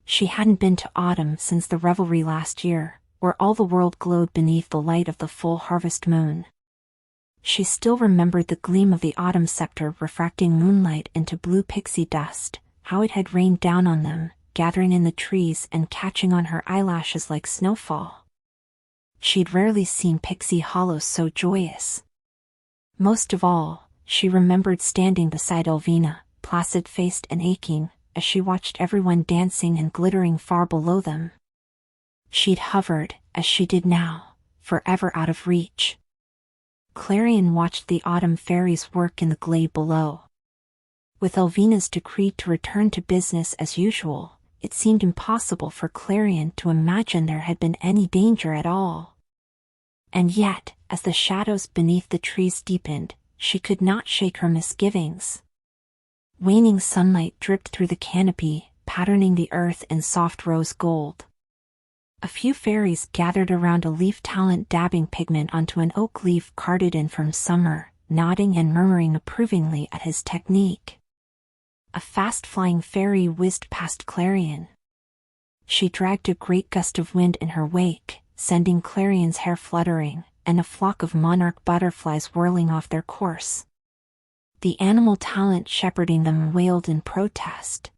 She hadn't been to autumn since the revelry last year, where all the world glowed beneath the light of the full harvest moon. She still remembered the gleam of the autumn scepter refracting moonlight into blue pixie dust, how it had rained down on them, gathering in the trees and catching on her eyelashes like snowfall. She'd rarely seen Pixie Hollow so joyous. Most of all, she remembered standing beside 𝐒𝐿𝐒, placid-faced and aching, as she watched everyone dancing and glittering far below them. She'd hovered, as she did now, forever out of reach. Clarion watched the autumn fairies work in the glade below. With 𝐒𝐿𝐒's decree to return to business as usual, it seemed impossible for Clarion to imagine there had been any danger at all. And yet, as the shadows beneath the trees deepened, she could not shake her misgivings. Waning sunlight dripped through the canopy, patterning the earth in soft rose gold. A few fairies gathered around a leaf talent dabbing pigment onto an oak leaf carted in from summer, nodding and murmuring approvingly at his technique. A fast-flying fairy whizzed past Clarion. She dragged a great gust of wind in her wake, sending Clarion's hair fluttering, and a flock of monarch butterflies whirling off their course. The animal talent shepherding them wailed in protest.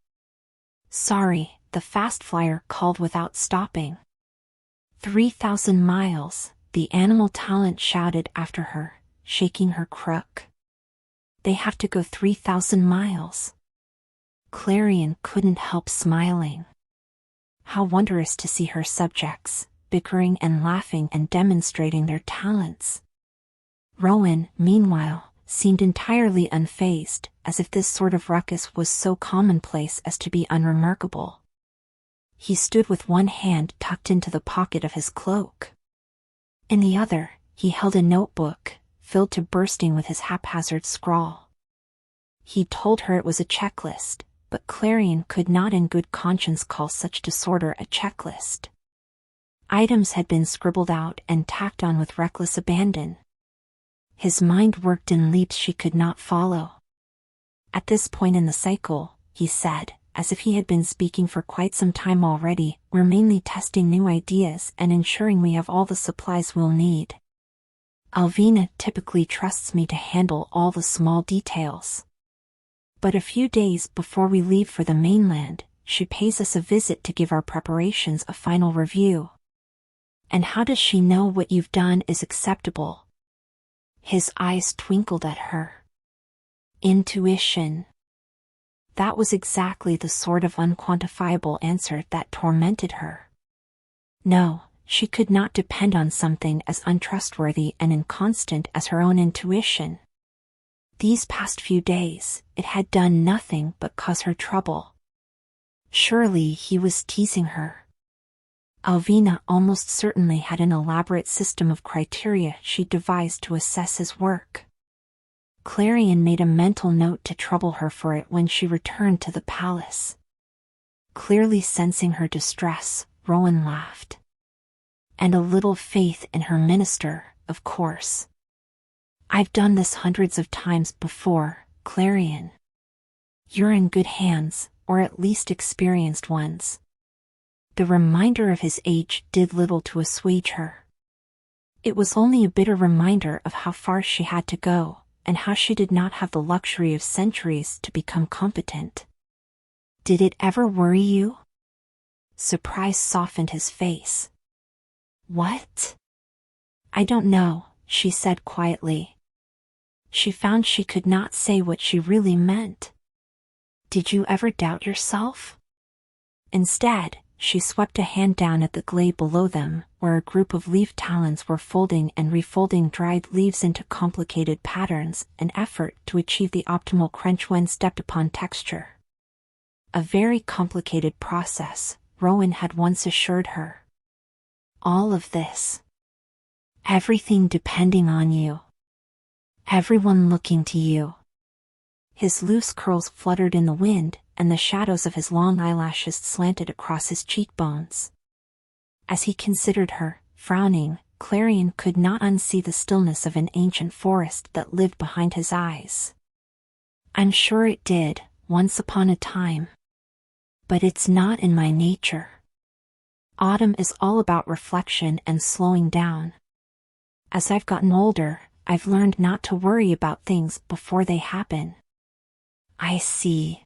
"Sorry," the fast flyer called without stopping. 3,000 miles, the animal talent shouted after her, shaking her crook. "They have to go 3,000 miles. Clarion couldn't help smiling. How wondrous to see her subjects, bickering and laughing and demonstrating their talents. Rowan, meanwhile, seemed entirely unfazed, as if this sort of ruckus was so commonplace as to be unremarkable. He stood with one hand tucked into the pocket of his cloak. In the other, he held a notebook, filled to bursting with his haphazard scrawl. He'd told her it was a checklist, but Clarion could not in good conscience call such disorder a checklist. Items had been scribbled out and tacked on with reckless abandon. His mind worked in leaps she could not follow. At this point in the cycle, he said, as if he had been speaking for quite some time already, we're mainly testing new ideas and ensuring we have all the supplies we'll need. 𝐒𝐈𝐒 typically trusts me to handle all the small details. But a few days before we leave for the mainland, she pays us a visit to give our preparations a final review. And how does she know what you've done is acceptable? His eyes twinkled at her. Intuition. That was exactly the sort of unquantifiable answer that tormented her. No, she could not depend on something as untrustworthy and inconstant as her own intuition. These past few days, it had done nothing but cause her trouble. Surely he was teasing her. 𝐒𝐈𝐒 almost certainly had an elaborate system of criteria she devised to assess his work. Clarion made a mental note to trouble her for it when she returned to the palace. Clearly sensing her distress, Rowan laughed. And a little faith in her minister, of course. I've done this hundreds of times before, Clarion. You're in good hands, or at least experienced ones. The reminder of his age did little to assuage her. It was only a bitter reminder of how far she had to go, and how she did not have the luxury of centuries to become competent. Did it ever worry you? Surprise softened his face. What? I don't know, she said quietly. She found she could not say what she really meant. Did you ever doubt yourself? Instead, she swept a hand down at the glade below them, where a group of leaf talons were folding and refolding dried leaves into complicated patterns, an effort to achieve the optimal crunch when stepped upon texture. A very complicated process, Rowan had once assured her. All of this. Everything depending on you. Everyone looking to you. His loose curls fluttered in the wind, and the shadows of his long eyelashes slanted across his cheekbones. As he considered her, frowning, Clarion could not unsee the stillness of an ancient forest that lived behind his eyes. I'm sure it did, once upon a time. But it's not in my nature. Autumn is all about reflection and slowing down. As I've gotten older, I've learned not to worry about things before they happen. I see.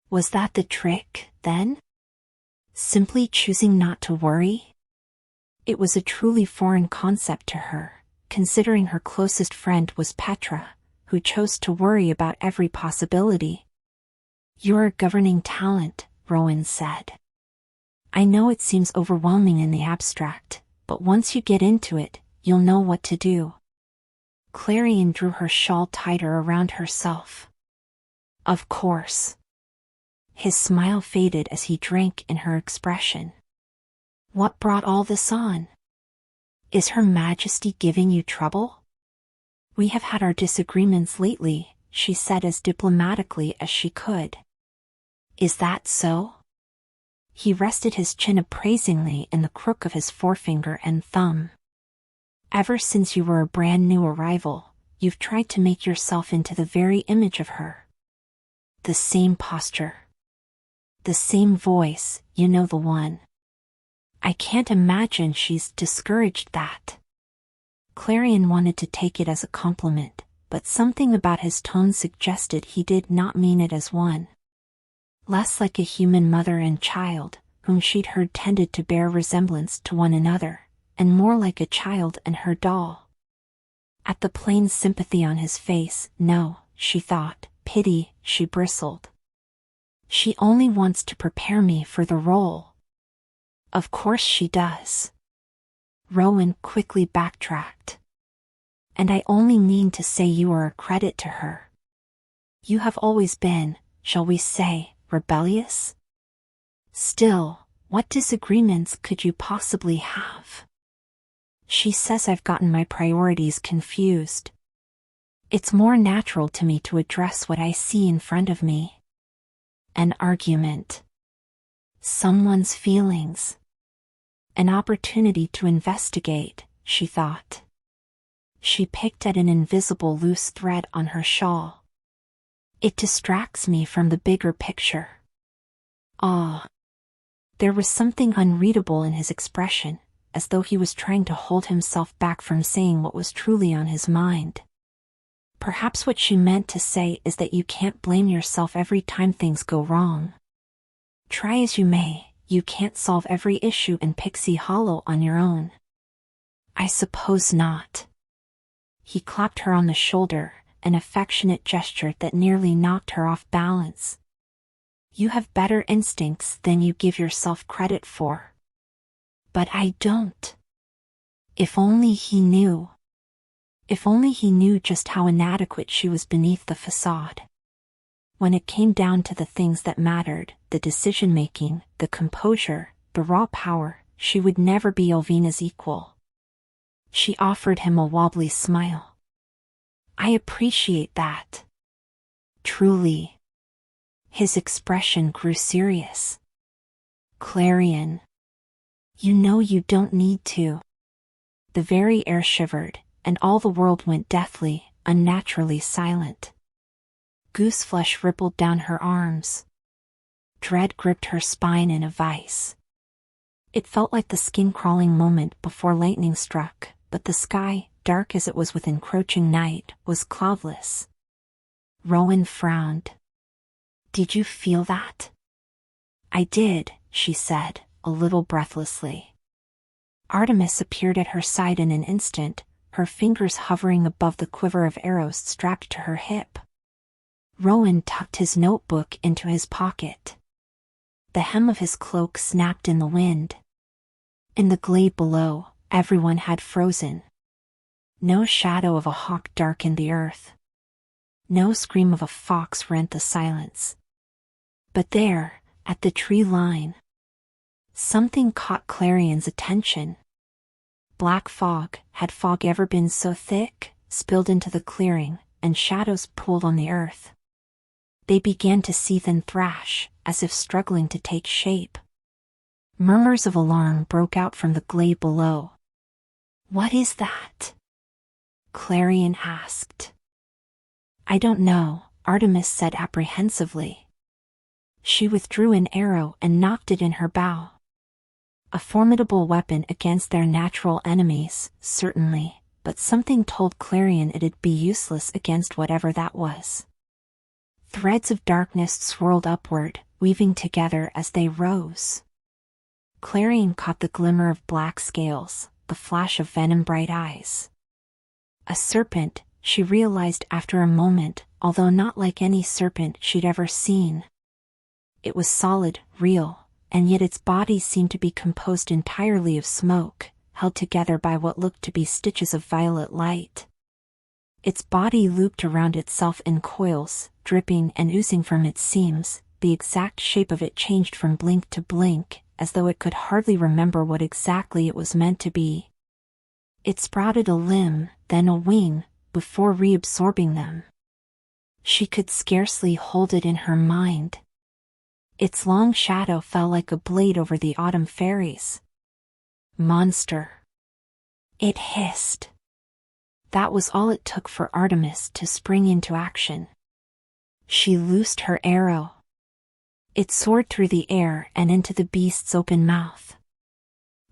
Was that the trick, then? Simply choosing not to worry? It was a truly foreign concept to her, considering her closest friend was Petra, who chose to worry about every possibility. You're a governing talent, Rowan said. I know it seems overwhelming in the abstract, but once you get into it, you'll know what to do. Clarion drew her shawl tighter around herself. Of course. His smile faded as he drank in her expression. What brought all this on? Is Her Majesty giving you trouble? We have had our disagreements lately, she said as diplomatically as she could. Is that so? He rested his chin appraisingly in the crook of his forefinger and thumb. Ever since you were a brand new arrival, you've tried to make yourself into the very image of her. The same posture. The same voice, you know the one. I can't imagine she's discouraged that. Clarion wanted to take it as a compliment, but something about his tone suggested he did not mean it as one. Less like a human mother and child, whom she'd heard tended to bear resemblance to one another, and more like a child and her doll. At the plain sympathy on his face, no, she thought, pity, she bristled. She only wants to prepare me for the role. Of course she does. Rowan quickly backtracked. And I only mean to say you are a credit to her. You have always been, shall we say, rebellious? Still, what disagreements could you possibly have? She says I've gotten my priorities confused. It's more natural to me to address what I see in front of me. An argument. Someone's feelings. An opportunity to investigate, she thought. She picked at an invisible loose thread on her shawl. It distracts me from the bigger picture. Ah. There was something unreadable in his expression, as though he was trying to hold himself back from saying what was truly on his mind. Perhaps what she meant to say is that you can't blame yourself every time things go wrong. Try as you may, you can't solve every issue in Pixie Hollow on your own. I suppose not. He clapped her on the shoulder, an affectionate gesture that nearly knocked her off balance. You have better instincts than you give yourself credit for. But I don't. If only he knew. If only he knew just how inadequate she was beneath the facade. When it came down to the things that mattered, the decision-making, the composure, the raw power, she would never be 𝐒𝐿𝐼𝐒's equal. She offered him a wobbly smile. I appreciate that. Truly. His expression grew serious. Clarion. You know you don't need to. The very air shivered, and all the world went deathly, unnaturally silent. Gooseflesh rippled down her arms. Dread gripped her spine in a vice. It felt like the skin-crawling moment before lightning struck, but the sky, dark as it was with encroaching night, was cloudless. Rowan frowned. Did you feel that? I did, she said, a little breathlessly. Artemis appeared at her side in an instant, her fingers hovering above the quiver of arrows strapped to her hip. Rowan tucked his notebook into his pocket. The hem of his cloak snapped in the wind. In the glade below, everyone had frozen. No shadow of a hawk darkened the earth. No scream of a fox rent the silence. But there, at the tree line, something caught Clarion's attention. Black fog, had fog ever been so thick, spilled into the clearing, and shadows pooled on the earth. They began to seethe and thrash, as if struggling to take shape. Murmurs of alarm broke out from the glade below. What is that? Clarion asked. I don't know, Artemis said apprehensively. She withdrew an arrow and knocked it in her bow. A formidable weapon against their natural enemies, certainly, but something told Clarion it'd be useless against whatever that was. Threads of darkness swirled upward, weaving together as they rose. Clarion caught the glimmer of black scales, the flash of venom-bright eyes. A serpent, she realized after a moment, although not like any serpent she'd ever seen. It was solid, real, and yet its body seemed to be composed entirely of smoke, held together by what looked to be stitches of violet light. Its body looped around itself in coils, dripping and oozing from its seams. The exact shape of it changed from blink to blink, as though it could hardly remember what exactly it was meant to be. It sprouted a limb, then a wing, before reabsorbing them. She could scarcely hold it in her mind. Its long shadow fell like a blade over the autumn fairies. Monster. It hissed. That was all it took for Artemis to spring into action. She loosed her arrow. It soared through the air and into the beast's open mouth.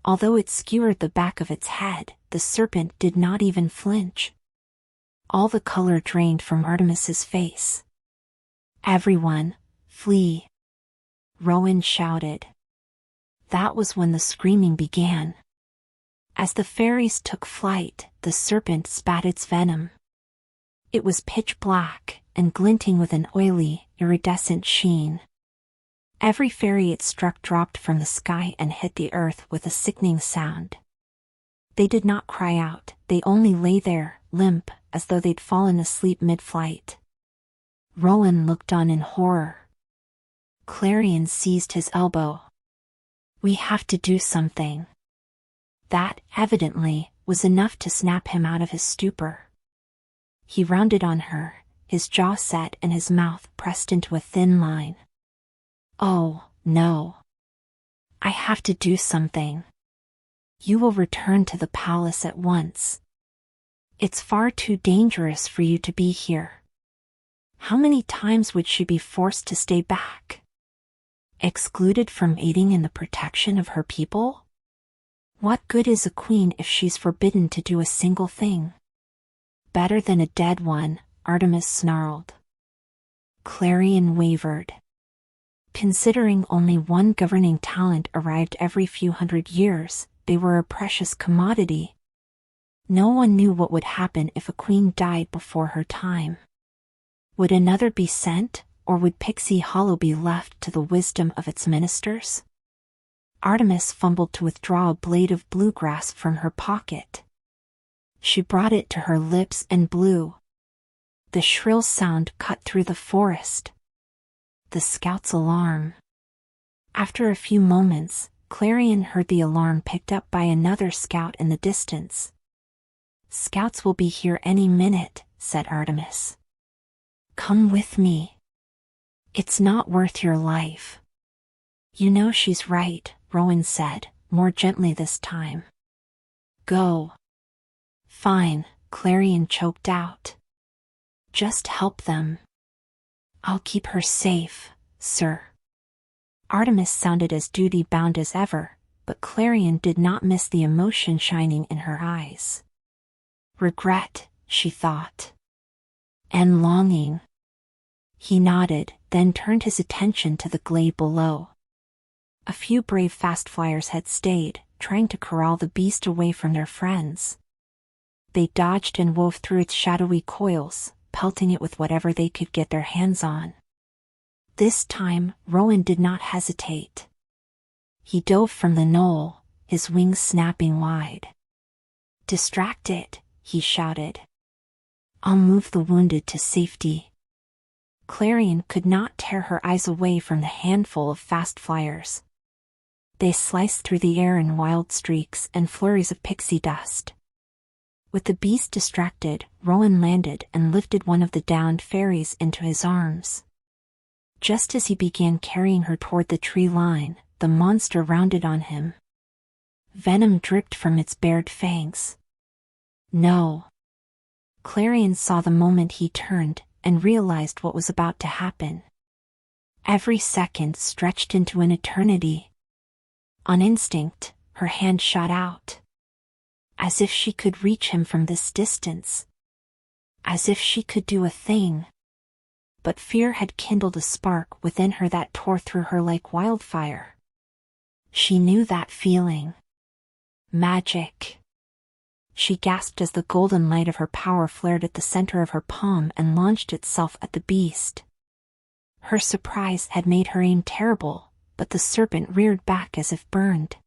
Although it skewered the back of its head, the serpent did not even flinch. All the color drained from Artemis's face. Everyone, flee! Rowan shouted. That was when the screaming began. As the fairies took flight, the serpent spat its venom. It was pitch black, and glinting with an oily, iridescent sheen. Every fairy it struck dropped from the sky and hit the earth with a sickening sound. They did not cry out, they only lay there, limp, as though they'd fallen asleep mid-flight. Rowan looked on in horror. Clarion seized his elbow. We have to do something. That, evidently, was enough to snap him out of his stupor. He rounded on her, his jaw set and his mouth pressed into a thin line. Oh, no. I have to do something. You will return to the palace at once. It's far too dangerous for you to be here. How many times would she be forced to stay back? Excluded from aiding in the protection of her people? What good is a queen if she's forbidden to do a single thing? Better than a dead one, Artemis snarled. Clarion wavered. Considering only one governing talent arrived every few hundred years, they were a precious commodity. No one knew what would happen if a queen died before her time. Would another be sent, or would Pixie Hollow be left to the wisdom of its ministers? Artemis fumbled to withdraw a blade of bluegrass from her pocket. She brought it to her lips and blew. The shrill sound cut through the forest. The scout's alarm. After a few moments, Clarion heard the alarm picked up by another scout in the distance. Scouts will be here any minute, said Artemis. Come with me. It's not worth your life. You know she's right, Rowan said, more gently this time. Go. Fine, Clarion choked out. Just help them. I'll keep her safe, sir. Artemis sounded as duty-bound as ever, but Clarion did not miss the emotion shining in her eyes. Regret, she thought. And longing. He nodded, then turned his attention to the glade below. A few brave fast flyers had stayed, trying to corral the beast away from their friends. They dodged and wove through its shadowy coils, pelting it with whatever they could get their hands on. This time, Rowan did not hesitate. He dove from the knoll, his wings snapping wide. Distract it, he shouted. I'll move the wounded to safety. Clarion could not tear her eyes away from the handful of fast flyers. They sliced through the air in wild streaks and flurries of pixie dust. With the beast distracted, Rowan landed and lifted one of the downed fairies into his arms. Just as he began carrying her toward the tree line, the monster rounded on him. Venom dripped from its bared fangs. No. Clarion saw the moment he turned, and realized what was about to happen. Every second stretched into an eternity. On instinct, her hand shot out. As if she could reach him from this distance. As if she could do a thing. But fear had kindled a spark within her that tore through her like wildfire. She knew that feeling. Magic. She gasped as the golden light of her power flared at the center of her palm and launched itself at the beast. Her surprise had made her aim terrible, but the serpent reared back as if burned.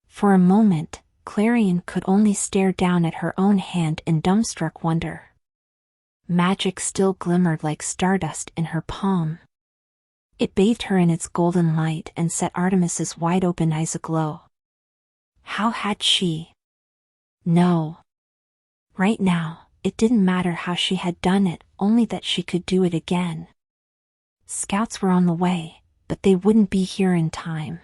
For a moment, Clarion could only stare down at her own hand in dumbstruck wonder. Magic still glimmered like stardust in her palm. It bathed her in its golden light and set Artemis's wide-open eyes aglow. How had she? No. Right now, it didn't matter how she had done it, only that she could do it again. Scouts were on the way, but they wouldn't be here in time.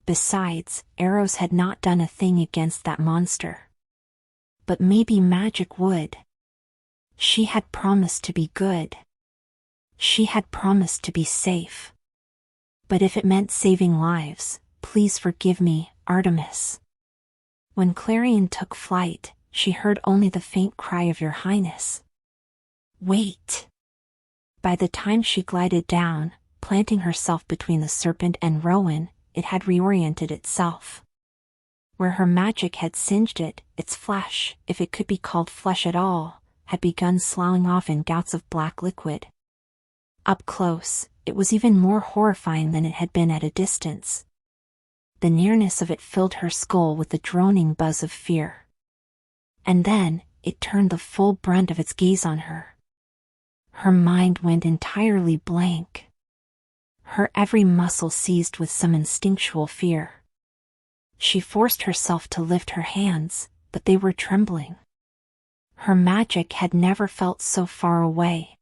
Besides, arrows had not done a thing against that monster. But maybe magic would. She had promised to be good. She had promised to be safe. But if it meant saving lives, please forgive me, Artemis. When Clarion took flight, she heard only the faint cry of Your Highness. Wait! By the time she glided down, planting herself between the serpent and Rowan, it had reoriented itself. Where her magic had singed it, its flesh, if it could be called flesh at all, had begun sloughing off in gouts of black liquid. Up close, it was even more horrifying than it had been at a distance. The nearness of it filled her skull with the droning buzz of fear. And then, it turned the full brunt of its gaze on her. Her mind went entirely blank. Her every muscle seized with some instinctual fear. She forced herself to lift her hands, but they were trembling. Her magic had never felt so far away.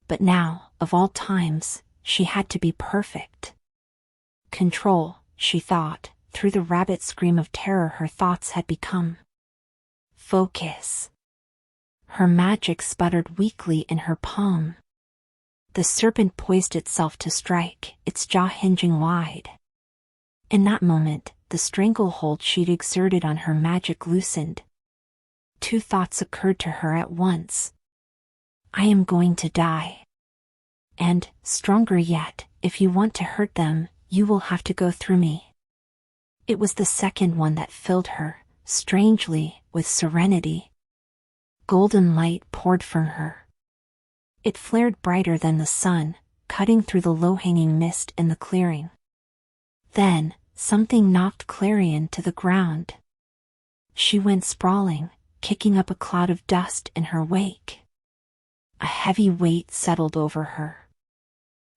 But now, of all times, she had to be perfect. Control, she thought, through the rabbit scream of terror her thoughts had become. Focus. Her magic sputtered weakly in her palm. The serpent poised itself to strike, its jaw hinging wide. In that moment, the stranglehold she'd exerted on her magic loosened. Two thoughts occurred to her at once. I am going to die. And, stronger yet, if you want to hurt them, you will have to go through me. It was the second one that filled her, strangely, with serenity. Golden light poured from her. It flared brighter than the sun, cutting through the low-hanging mist in the clearing. Then, something knocked Clarion to the ground. She went sprawling, kicking up a cloud of dust in her wake. A heavy weight settled over her.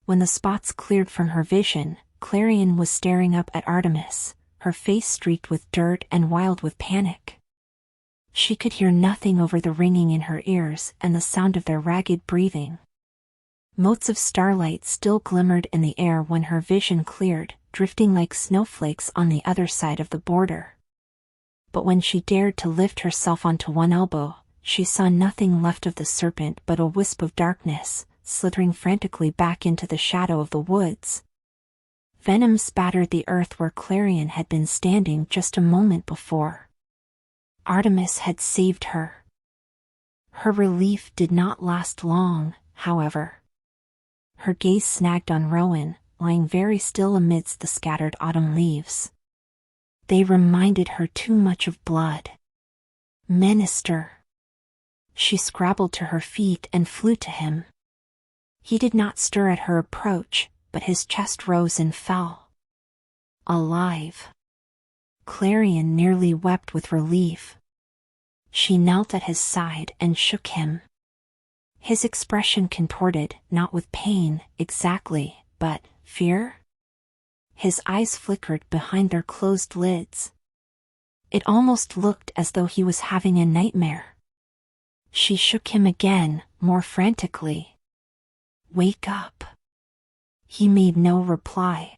When the spots cleared from her vision, Clarion was staring up at Artemis, her face streaked with dirt and wild with panic. She could hear nothing over the ringing in her ears and the sound of their ragged breathing. Motes of starlight still glimmered in the air when her vision cleared, drifting like snowflakes on the other side of the border. But when she dared to lift herself onto one elbow, she saw nothing left of the serpent but a wisp of darkness, slithering frantically back into the shadow of the woods. Venom spattered the earth where Clarion had been standing just a moment before. Artemis had saved her. Her relief did not last long, however. Her gaze snagged on Rowan, lying very still amidst the scattered autumn leaves. They reminded her too much of blood. Minister. She scrabbled to her feet and flew to him. He did not stir at her approach, but his chest rose and fell. Alive. Clarion nearly wept with relief. She knelt at his side and shook him. His expression contorted, not with pain, exactly, but fear? His eyes flickered behind their closed lids. It almost looked as though he was having a nightmare. She shook him again, more frantically. Wake up. He made no reply.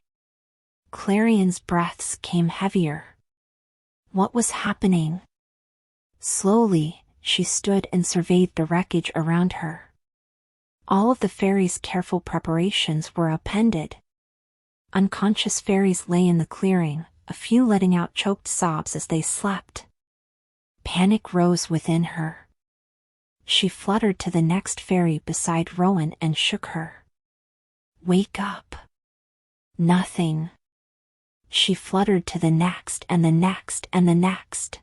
Clarion's breaths came heavier. What was happening? Slowly, she stood and surveyed the wreckage around her. All of the fairies' careful preparations were appended. Unconscious fairies lay in the clearing, a few letting out choked sobs as they slept. Panic rose within her. She fluttered to the next fairy beside Rowan and shook her. Wake up. Nothing. She fluttered to the next and the next and the next.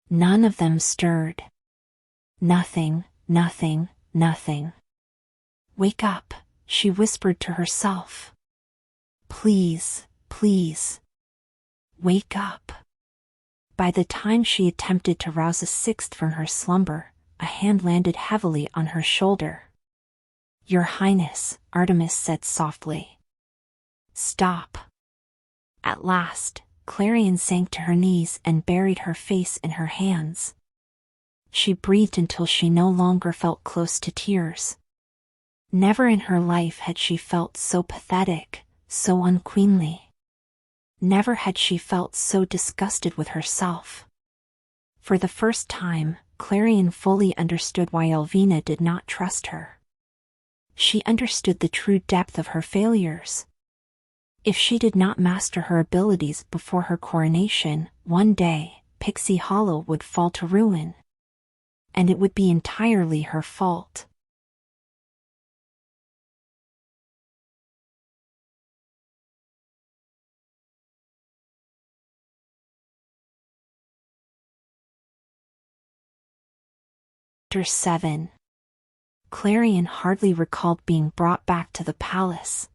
None of them stirred. Nothing, nothing, nothing. Wake up, she whispered to herself. Please, please. Wake up. By the time she attempted to rouse a sixth from her slumber, a hand landed heavily on her shoulder. Your Highness, Artemis said softly. Stop. At last, Clarion sank to her knees and buried her face in her hands. She breathed until she no longer felt close to tears. Never in her life had she felt so pathetic, so unqueenly. Never had she felt so disgusted with herself. For the first time, Clarion fully understood why Elvina did not trust her. She understood the true depth of her failures. If she did not master her abilities before her coronation, one day, Pixie Hollow would fall to ruin. And it would be entirely her fault. Chapter 7. Clarion hardly recalled being brought back to the palace.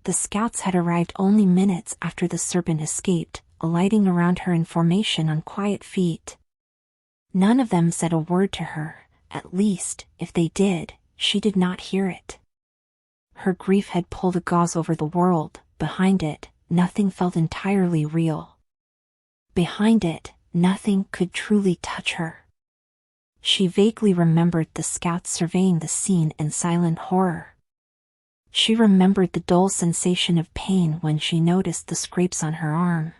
The scouts had arrived only minutes after the serpent escaped, alighting around her in formation on quiet feet. None of them said a word to her, at least, if they did, she did not hear it. Her grief had pulled a gauze over the world, behind it, nothing felt entirely real. Behind it, nothing could truly touch her. She vaguely remembered the scouts surveying the scene in silent horror. She remembered the dull sensation of pain when she noticed the scrapes on her arm.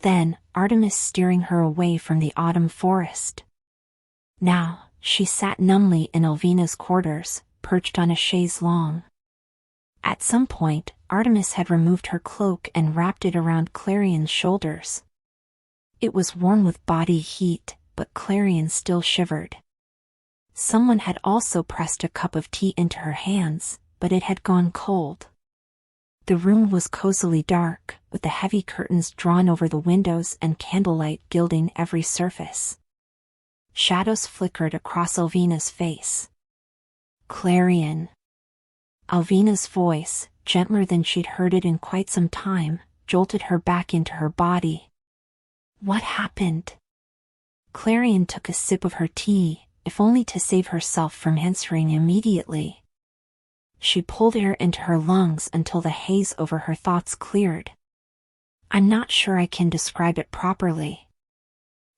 Then, Artemis steering her away from the autumn forest. Now, she sat numbly in 𝐒𝐿𝐒na's quarters, perched on a chaise longue. At some point, Artemis had removed her cloak and wrapped it around Clarion's shoulders. It was worn with body heat, but Clarion still shivered. Someone had also pressed a cup of tea into her hands, but it had gone cold. The room was cozily dark, with the heavy curtains drawn over the windows and candlelight gilding every surface. Shadows flickered across 𝐒𝐿𝐒na's face. Clarion. 𝐒𝐿𝐒na's voice, gentler than she'd heard it in quite some time, jolted her back into her body. What happened? Clarion took a sip of her tea, if only to save herself from answering immediately. She pulled air into her lungs until the haze over her thoughts cleared. I'm not sure I can describe it properly.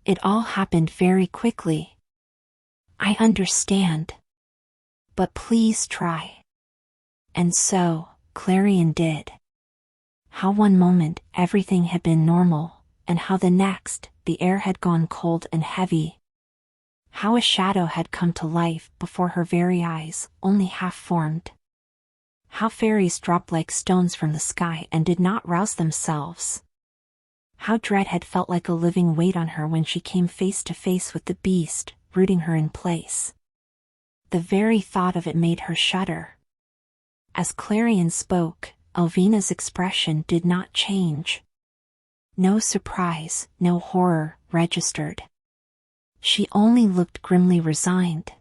It all happened very quickly. I understand. But please try. And so, Clarion did. How one moment everything had been normal, and how the next, the air had gone cold and heavy. How a shadow had come to life before her very eyes, only half formed. How fairies dropped like stones from the sky and did not rouse themselves. How dread had felt like a living weight on her when she came face to face with the beast, rooting her in place. The very thought of it made her shudder. As Clarion spoke, 𝐒𝐿𝐒na's expression did not change. No surprise, no horror, registered. She only looked grimly resigned.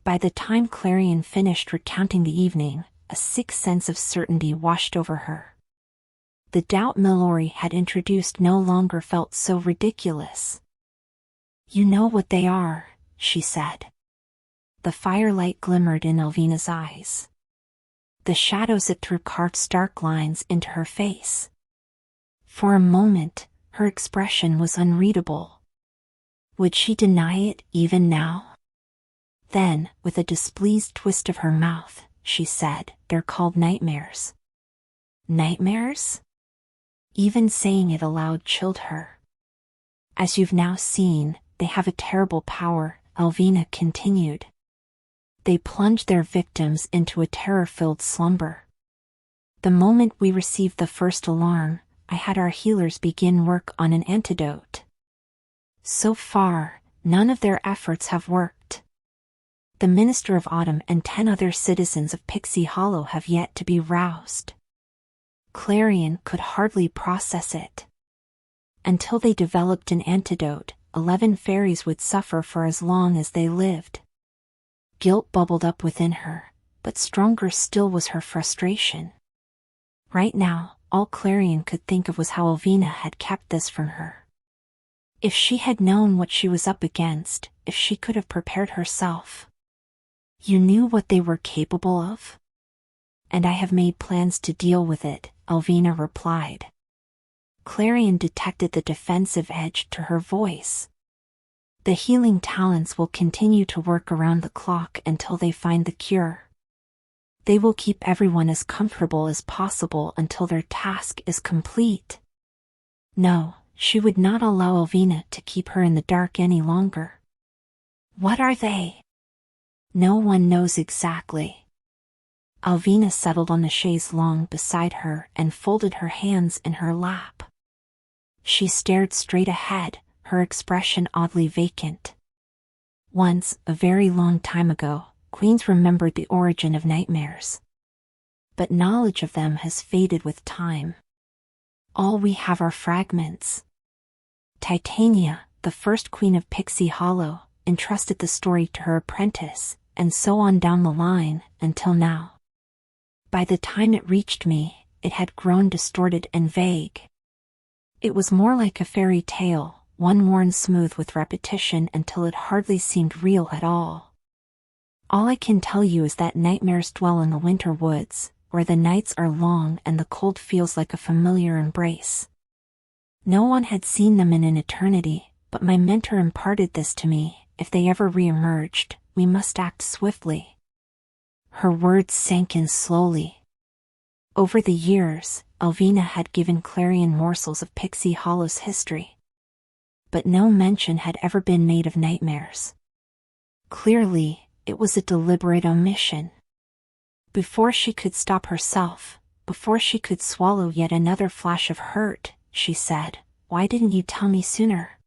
By the time Clarion finished recounting the evening, a sick sense of certainty washed over her. The doubt Milori had introduced no longer felt so ridiculous. You know what they are, she said. The firelight glimmered in 𝐒𝐿𝐒na's eyes. The shadows it threw carved stark lines into her face. For a moment, her expression was unreadable. Would she deny it even now? Then, with a displeased twist of her mouth, she said, they're called nightmares. Nightmares? Even saying it aloud chilled her. As you've now seen, they have a terrible power, 𝐒𝐿𝐒na continued. They plunge their victims into a terror-filled slumber. The moment we received the first alarm, I had our healers begin work on an antidote. So far, none of their efforts have worked. The Minister of Autumn and 10 other citizens of Pixie Hollow have yet to be roused. Clarion could hardly process it. Until they developed an antidote, 11 fairies would suffer for as long as they lived. Guilt bubbled up within her, but stronger still was her frustration. Right now, all Clarion could think of was how 𝐒𝐿𝐒na had kept this from her. If she had known what she was up against, if she could have prepared herself. You knew what they were capable of? And I have made plans to deal with it, 𝐒𝐿𝐒na replied. Clarion detected the defensive edge to her voice. The healing talents will continue to work around the clock until they find the cure. They will keep everyone as comfortable as possible until their task is complete. No, she would not allow 𝐒𝐿𝐒na to keep her in the dark any longer. What are they? No one knows exactly. 𝐒𝐿𝐒na settled on the chaise longue beside her and folded her hands in her lap. She stared straight ahead, her expression oddly vacant. Once, a very long time ago, queens remembered the origin of nightmares. But knowledge of them has faded with time. All we have are fragments. Titania, the first queen of Pixie Hollow, entrusted the story to her apprentice, and so on down the line, until now. By the time it reached me, it had grown distorted and vague. It was more like a fairy tale, one worn smooth with repetition until it hardly seemed real at all. All I can tell you is that nightmares dwell in the winter woods, where the nights are long and the cold feels like a familiar embrace. No one had seen them in an eternity, but my mentor imparted this to me. If they ever re-emerged, we must act swiftly. Her words sank in slowly. Over the years, 𝐒𝐒𝐿 had given Clarion morsels of Pixie Hollow's history. But no mention had ever been made of nightmares. Clearly, it was a deliberate omission. Before she could stop herself, before she could swallow yet another flash of hurt, she said, "Why didn't you tell me sooner?"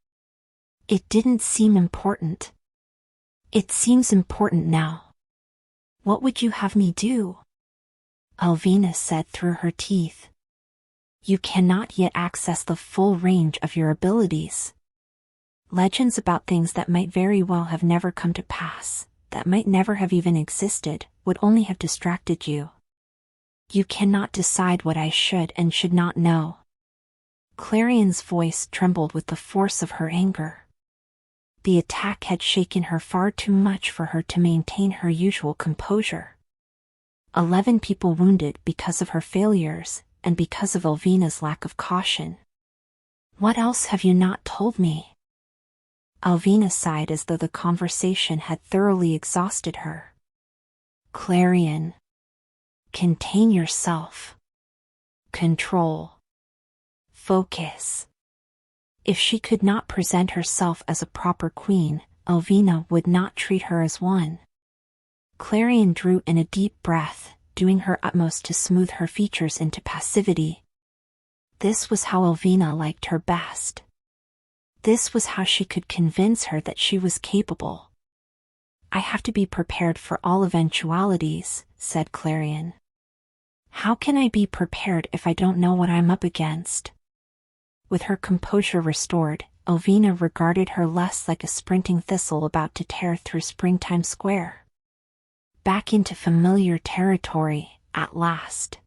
"It didn't seem important." "It seems important now." "What would you have me do?" 𝐒𝐿𝐒 said through her teeth. "You cannot yet access the full range of your abilities. Legends about things that might very well have never come to pass, that might never have even existed, would only have distracted you. You cannot decide what I should and should not know." Clarion's voice trembled with the force of her anger. The attack had shaken her far too much for her to maintain her usual composure. 11 people wounded because of her failures, and because of 𝐒𝐿𝐒's lack of caution. "What else have you not told me?" 𝐒𝐿𝐒 sighed as though the conversation had thoroughly exhausted her. "Clarion. Contain yourself. Control. Focus." If she could not present herself as a proper queen, 𝐒𝐿𝐒 would not treat her as one. Clarion drew in a deep breath, doing her utmost to smooth her features into passivity. This was how 𝐒𝐿𝐒 liked her best. This was how she could convince her that she was capable. "I have to be prepared for all eventualities," said Clarion. "How can I be prepared if I don't know what I'm up against?" With her composure restored, 𝐒𝐿𝐒 regarded her less like a sprinting thistle about to tear through Springtime Square. Back into familiar territory, at last.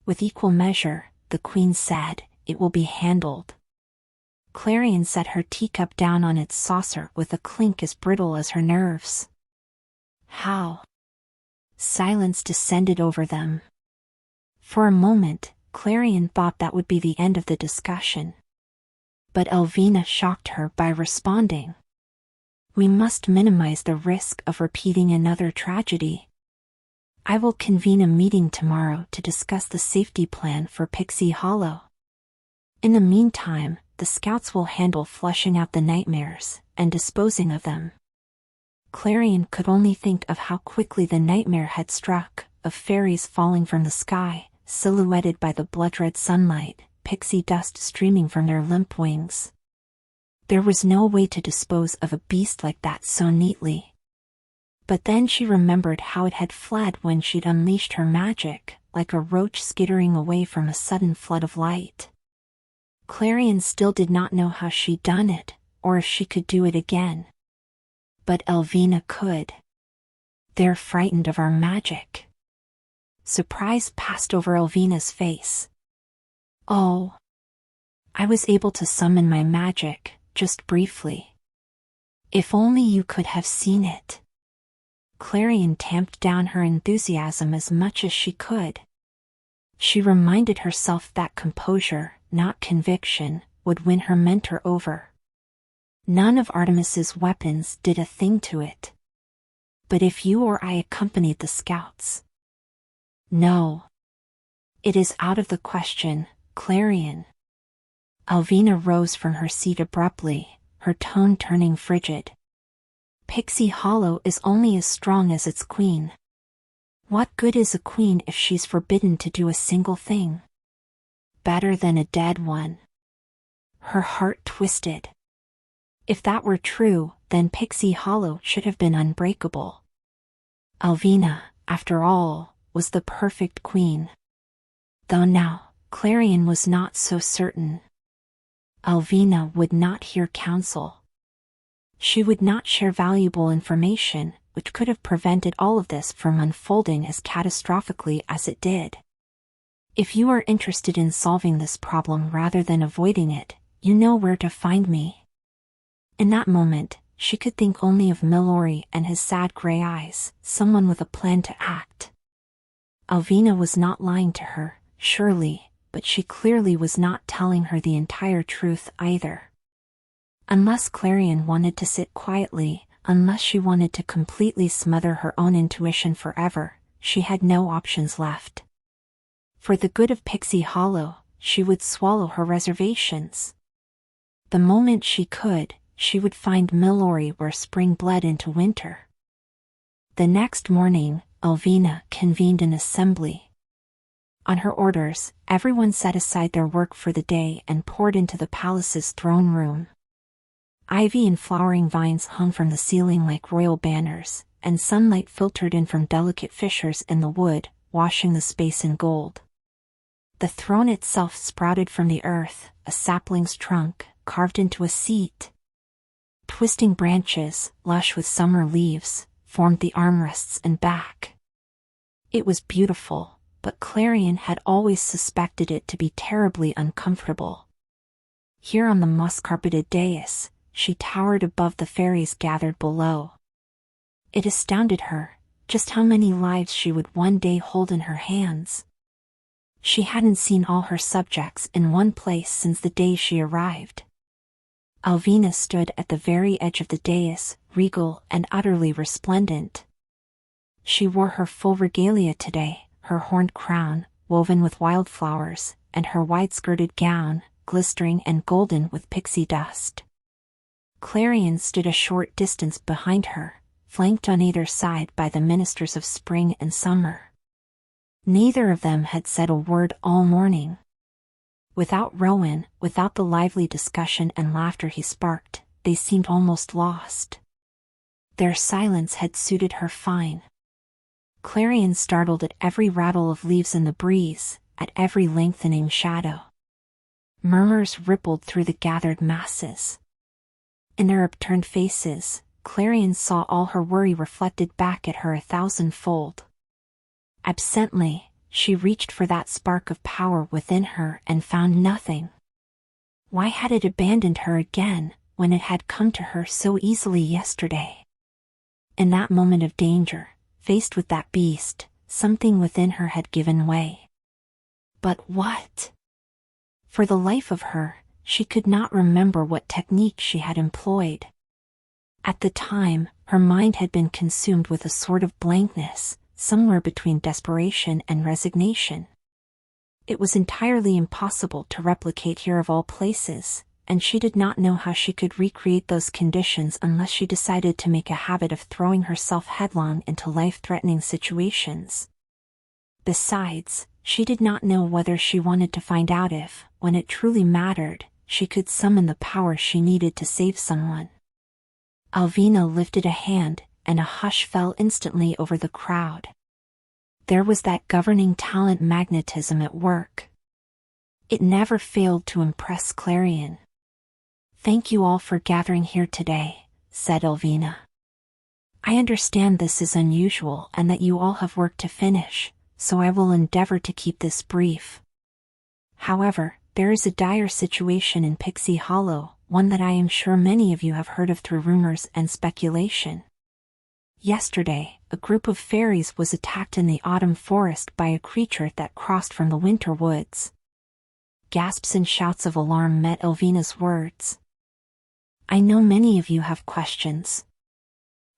With equal measure, the queen said, "It will be handled." Clarion set her teacup down on its saucer with a clink as brittle as her nerves. "How?" Silence descended over them. For a moment, Clarion thought that would be the end of the discussion. But 𝐒𝐿𝐒 shocked her by responding. "We must minimize the risk of repeating another tragedy. I will convene a meeting tomorrow to discuss the safety plan for Pixie Hollow. In the meantime, the scouts will handle flushing out the nightmares and disposing of them." Clarion could only think of how quickly the nightmare had struck, of fairies falling from the sky, silhouetted by the blood-red sunlight, pixie dust streaming from their limp wings. There was no way to dispose of a beast like that so neatly. But then she remembered how it had fled when she'd unleashed her magic, like a roach skittering away from a sudden flood of light. Clarion still did not know how she'd done it, or if she could do it again. But 𝐿𝐿𝐒 could. "They're frightened of our magic." Surprise passed over 𝐿𝐿𝐒's face. "Oh. I was able to summon my magic, just briefly. If only you could have seen it." Clarion tamped down her enthusiasm as much as she could. She reminded herself that composure, not conviction, would win her mentor over. None of Artemis's weapons did a thing to it. "But if you or I accompanied the scouts?" "No. It is out of the question, Clarion." 𝐿𝐿𝐒 rose from her seat abruptly, her tone turning frigid. "Pixie Hollow is only as strong as its queen. What good is a queen if she's forbidden to do a single thing? Better than a dead one." Her heart twisted. If that were true, then Pixie Hollow should have been unbreakable. 𝐿𝐿𝐒, after all, was the perfect queen. Though now, Clarion was not so certain. 𝐿𝐿𝐒 would not hear counsel. She would not share valuable information, which could have prevented all of this from unfolding as catastrophically as it did. "If you are interested in solving this problem rather than avoiding it, you know where to find me." In that moment, she could think only of Milori and his sad gray eyes, someone with a plan to act. 𝐿𝐿𝐒 was not lying to her, surely, but she clearly was not telling her the entire truth either. Unless Clarion wanted to sit quietly, unless she wanted to completely smother her own intuition forever, she had no options left. For the good of Pixie Hollow, she would swallow her reservations. The moment she could, she would find Milori where spring bled into winter. The next morning, 𝐒𝐿 convened an assembly. On her orders, everyone set aside their work for the day and poured into the palace's throne room. Ivy and flowering vines hung from the ceiling like royal banners, and sunlight filtered in from delicate fissures in the wood, washing the space in gold. The throne itself sprouted from the earth, a sapling's trunk, carved into a seat. Twisting branches, lush with summer leaves, formed the armrests and back. It was beautiful, but Clarion had always suspected it to be terribly uncomfortable. Here on the moss-carpeted dais, she towered above the fairies gathered below. It astounded her, just how many lives she would one day hold in her hands. She hadn't seen all her subjects in one place since the day she arrived. 𝐒𝐿 stood at the very edge of the dais, regal and utterly resplendent. She wore her full regalia today, her horned crown, woven with wildflowers, and her wide-skirted gown, glistering and golden with pixie dust. Clarion stood a short distance behind her, flanked on either side by the ministers of spring and summer. Neither of them had said a word all morning. Without Rowan, without the lively discussion and laughter he sparked, they seemed almost lost. Their silence had suited her fine. Clarion startled at every rattle of leaves in the breeze, at every lengthening shadow. Murmurs rippled through the gathered masses. In their upturned faces, Clarion saw all her worry reflected back at her 1,000-fold. Absently, she reached for that spark of power within her and found nothing. Why had it abandoned her again, when it had come to her so easily yesterday? In that moment of danger, faced with that beast, something within her had given way. But what? For the life of her, she could not remember what technique she had employed. At the time, her mind had been consumed with a sort of blankness, somewhere between desperation and resignation. It was entirely impossible to replicate here of all places, and she did not know how she could recreate those conditions unless she decided to make a habit of throwing herself headlong into life-threatening situations. Besides, she did not know whether she wanted to find out if, when it truly mattered, she could summon the power she needed to save someone. 𝐒𝐿 lifted a hand, and a hush fell instantly over the crowd. There was that governing talent magnetism at work. It never failed to impress Clarion. "Thank you all for gathering here today," said 𝐒𝐿. "I understand this is unusual and that you all have work to finish, so I will endeavor to keep this brief. However, there is a dire situation in Pixie Hollow, one that I am sure many of you have heard of through rumors and speculation. Yesterday, a group of fairies was attacked in the autumn forest by a creature that crossed from the winter woods." Gasps and shouts of alarm met 𝐿𝐿's words. "I know many of you have questions."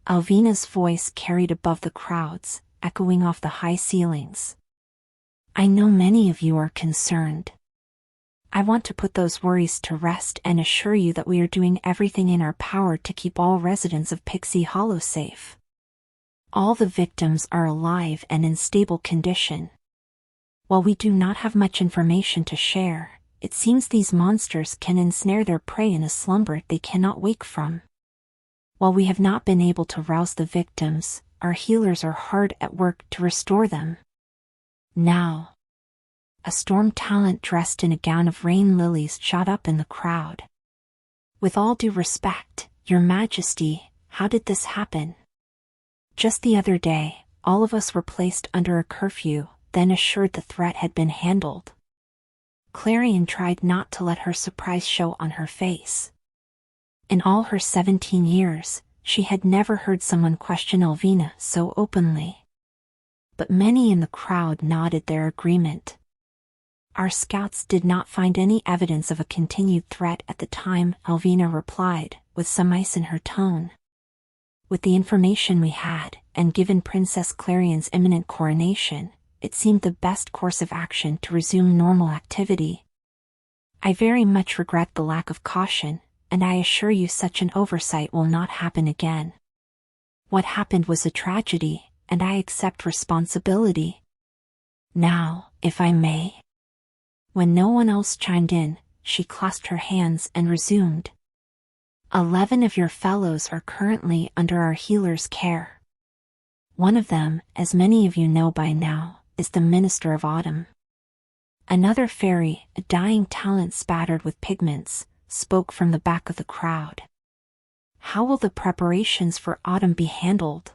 𝐿𝐿's voice carried above the crowds, echoing off the high ceilings. "I know many of you are concerned. I want to put those worries to rest and assure you that we are doing everything in our power to keep all residents of Pixie Hollow safe. All the victims are alive and in stable condition. While we do not have much information to share, it seems these monsters can ensnare their prey in a slumber they cannot wake from. While we have not been able to rouse the victims, our healers are hard at work to restore them. Now." A storm talent dressed in a gown of rain lilies shot up in the crowd. "With all due respect, Your Majesty, how did this happen? Just the other day, all of us were placed under a curfew, then assured the threat had been handled." Clarion tried not to let her surprise show on her face. In all her 17 years, she had never heard someone question 𝐿𝐿 so openly. But many in the crowd nodded their agreement. "Our scouts did not find any evidence of a continued threat at the time," 𝐿𝐿 replied, with some ice in her tone. "With the information we had, and given Princess Clarion's imminent coronation, it seemed the best course of action to resume normal activity. I very much regret the lack of caution, and I assure you such an oversight will not happen again. What happened was a tragedy, and I accept responsibility. Now, if I may." When no one else chimed in, she clasped her hands and resumed. 11 of your fellows are currently under our healer's care. One of them, as many of you know by now, is the Minister of Autumn. Another fairy, a dying talent spattered with pigments, spoke from the back of the crowd. How will the preparations for autumn be handled?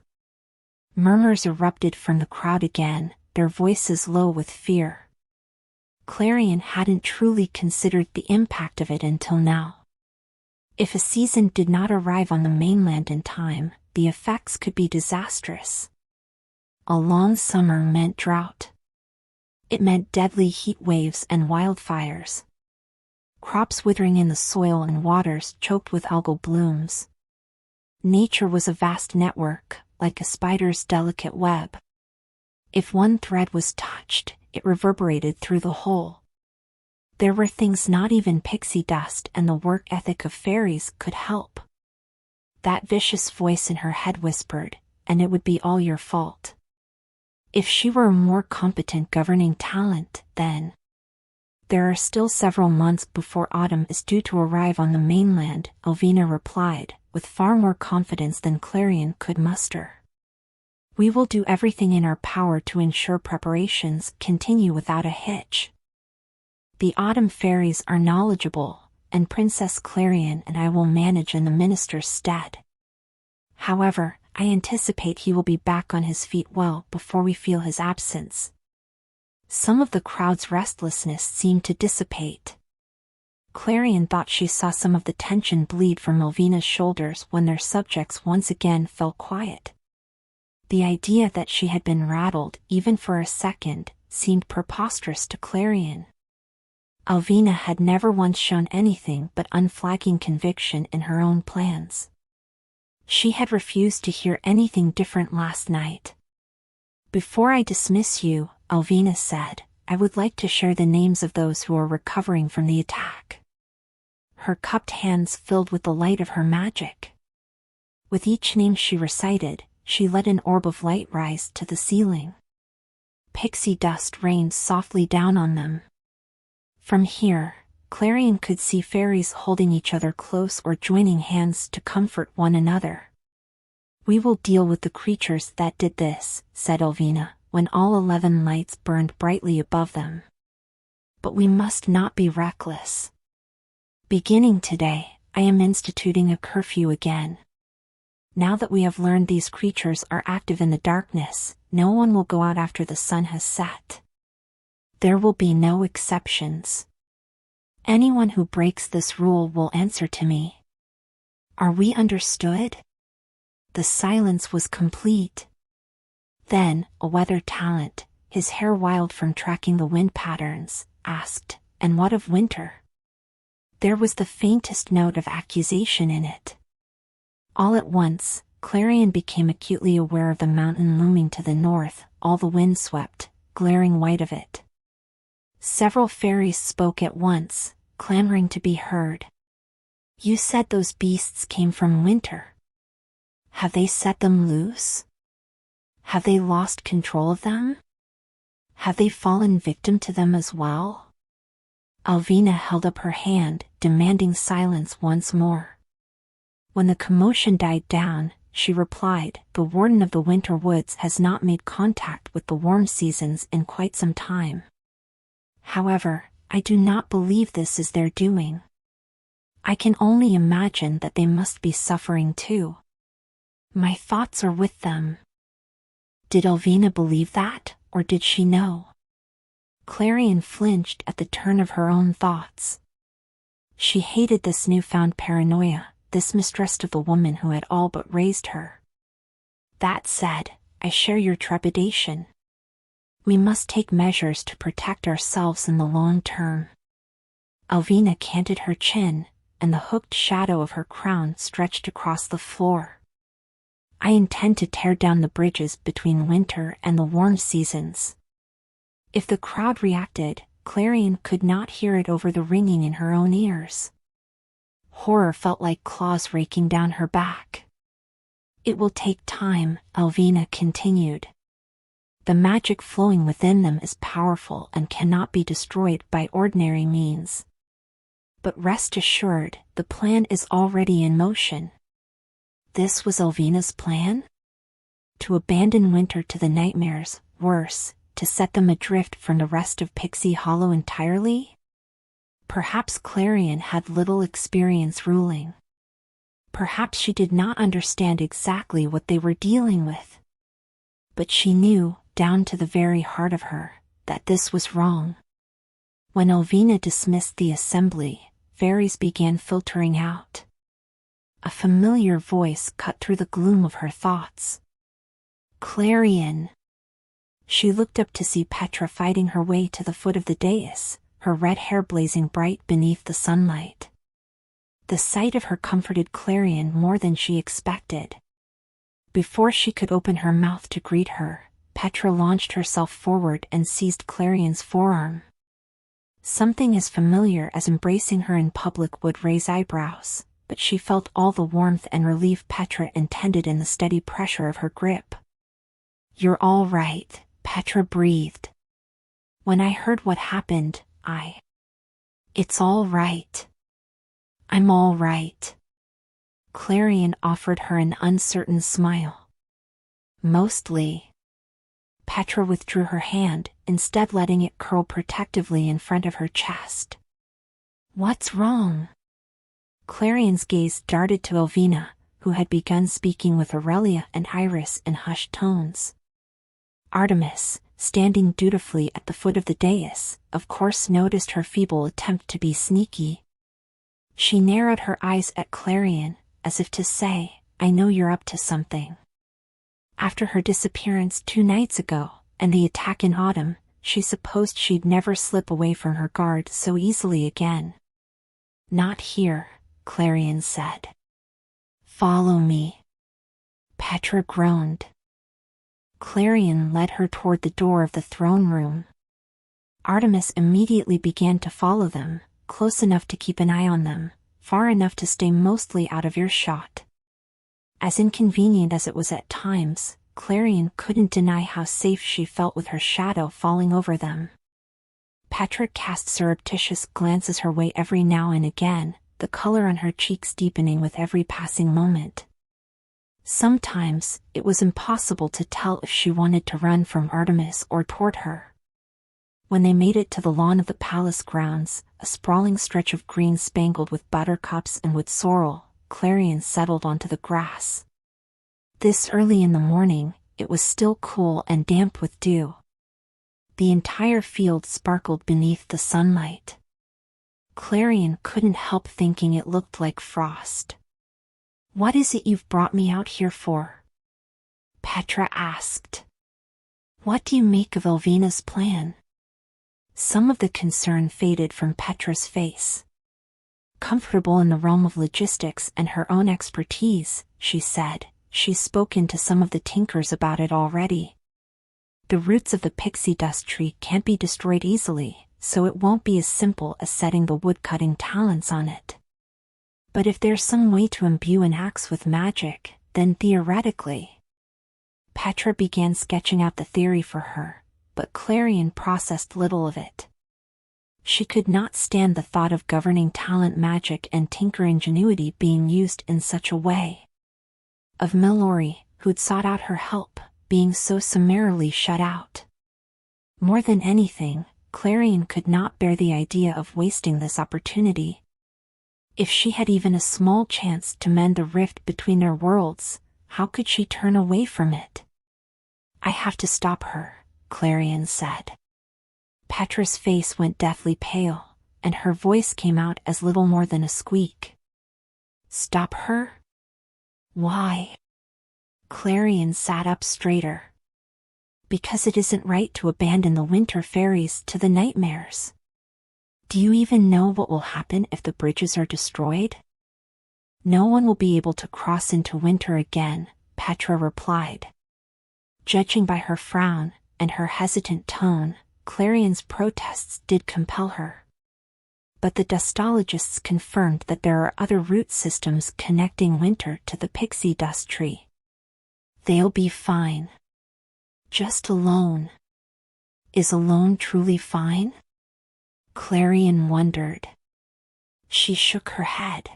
Murmurs erupted from the crowd again, their voices low with fear. Clarion hadn't truly considered the impact of it until now. If a season did not arrive on the mainland in time, the effects could be disastrous. A long summer meant drought. It meant deadly heat waves and wildfires. Crops withering in the soil and waters choked with algal blooms. Nature was a vast network, like a spider's delicate web. If one thread was touched, it reverberated through the whole. There were things not even pixie dust and the work ethic of fairies could help. That vicious voice in her head whispered, "And it would be all your fault." If she were a more competent governing talent, then. There are still several months before autumn is due to arrive on the mainland, 𝐒𝐿 replied, with far more confidence than Clarion could muster. We will do everything in our power to ensure preparations continue without a hitch. The autumn fairies are knowledgeable, and Princess Clarion and I will manage in the minister's stead. However, I anticipate he will be back on his feet well before we feel his absence. Some of the crowd's restlessness seemed to dissipate. Clarion thought she saw some of the tension bleed from 𝐒𝐿's shoulders when their subjects once again fell quiet. The idea that she had been rattled, even for a second, seemed preposterous to Clarion. 𝐒𝐿 had never once shown anything but unflagging conviction in her own plans. She had refused to hear anything different last night. "Before I dismiss you," 𝐒𝐿 said, "I would like to share the names of those who are recovering from the attack." Her cupped hands filled with the light of her magic. With each name she recited, she let an orb of light rise to the ceiling. Pixie dust rained softly down on them. From here, Clarion could see fairies holding each other close or joining hands to comfort one another. "We will deal with the creatures that did this," said 𝐒𝐿, when all 11 lights burned brightly above them. "But we must not be reckless. Beginning today, I am instituting a curfew again. Now that we have learned these creatures are active in the darkness, no one will go out after the sun has set. There will be no exceptions. Anyone who breaks this rule will answer to me. Are we understood?" The silence was complete. Then, a weather talent, his hair wild from tracking the wind patterns, asked, "And what of winter?" There was the faintest note of accusation in it. All at once, Clarion became acutely aware of the mountain looming to the north, all the windswept, glaring white of it. Several fairies spoke at once, clamoring to be heard. "You said those beasts came from winter. Have they set them loose? Have they lost control of them? Have they fallen victim to them as well?" 𝐒𝐿 held up her hand, demanding silence once more. When the commotion died down, she replied, "The warden of the winter woods has not made contact with the warm seasons in quite some time. However, I do not believe this is their doing. I can only imagine that they must be suffering too. My thoughts are with them." Did 𝐒𝐿 believe that, or did she know? Clarion flinched at the turn of her own thoughts. She hated this newfound paranoia, this mistrust of the woman who had all but raised her. "That said, I share your trepidation. We must take measures to protect ourselves in the long term." 𝐒𝐿 canted her chin, and the hooked shadow of her crown stretched across the floor. "I intend to tear down the bridges between winter and the warm seasons. If the crowd reacted, Clarion could not hear it over the ringing in her own ears. Horror felt like claws raking down her back. "It will take time," 𝐒𝐿𝐒 continued. "The magic flowing within them is powerful and cannot be destroyed by ordinary means. But rest assured, the plan is already in motion." This was 𝐒𝐿𝐒's plan? To abandon Winter to the nightmares, worse, to set them adrift from the rest of Pixie Hollow entirely? Perhaps Clarion had little experience ruling. Perhaps she did not understand exactly what they were dealing with. But she knew, down to the very heart of her, that this was wrong. When 𝐒𝐿𝐒 dismissed the assembly, fairies began filtering out. A familiar voice cut through the gloom of her thoughts. "Clarion!" She looked up to see Petra fighting her way to the foot of the dais, her red hair blazing bright beneath the sunlight. The sight of her comforted Clarion more than she expected. Before she could open her mouth to greet her, Petra launched herself forward and seized Clarion's forearm. Something as familiar as embracing her in public would raise eyebrows, but she felt all the warmth and relief Petra intended in the steady pressure of her grip. "You're all right," Petra breathed. "When I heard what happened, It's all right. I'm all right." Clarion offered her an uncertain smile. "Mostly." Petra withdrew her hand, instead letting it curl protectively in front of her chest. "What's wrong?" Clarion's gaze darted to 𝐒𝐿𝐒, who had begun speaking with Aria and Iris in hushed tones. Artemis, standing dutifully at the foot of the dais, of course noticed her feeble attempt to be sneaky. She narrowed her eyes at Clarion, as if to say, "I know you're up to something." After her disappearance 2 nights ago, and the attack in autumn, she supposed she'd never slip away from her guard so easily again. "Not here," Clarion said. "Follow me." Petra groaned. Clarion led her toward the door of the throne room. Artemis immediately began to follow them, close enough to keep an eye on them, far enough to stay mostly out of earshot. As inconvenient as it was at times, Clarion couldn't deny how safe she felt with her shadow falling over them. Petra cast surreptitious glances her way every now and again, the color on her cheeks deepening with every passing moment. Sometimes, it was impossible to tell if she wanted to run from Artemis or toward her. When they made it to the lawn of the palace grounds, a sprawling stretch of green spangled with buttercups and wood sorrel, Clarion settled onto the grass. This early in the morning, it was still cool and damp with dew. The entire field sparkled beneath the sunlight. Clarion couldn't help thinking it looked like frost. "What is it you've brought me out here for?" Petra asked. "What do you make of 𝐒𝐿𝐒's plan?" Some of the concern faded from Petra's face. Comfortable in the realm of logistics and her own expertise, she said, she's spoken to some of the tinkers about it already. The roots of the pixie dust tree can't be destroyed easily, so it won't be as simple as setting the woodcutting talents on it. But if there's some way to imbue an axe with magic, then theoretically. Petra began sketching out the theory for her, but Clarion processed little of it. She could not stand the thought of governing talent magic and tinker ingenuity being used in such a way. Of Milori, who'd sought out her help, being so summarily shut out. More than anything, Clarion could not bear the idea of wasting this opportunity. If she had even a small chance to mend the rift between their worlds, how could she turn away from it? "I have to stop her," Clarion said. Petra's face went deathly pale, and her voice came out as little more than a squeak. "Stop her? Why?" Clarion sat up straighter. "Because it isn't right to abandon the winter fairies to the nightmares. Do you even know what will happen if the bridges are destroyed?" "No one will be able to cross into winter again," Petra replied. Judging by her frown and her hesitant tone, Clarion's protests did compel her. But the dustologists confirmed that there are other root systems connecting Winter to the pixie dust tree. They'll be fine. Just alone. Is alone truly fine? Clarion wondered. She shook her head.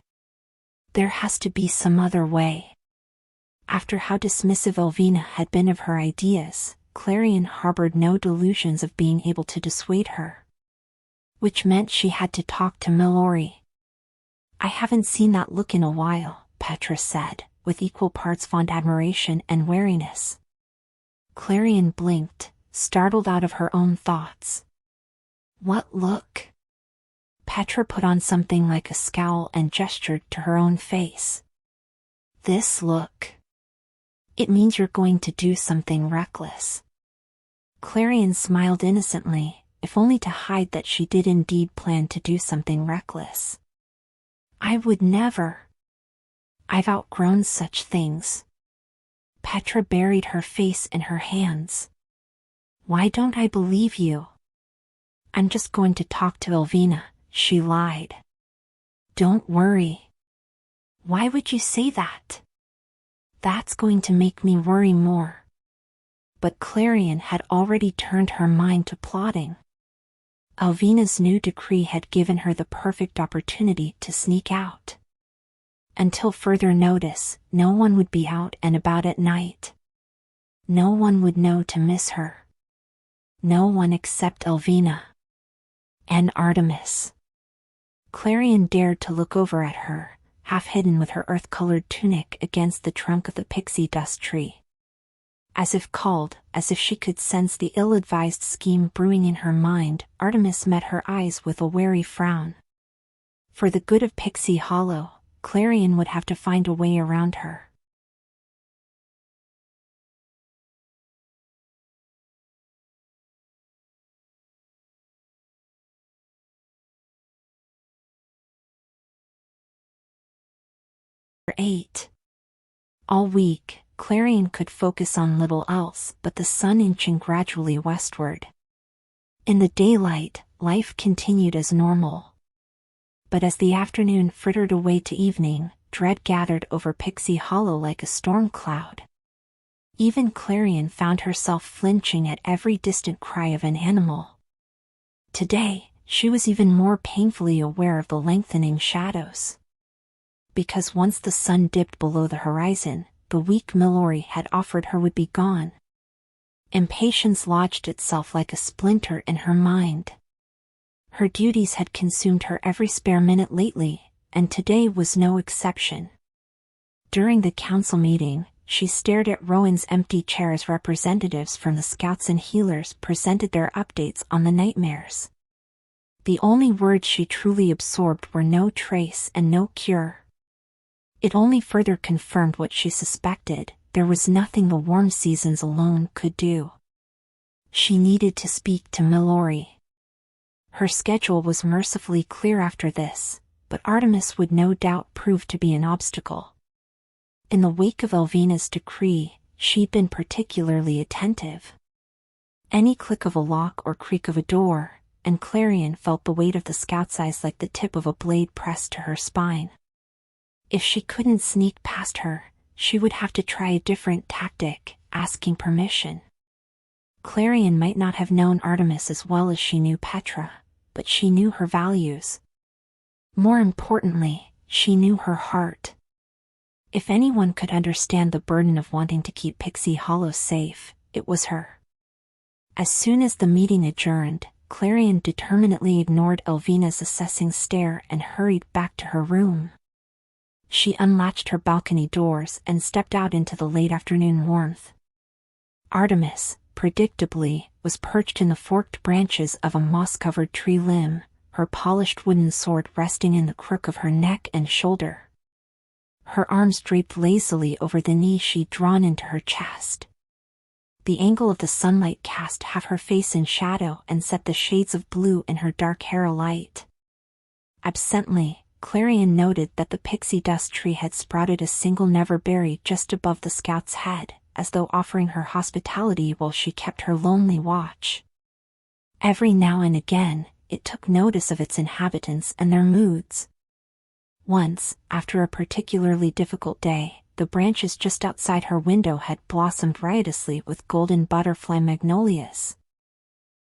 There has to be some other way. After how dismissive 𝐒𝐿vina had been of her ideas, Clarion harbored no delusions of being able to dissuade her. Which meant she had to talk to Milori. I haven't seen that look in a while, Petra said, with equal parts fond admiration and wariness. Clarion blinked, startled out of her own thoughts. What look? Petra put on something like a scowl and gestured to her own face. This look. It means you're going to do something reckless. Clarion smiled innocently, if only to hide that she did indeed plan to do something reckless. I would never. I've outgrown such things. Petra buried her face in her hands. Why don't I believe you? I'm just going to talk to 𝐒𝐿vina, she lied. Don't worry. Why would you say that? That's going to make me worry more. But Clarion had already turned her mind to plotting. 𝐒𝐿vina's new decree had given her the perfect opportunity to sneak out. Until further notice, no one would be out and about at night. No one would know to miss her. No one except 𝐒𝐿vina. And Artemis. Clarion dared to look over at her, half hidden with her earth-colored tunic against the trunk of the pixie dust tree. As if called, as if she could sense the ill-advised scheme brewing in her mind, Artemis met her eyes with a wary frown. For the good of Pixie Hollow, Clarion would have to find a way around her. 𝐸. All week, Clarion could focus on little else but the sun inching gradually westward. In the daylight, life continued as normal. But as the afternoon frittered away to evening, dread gathered over Pixie Hollow like a storm cloud. Even Clarion found herself flinching at every distant cry of an animal. Today, she was even more painfully aware of the lengthening shadows. Because once the sun dipped below the horizon, the weak Milori had offered her would be gone. Impatience lodged itself like a splinter in her mind. Her duties had consumed her every spare minute lately, and today was no exception. During the council meeting, she stared at Rowan's empty chair as representatives from the scouts and healers presented their updates on the nightmares. The only words she truly absorbed were no trace and no cure. It only further confirmed what she suspected: there was nothing the warm seasons alone could do. She needed to speak to Milori. Her schedule was mercifully clear after this, but Artemis would no doubt prove to be an obstacle. In the wake of 𝐒𝐿vina's decree, she'd been particularly attentive. Any click of a lock or creak of a door, and Clarion felt the weight of the scout's eyes like the tip of a blade pressed to her spine. If she couldn't sneak past her, she would have to try a different tactic, asking permission. Clarion might not have known Artemis as well as she knew Petra, but she knew her values. More importantly, she knew her heart. If anyone could understand the burden of wanting to keep Pixie Hollow safe, it was her. As soon as the meeting adjourned, Clarion determinedly ignored 𝐒𝐿vina's assessing stare and hurried back to her room. She unlatched her balcony doors and stepped out into the late afternoon warmth. Artemis, predictably, was perched in the forked branches of a moss-covered tree limb, her polished wooden sword resting in the crook of her neck and shoulder. Her arms draped lazily over the knee she'd drawn into her chest. The angle of the sunlight cast half her face in shadow and set the shades of blue in her dark hair alight. Absently, Clarion noted that the pixie dust tree had sprouted a single neverberry just above the scout's head, as though offering her hospitality while she kept her lonely watch. Every now and again, it took notice of its inhabitants and their moods. Once, after a particularly difficult day, the branches just outside her window had blossomed riotously with golden butterfly magnolias.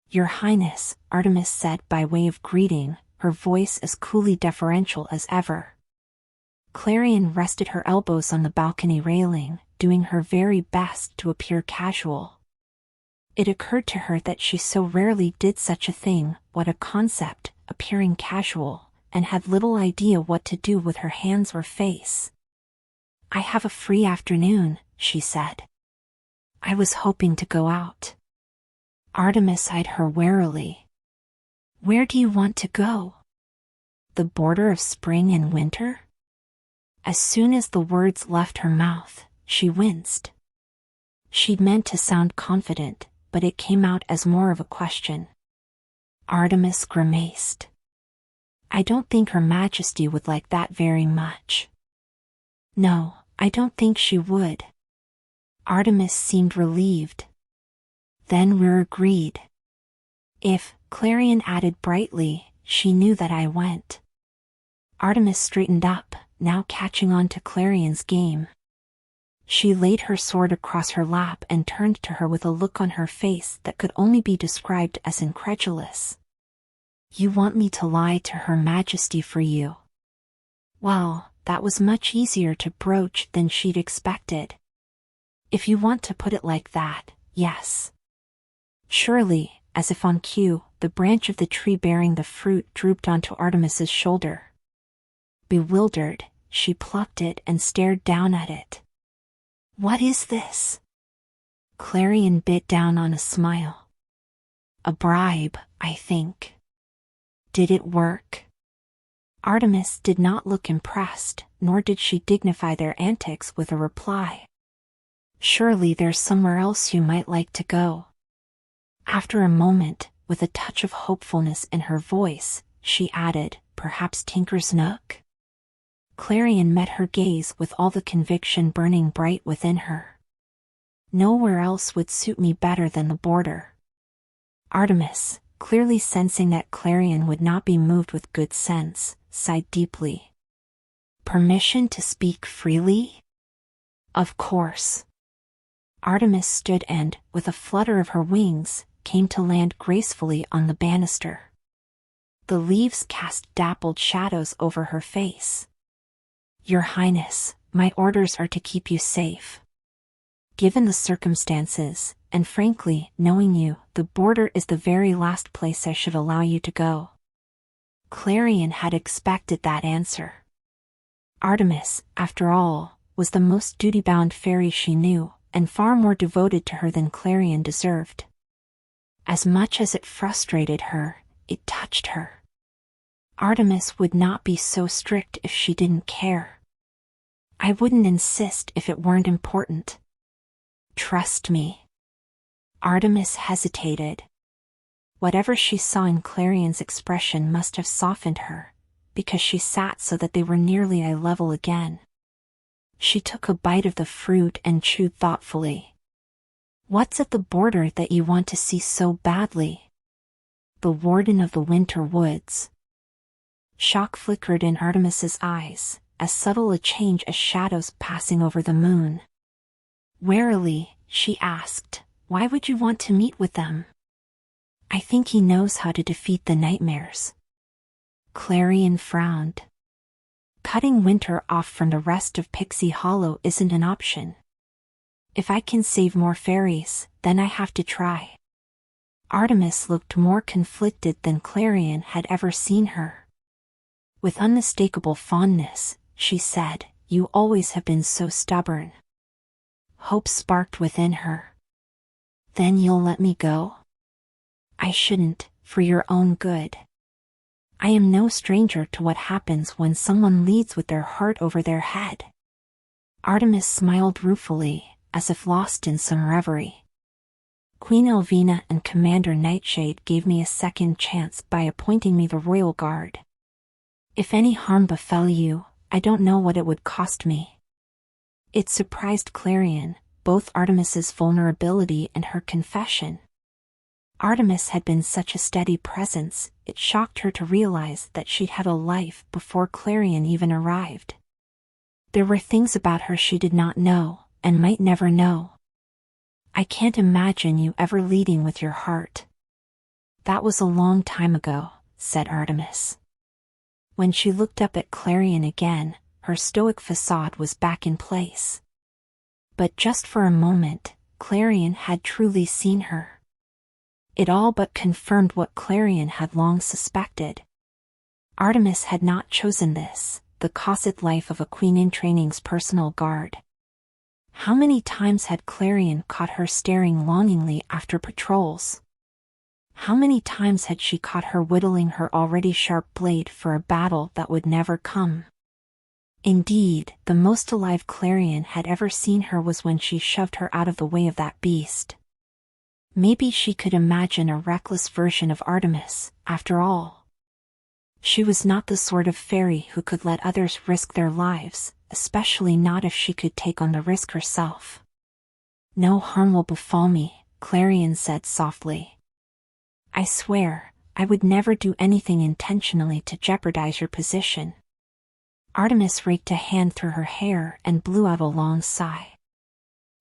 "Your Highness," Artemis said by way of greeting, her voice as coolly deferential as ever. Clarion rested her elbows on the balcony railing, doing her very best to appear casual. It occurred to her that she so rarely did such a thing, what a concept, appearing casual, and had little idea what to do with her hands or face. "I have a free afternoon," she said. "I was hoping to go out." Artemis eyed her warily. "Where do you want to go? The border of spring and winter?" As soon as the words left her mouth, she winced. She'd meant to sound confident, but it came out as more of a question. Artemis grimaced. "I don't think Her Majesty would like that very much." "No, I don't think she would." Artemis seemed relieved. "Then we're agreed." "If," Clarion added brightly, "she knew that I went." Artemis straightened up, now catching on to Clarion's game. She laid her sword across her lap and turned to her with a look on her face that could only be described as incredulous. "You want me to lie to Her Majesty for you?" Well, that was much easier to broach than she'd expected. "If you want to put it like that, yes." Surely, as if on cue, the branch of the tree bearing the fruit drooped onto Artemis's shoulder. Bewildered, she plucked it and stared down at it. "What is this?" Clarion bit down on a smile. "A bribe, I think." "Did it work?" Artemis did not look impressed, nor did she dignify their antics with a reply. "Surely there's somewhere else you might like to go." After a moment, with a touch of hopefulness in her voice, she added, "Perhaps Tinker's Nook?" Clarion met her gaze with all the conviction burning bright within her. "Nowhere else would suit me better than the border." Artemis, clearly sensing that Clarion would not be moved with good sense, sighed deeply. "Permission to speak freely?" "Of course." Artemis stood and, with a flutter of her wings, came to land gracefully on the banister. The leaves cast dappled shadows over her face. "Your Highness, my orders are to keep you safe. Given the circumstances, and frankly, knowing you, the border is the very last place I should allow you to go." Clarion had expected that answer. Artemis, after all, was the most duty-bound fairy she knew, and far more devoted to her than Clarion deserved. As much as it frustrated her, it touched her. Artemis would not be so strict if she didn't care. "I wouldn't insist if it weren't important." "Trust me." Artemis hesitated. Whatever she saw in Clarion's expression must have softened her, because she sat so that they were nearly eye level again. She took a bite of the fruit and chewed thoughtfully. "What's at the border that you want to see so badly?" "The Warden of the Winter Woods." Shock flickered in Artemis's eyes, as subtle a change as shadows passing over the moon. Warily, she asked, "Why would you want to meet with them?" "I think he knows how to defeat the nightmares." Clarion frowned. "Cutting Winter off from the rest of Pixie Hollow isn't an option. If I can save more fairies, then I have to try." Artemis looked more conflicted than Clarion had ever seen her. With unmistakable fondness, she said, "You always have been so stubborn." Hope sparked within her. "Then you'll let me go?" "I shouldn't, for your own good. I am no stranger to what happens when someone leads with their heart over their head." Artemis smiled ruefully, as if lost in some reverie. "Queen Elvina and Commander Nightshade gave me a second chance by appointing me the royal guard. If any harm befell you, I don't know what it would cost me." It surprised Clarion, both Artemis's vulnerability and her confession. Artemis had been such a steady presence, it shocked her to realize that she'd had a life before Clarion even arrived. There were things about her she did not know, and might never know. I can't imagine you ever leading with your heart. That was a long time ago, said Artemis. When she looked up at Clarion again, her stoic facade was back in place. But just for a moment, Clarion had truly seen her. It all but confirmed what Clarion had long suspected. Artemis had not chosen this, the 𝐒𝐍𝐎𝐿 life of a queen in training's personal guard. How many times had Clarion caught her staring longingly after patrols? How many times had she caught her whittling her already sharp blade for a battle that would never come? Indeed, the most alive Clarion had ever seen her was when she shoved her out of the way of that beast. Maybe she could imagine a reckless version of Artemis, after all. She was not the sort of fairy who could let others risk their lives, especially not if she could take on the risk herself. No harm will befall me, Clarion said softly. I swear, I would never do anything intentionally to jeopardize your position. Artemis raked a hand through her hair and blew out a long sigh.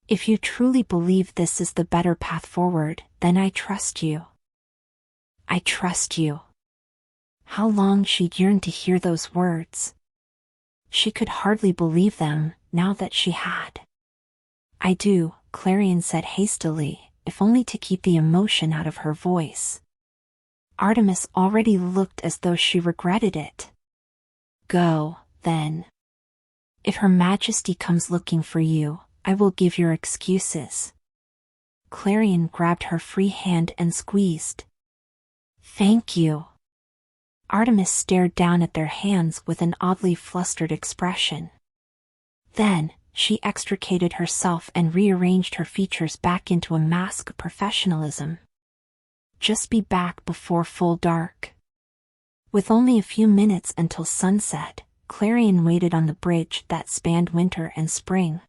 If you truly believe this is the better path forward, then I trust you. I trust you. How long she'd yearned to hear those words. She could hardly believe them, now that she had. I do, Clarion said hastily, if only to keep the emotion out of her voice. Artemis already looked as though she regretted it. Go, then. If Her Majesty comes looking for you, I will give your excuses. Clarion grabbed her free hand and squeezed. Thank you. Artemis stared down at their hands with an oddly flustered expression. Then, she extricated herself and rearranged her features back into a mask of professionalism. Just be back before full dark. With only a few minutes until sunset, Clarion waited on the bridge that spanned winter and spring.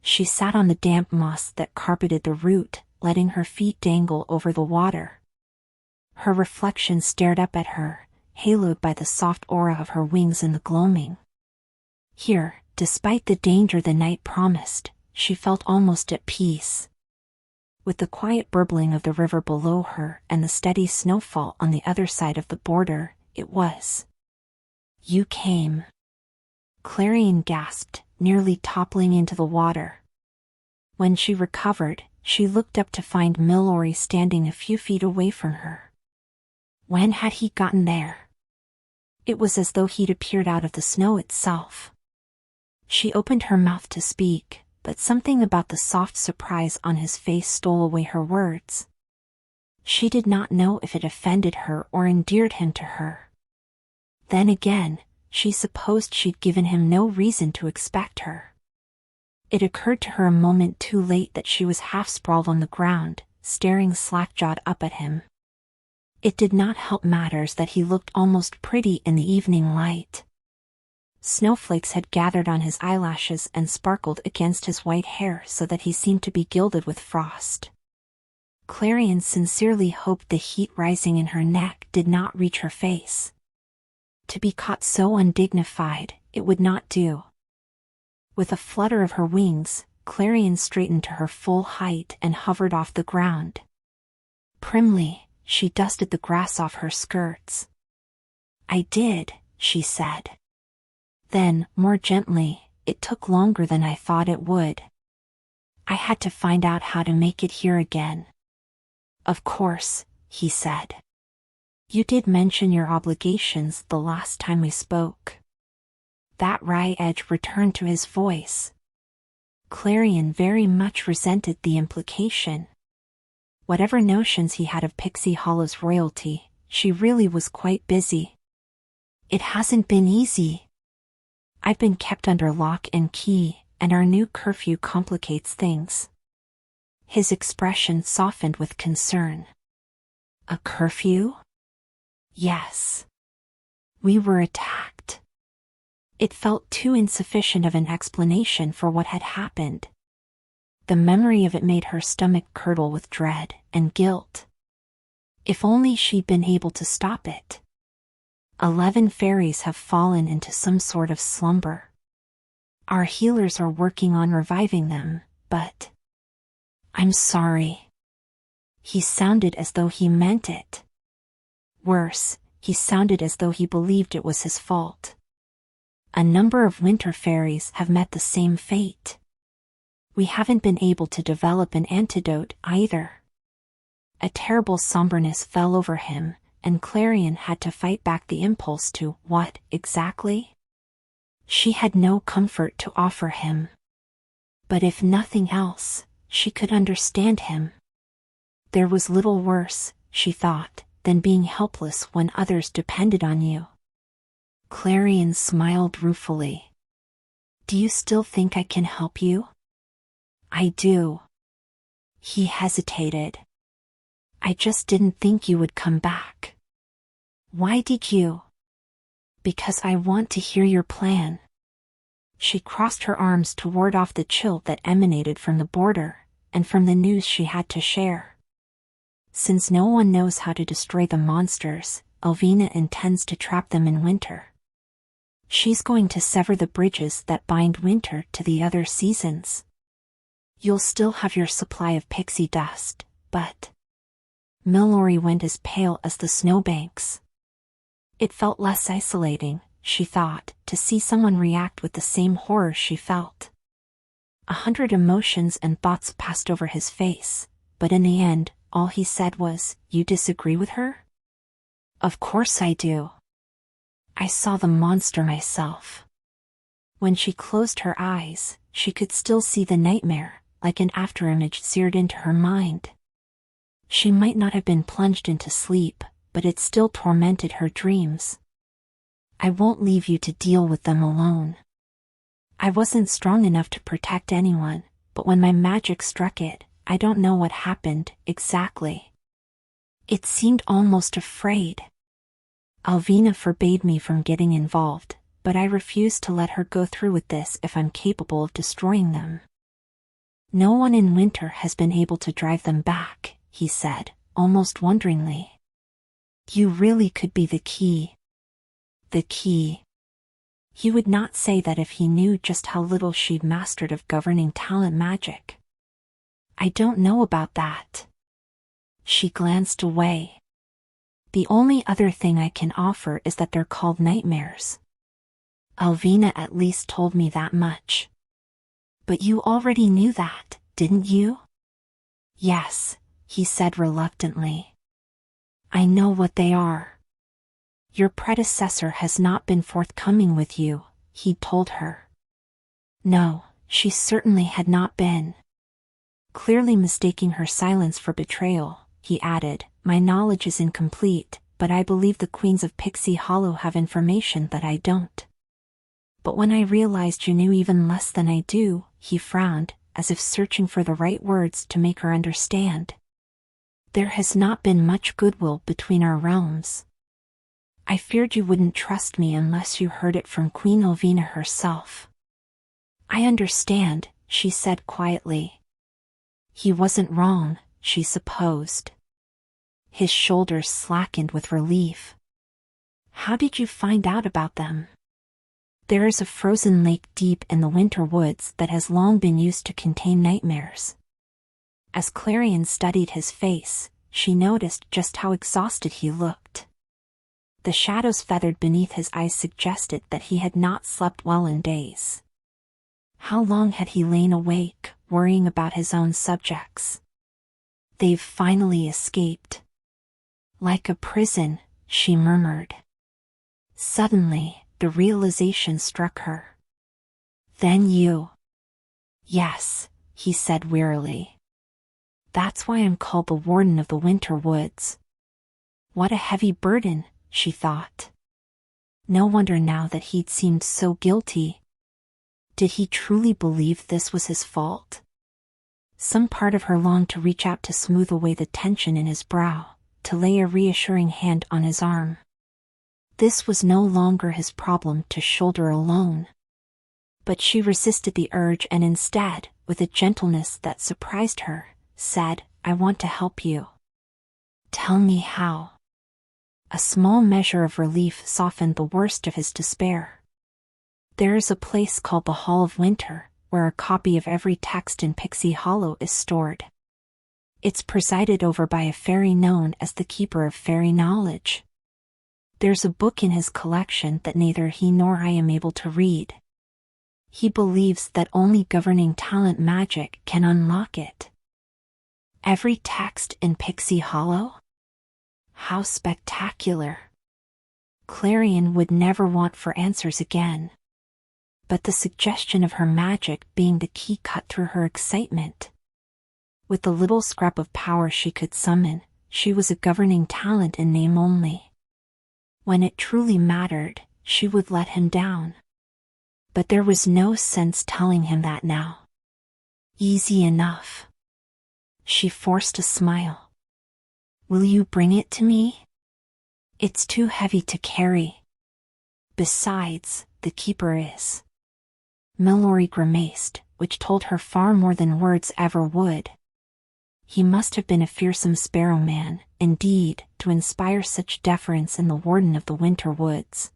She sat on the damp moss that carpeted the route, letting her feet dangle over the water. Her reflection stared up at her, haloed by the soft aura of her wings in the gloaming. Here, despite the danger the night promised, she felt almost at peace. With the quiet burbling of the river below her and the steady snowfall on the other side of the border, it was. You came. Clarion gasped, nearly toppling into the water. When she recovered, she looked up to find Milori standing a few feet away from her. When had he gotten there? It was as though he'd appeared out of the snow itself. She opened her mouth to speak, but something about the soft surprise on his face stole away her words. She did not know if it offended her or endeared him to her. Then again, she supposed she'd given him no reason to expect her. It occurred to her a moment too late that she was half sprawled on the ground, staring slack-jawed up at him. It did not help matters that he looked almost pretty in the evening light. Snowflakes had gathered on his eyelashes and sparkled against his white hair so that he seemed to be gilded with frost. Clarion sincerely hoped the heat rising in her neck did not reach her face. To be caught so undignified, it would not do. With a flutter of her wings, Clarion straightened to her full height and hovered off the ground. Primly, she dusted the grass off her skirts. I did, she said. Then, more gently, it took longer than I thought it would. I had to find out how to make it here again. Of course, he said. You did mention your obligations the last time we spoke. That wry edge returned to his voice. Clarion very much resented the implication. Whatever notions he had of Pixie Hollow's royalty, she really was quite busy. It hasn't been easy. I've been kept under lock and key, and our new curfew complicates things. His expression softened with concern. A curfew? Yes. We were attacked. It felt too insufficient of an explanation for what had happened. The memory of it made her stomach curdle with dread and guilt. If only she'd been able to stop it. 11 fairies have fallen into some sort of slumber. Our healers are working on reviving them, but... I'm sorry. He sounded as though he meant it. Worse, he sounded as though he believed it was his fault. A number of winter fairies have met the same fate. We haven't been able to develop an antidote either. A terrible somberness fell over him, and Clarion had to fight back the impulse to, what, exactly? She had no comfort to offer him. But if nothing else, she could understand him. There was little worse, she thought, than being helpless when others depended on you. Clarion smiled ruefully. Do you still think I can help you? I do. He hesitated. I just didn't think you would come back. Why did you? Because I want to hear your plan. She crossed her arms to ward off the chill that emanated from the border, and from the news she had to share. Since no one knows how to destroy the monsters, 𝐒𝐿 intends to trap them in winter. She's going to sever the bridges that bind winter to the other seasons. You'll still have your supply of pixie dust, but... Milori went as pale as the snowbanks. It felt less isolating, she thought, to see someone react with the same horror she felt. 100 emotions and thoughts passed over his face, but in the end, all he said was, "You disagree with her?" Of course I do. I saw the monster myself. When she closed her eyes, she could still see the nightmare, like an afterimage seared into her mind. She might not have been plunged into sleep, but it still tormented her dreams. I won't leave you to deal with them alone. I wasn't strong enough to protect anyone, but when my magic struck it, I don't know what happened, exactly. It seemed almost afraid. 𝐒𝐿 forbade me from getting involved, but I refused to let her go through with this if I'm capable of destroying them. No one in winter has been able to drive them back, he said, almost wonderingly. You really could be the key. The key. He would not say that if he knew just how little she'd mastered of governing talent magic. I don't know about that. She glanced away. The only other thing I can offer is that they're called nightmares. 𝐒𝐿 at least told me that much. But you already knew that, didn't you? Yes, he said reluctantly. I know what they are. Your predecessor has not been forthcoming with you, he told her. No, she certainly had not been. Clearly mistaking her silence for betrayal, he added, my knowledge is incomplete, but I believe the queens of Pixie Hollow have information that I don't. But when I realized you knew even less than I do, he frowned, as if searching for the right words to make her understand. There has not been much goodwill between our realms. I feared you wouldn't trust me unless you heard it from Queen 𝐒𝐿 herself. I understand, she said quietly. He wasn't wrong, she supposed. His shoulders slackened with relief. How did you find out about them? There is a frozen lake deep in the winter woods that has long been used to contain nightmares. As Clarion studied his face, she noticed just how exhausted he looked. The shadows feathered beneath his eyes suggested that he had not slept well in days. How long had he lain awake, worrying about his own subjects? They've finally escaped. Like a prison, she murmured. Suddenly, the realization struck her. Then you. Yes, he said wearily. That's why I'm called the Warden of the Winter Woods. What a heavy burden, she thought. No wonder now that he'd seemed so guilty. Did he truly believe this was his fault? Some part of her longed to reach out to smooth away the tension in his brow, to lay a reassuring hand on his arm. This was no longer his problem to shoulder alone. But she resisted the urge and instead, with a gentleness that surprised her, said, I want to help you. Tell me how. A small measure of relief softened the worst of his despair. There is a place called the Hall of Winter, where a copy of every text in Pixie Hollow is stored. It's presided over by a fairy known as the Keeper of Fairy Knowledge. There's a book in his collection that neither he nor I am able to read. He believes that only governing talent magic can unlock it. Every text in Pixie Hollow? How spectacular! Clarion would never want for answers again. But the suggestion of her magic being the key cut through her excitement. With the little scrap of power she could summon, she was a governing talent in name only. When it truly mattered, she would let him down. But there was no sense telling him that now. Easy enough. She forced a smile. Will you bring it to me? It's too heavy to carry. Besides, the keeper is. Milori grimaced, which told her far more than words ever would. He must have been a fearsome sparrow man, indeed, to inspire such deference in the warden of the winter woods.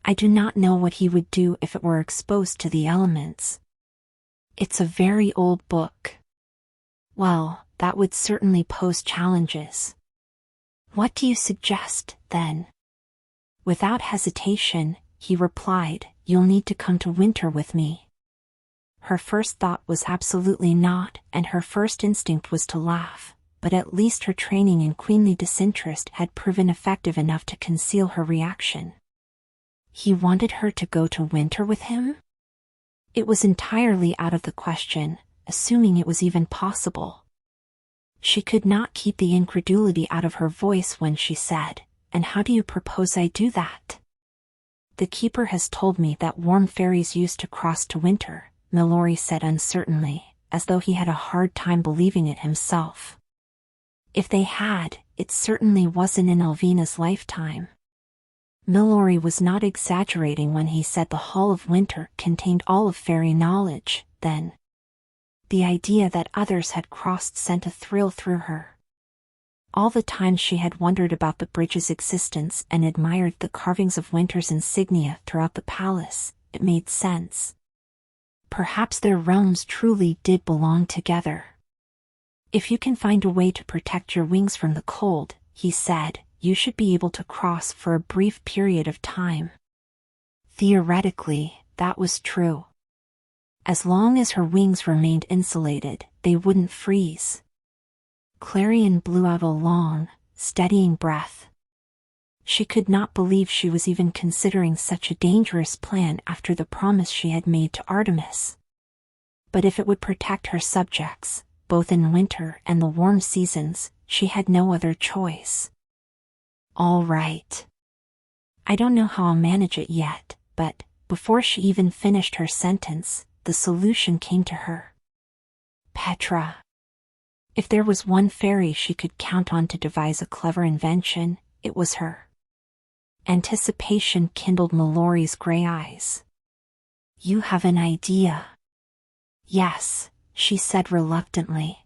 I do not know what he would do if it were exposed to the elements. It's a very old book. Well, that would certainly pose challenges. What do you suggest, then? Without hesitation, he replied, you'll need to come to winter with me. Her first thought was absolutely not, and her first instinct was to laugh, but at least her training in queenly disinterest had proven effective enough to conceal her reaction. He wanted her to go to winter with him? It was entirely out of the question, assuming it was even possible. She could not keep the incredulity out of her voice when she said, and how do you propose I do that? The keeper has told me that warm fairies used to cross to winter, Milori said uncertainly, as though he had a hard time believing it himself. If they had, it certainly wasn't in Alvina's lifetime. Milori was not exaggerating when he said the Hall of Winter contained all of fairy knowledge, then. The idea that others had crossed sent a thrill through her. All the time she had wondered about the bridge's existence and admired the carvings of Winter's insignia throughout the palace, it made sense. Perhaps their realms truly did belong together. If you can find a way to protect your wings from the cold, he said, you should be able to cross for a brief period of time. Theoretically, that was true. As long as her wings remained insulated, they wouldn't freeze. Clarion blew out a long, steadying breath. She could not believe she was even considering such a dangerous plan after the promise she had made to Artemis. But if it would protect her subjects, both in winter and the warm seasons, she had no other choice. All right. I don't know how I'll manage it yet, but, before she even finished her sentence, the solution came to her. Petra. If there was one fairy she could count on to devise a clever invention, it was her. Anticipation kindled Milori's gray eyes. You have an idea. Yes, she said reluctantly.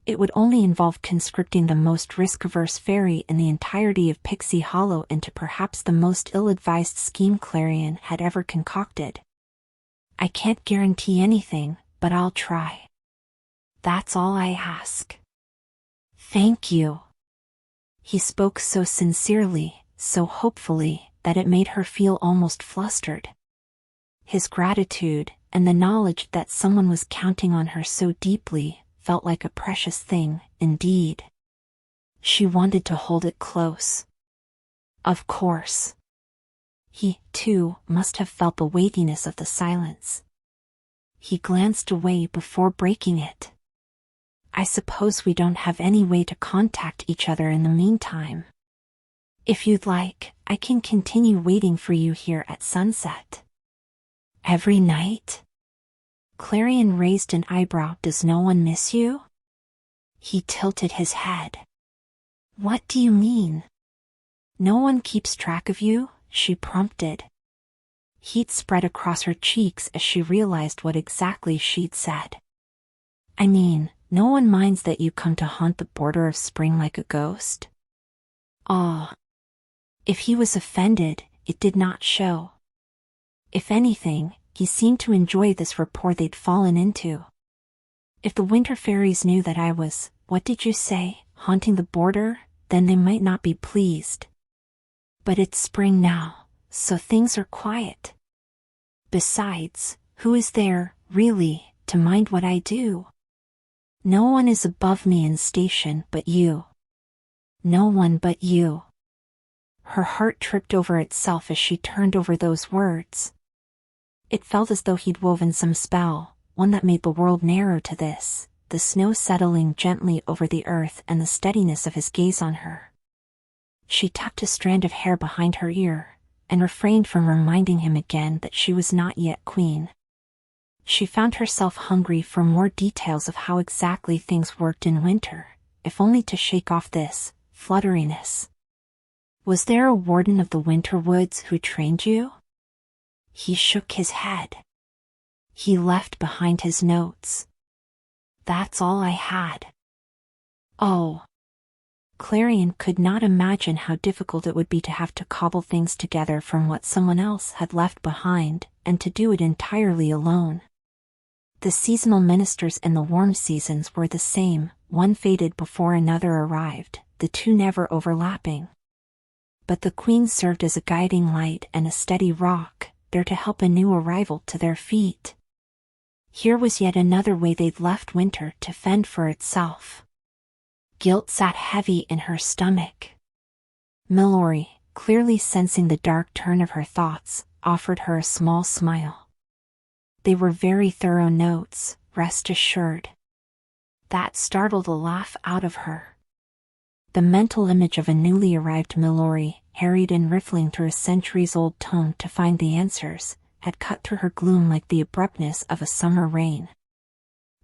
It would only involve conscripting the most risk-averse fairy in the entirety of Pixie Hollow into perhaps the most ill-advised scheme Clarion had ever concocted. I can't guarantee anything, but I'll try. That's all I ask. Thank you. He spoke so sincerely, so hopefully, that it made her feel almost flustered. His gratitude, and the knowledge that someone was counting on her so deeply, felt like a precious thing, indeed. She wanted to hold it close. Of course. He, too, must have felt the weightiness of the silence. He glanced away before breaking it. I suppose we don't have any way to contact each other in the meantime. If you'd like, I can continue waiting for you here at sunset. Every night? Clarion raised an eyebrow. Does no one miss you? He tilted his head. What do you mean? No one keeps track of you? She prompted. Heat spread across her cheeks as she realized what exactly she'd said. I mean, no one minds that you come to haunt the border of spring like a ghost. Ah. If he was offended, it did not show. If anything, he seemed to enjoy this rapport they'd fallen into. If the winter fairies knew that I was, what did you say, haunting the border, then they might not be pleased. But it's spring now, so things are quiet. Besides, who is there, really, to mind what I do? No one is above me in station but you. No one but you. Her heart tripped over itself as she turned over those words. It felt as though he'd woven some spell, one that made the world narrow to this, the snow settling gently over the earth and the steadiness of his gaze on her. She tucked a strand of hair behind her ear, and refrained from reminding him again that she was not yet queen. She found herself hungry for more details of how exactly things worked in winter, if only to shake off this flutteriness. Was there a warden of the winter woods who trained you? He shook his head. He left behind his notes. That's all I had. Oh. Clarion could not imagine how difficult it would be to have to cobble things together from what someone else had left behind, and to do it entirely alone. The seasonal ministers in the warm seasons were the same, one faded before another arrived, the two never overlapping. But the queen served as a guiding light and a steady rock, there to help a new arrival to their feet. Here was yet another way they'd left winter to fend for itself. Guilt sat heavy in her stomach. Milori, clearly sensing the dark turn of her thoughts, offered her a small smile. They were very thorough notes, rest assured. That startled a laugh out of her. The mental image of a newly arrived Milori, harried and riffling through a centuries-old tome to find the answers, had cut through her gloom like the abruptness of a summer rain.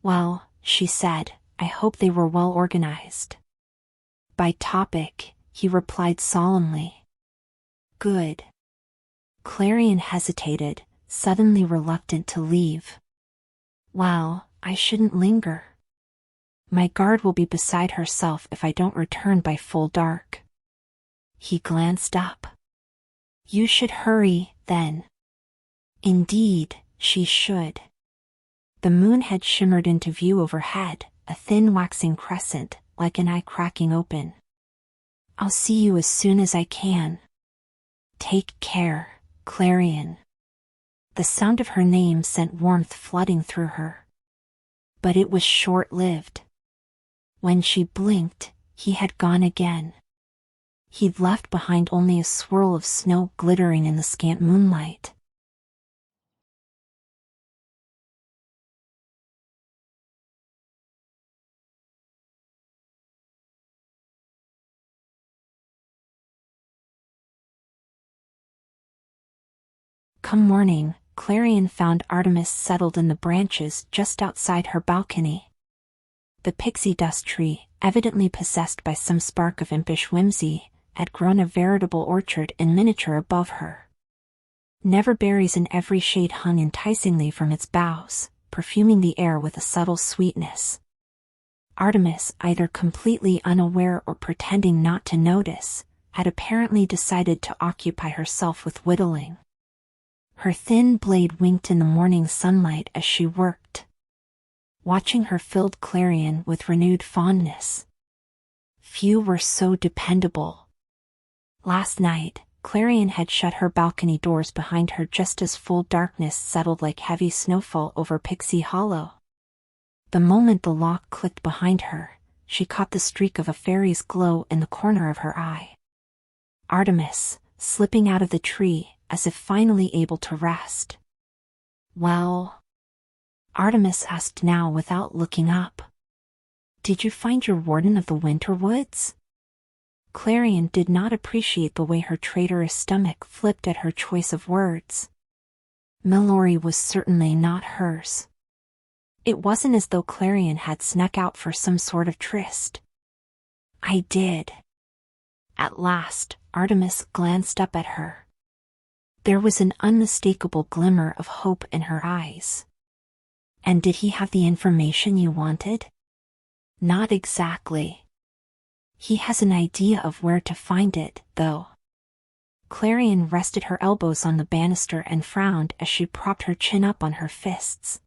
Well, she said, I hope they were well organized. By topic, he replied solemnly. Good. Clarion hesitated, suddenly reluctant to leave. Well, I shouldn't linger. My guard will be beside herself if I don't return by full dark. He glanced up. You should hurry, then. Indeed, she should. The moon had shimmered into view overhead, a thin waxing crescent, like an eye cracking open. I'll see you as soon as I can. Take care, Clarion. The sound of her name sent warmth flooding through her. But it was short-lived. When she blinked, he had gone again. He'd left behind only a swirl of snow glittering in the scant moonlight. Come morning, Clarion found Artemis settled in the branches just outside her balcony. The pixie dust tree, evidently possessed by some spark of impish whimsy, had grown a veritable orchard in miniature above her. Neverberries in every shade hung enticingly from its boughs, perfuming the air with a subtle sweetness. Artemis, either completely unaware or pretending not to notice, had apparently decided to occupy herself with whittling. Her thin blade winked in the morning sunlight as she worked. Watching her filled Clarion with renewed fondness. Few were so dependable. Last night, Clarion had shut her balcony doors behind her just as full darkness settled like heavy snowfall over Pixie Hollow. The moment the lock clicked behind her, she caught the streak of a fairy's glow in the corner of her eye. Artemis, slipping out of the tree, as if finally able to rest. Well? Artemis asked now without looking up. Did you find your warden of the winter woods? Clarion did not appreciate the way her traitorous stomach flipped at her choice of words. Milori was certainly not hers. It wasn't as though Clarion had snuck out for some sort of tryst. I did. At last, Artemis glanced up at her. There was an unmistakable glimmer of hope in her eyes. And did he have the information you wanted? Not exactly. He has an idea of where to find it, though. Clarion rested her elbows on the banister and frowned as she propped her chin up on her fists.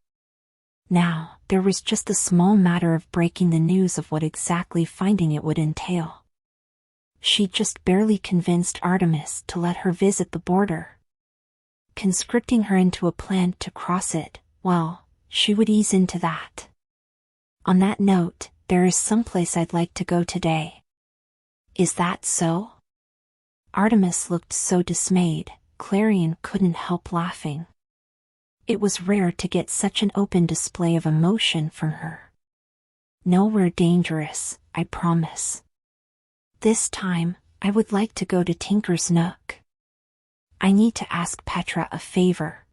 Now, there was just the small matter of breaking the news of what exactly finding it would entail. She'd just barely convinced Artemis to let her visit the border. Conscripting her into a plan to cross it, well, she would ease into that. On that note, there is someplace I'd like to go today. Is that so? Artemis looked so dismayed, Clarion couldn't help laughing. It was rare to get such an open display of emotion from her. Nowhere dangerous, I promise. This time, I would like to go to Tinker's Nook. I need to ask Petra a favor.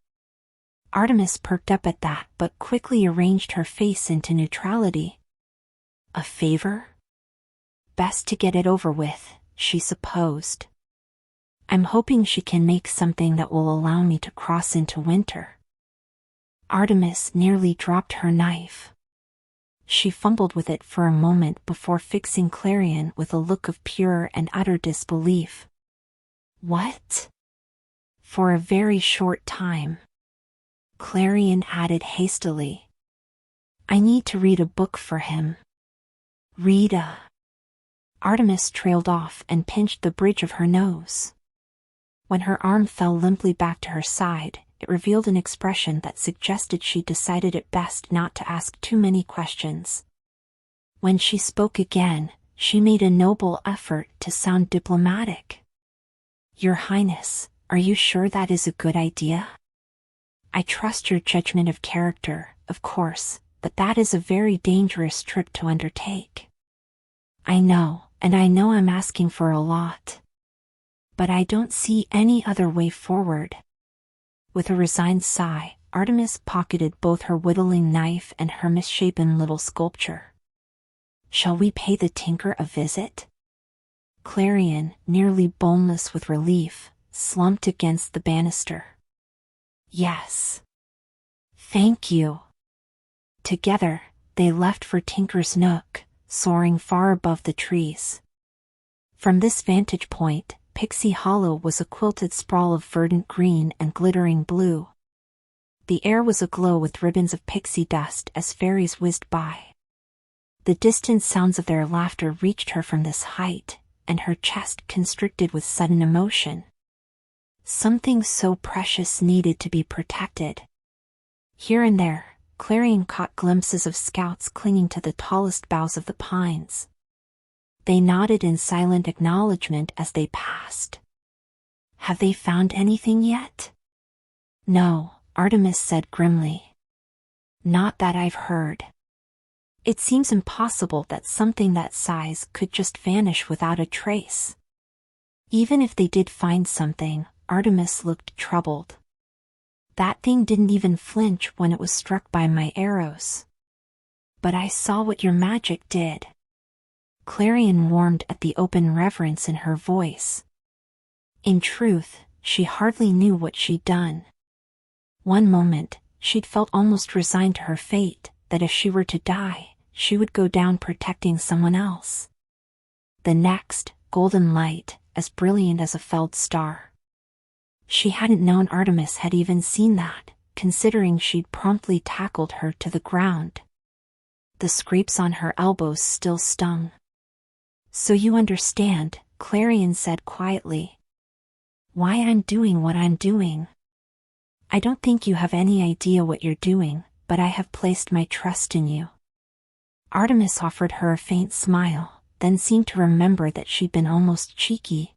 Artemis perked up at that but quickly arranged her face into neutrality. A favor? Best to get it over with, she supposed. I'm hoping she can make something that will allow me to cross into winter. Artemis nearly dropped her knife. She fumbled with it for a moment before fixing Clarion with a look of pure and utter disbelief. What? For a very short time. Clarion added hastily. I need to read a book for him. Read a... Artemis trailed off and pinched the bridge of her nose. When her arm fell limply back to her side, it revealed an expression that suggested she decided it best not to ask too many questions. When she spoke again, she made a noble effort to sound diplomatic. Your Highness, are you sure that is a good idea? I trust your judgment of character, of course, but that is a very dangerous trip to undertake. I know, and I know I'm asking for a lot. But I don't see any other way forward. With a resigned sigh, Artemis pocketed both her whittling knife and her misshapen little sculpture. Shall we pay the tinker a visit? Clarion, nearly boneless with relief, slumped against the banister. Yes. Thank you. Together, they left for Tinker's Nook, soaring far above the trees. From this vantage point, Pixie Hollow was a quilted sprawl of verdant green and glittering blue. The air was aglow with ribbons of pixie dust as fairies whizzed by. The distant sounds of their laughter reached her from this height, and her chest constricted with sudden emotion. Something so precious needed to be protected. Here and there, Clarion caught glimpses of scouts clinging to the tallest boughs of the pines. They nodded in silent acknowledgement as they passed. Have they found anything yet? No, Artemis said grimly. Not that I've heard. It seems impossible that something that size could just vanish without a trace. Even if they did find something, Artemis looked troubled. That thing didn't even flinch when it was struck by my arrows. But I saw what your magic did. Clarion warmed at the open reverence in her voice. In truth, she hardly knew what she'd done. One moment, she'd felt almost resigned to her fate, that if she were to die, she would go down protecting someone else. The next, golden light, as brilliant as a felled star. She hadn't known Artemis had even seen that, considering she'd promptly tackled her to the ground. The scrapes on her elbows still stung. So you understand, Clarion said quietly. Why I'm doing what I'm doing. I don't think you have any idea what you're doing, but I have placed my trust in you. Artemis offered her a faint smile, then seemed to remember that she'd been almost cheeky.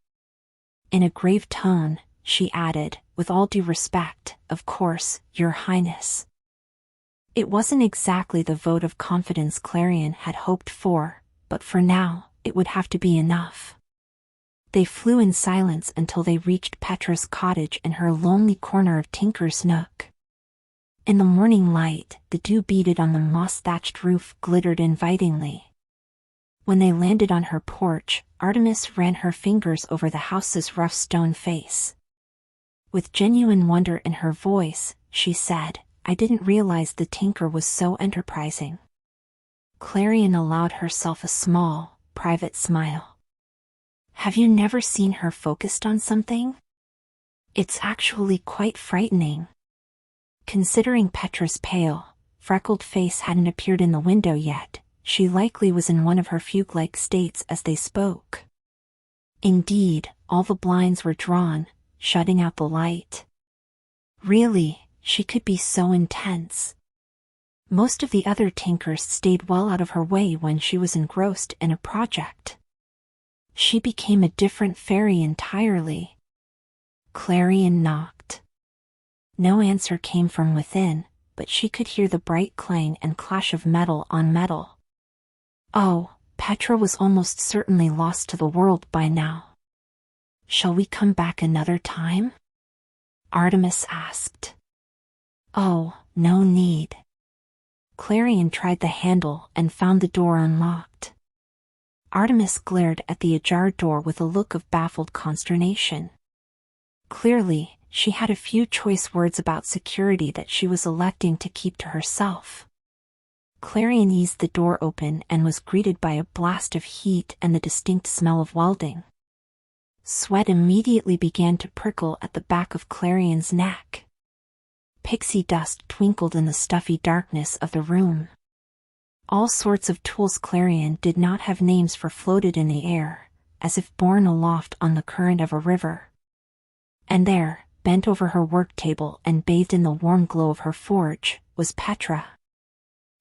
In a grave tone, she added, with all due respect, of course, Your Highness. It wasn't exactly the vote of confidence Clarion had hoped for, but for now, it would have to be enough. They flew in silence until they reached Petra's cottage in her lonely corner of Tinker's Nook. In the morning light, the dew beaded on the moss-thatched roof glittered invitingly. When they landed on her porch, Artemis ran her fingers over the house's rough stone face. With genuine wonder in her voice, she said, I didn't realize the tinker was so enterprising. Clarion allowed herself a small, private smile. Have you never seen her focused on something? It's actually quite frightening. Considering Petra's pale, freckled face hadn't appeared in the window yet, she likely was in one of her fugue-like states as they spoke. Indeed, all the blinds were drawn, shutting out the light. Really, she could be so intense. Most of the other tinkers stayed well out of her way when she was engrossed in a project. She became a different fairy entirely. Clarion knocked. No answer came from within, but she could hear the bright clang and clash of metal on metal. Oh, Petra was almost certainly lost to the world by now. Shall we come back another time? Artemis asked. Oh, no need. Clarion tried the handle and found the door unlocked. Artemis glared at the ajar door with a look of baffled consternation. Clearly, she had a few choice words about security that she was electing to keep to herself. Clarion eased the door open and was greeted by a blast of heat and the distinct smell of welding. Sweat immediately began to prickle at the back of Clarion's neck. Pixie dust twinkled in the stuffy darkness of the room. All sorts of tools Clarion did not have names for floated in the air, as if borne aloft on the current of a river. And there, bent over her work table and bathed in the warm glow of her forge, was Petra.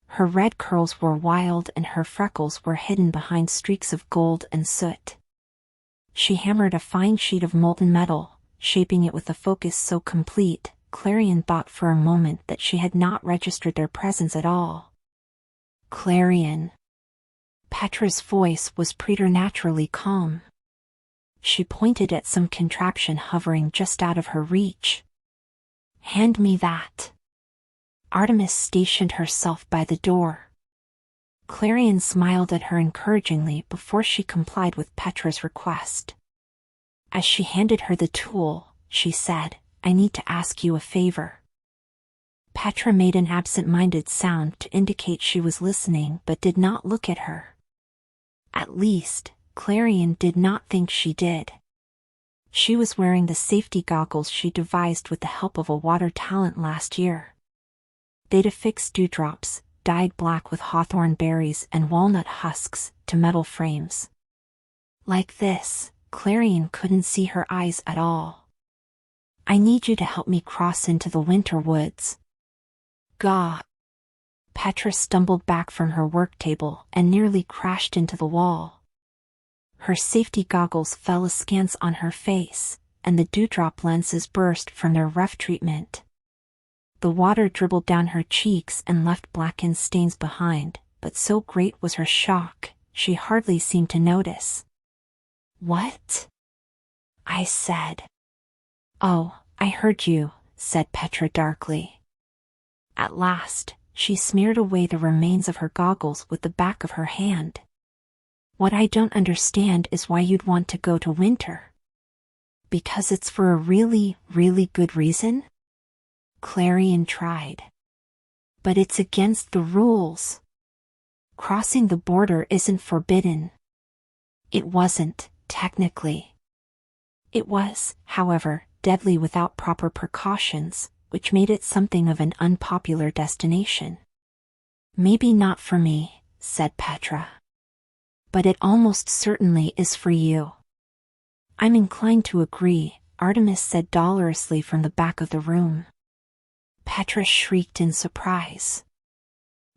Her red curls were wild and her freckles were hidden behind streaks of gold and soot. She hammered a fine sheet of molten metal, shaping it with a focus so complete, Clarion thought for a moment that she had not registered their presence at all. Clarion. Petra's voice was preternaturally calm. She pointed at some contraption hovering just out of her reach. Hand me that. Artemis stationed herself by the door. Clarion smiled at her encouragingly before she complied with Petra's request. As she handed her the tool, she said, I need to ask you a favor. Petra made an absent-minded sound to indicate she was listening but did not look at her. At least, Clarion did not think she did. She was wearing the safety goggles she devised with the help of a water talent last year. They'd affix dewdrops, dyed black with hawthorn berries and walnut husks, to metal frames. Like this, Clarion couldn't see her eyes at all. I need you to help me cross into the winter woods. Gah! Petra stumbled back from her work table and nearly crashed into the wall. Her safety goggles fell askance on her face, and the dewdrop lenses burst from their rough treatment. The water dribbled down her cheeks and left blackened stains behind, but so great was her shock, she hardly seemed to notice. What? I said. Oh, I heard you, said Petra darkly. At last, she smeared away the remains of her goggles with the back of her hand. What I don't understand is why you'd want to go to winter. Because it's for a really, really good reason? Clarion tried. But it's against the rules. Crossing the border isn't forbidden. It wasn't, technically. It was, however, deadly without proper precautions, which made it something of an unpopular destination. Maybe not for me, said Petra. But it almost certainly is for you. I'm inclined to agree, Artemis said dolorously from the back of the room. Petra shrieked in surprise.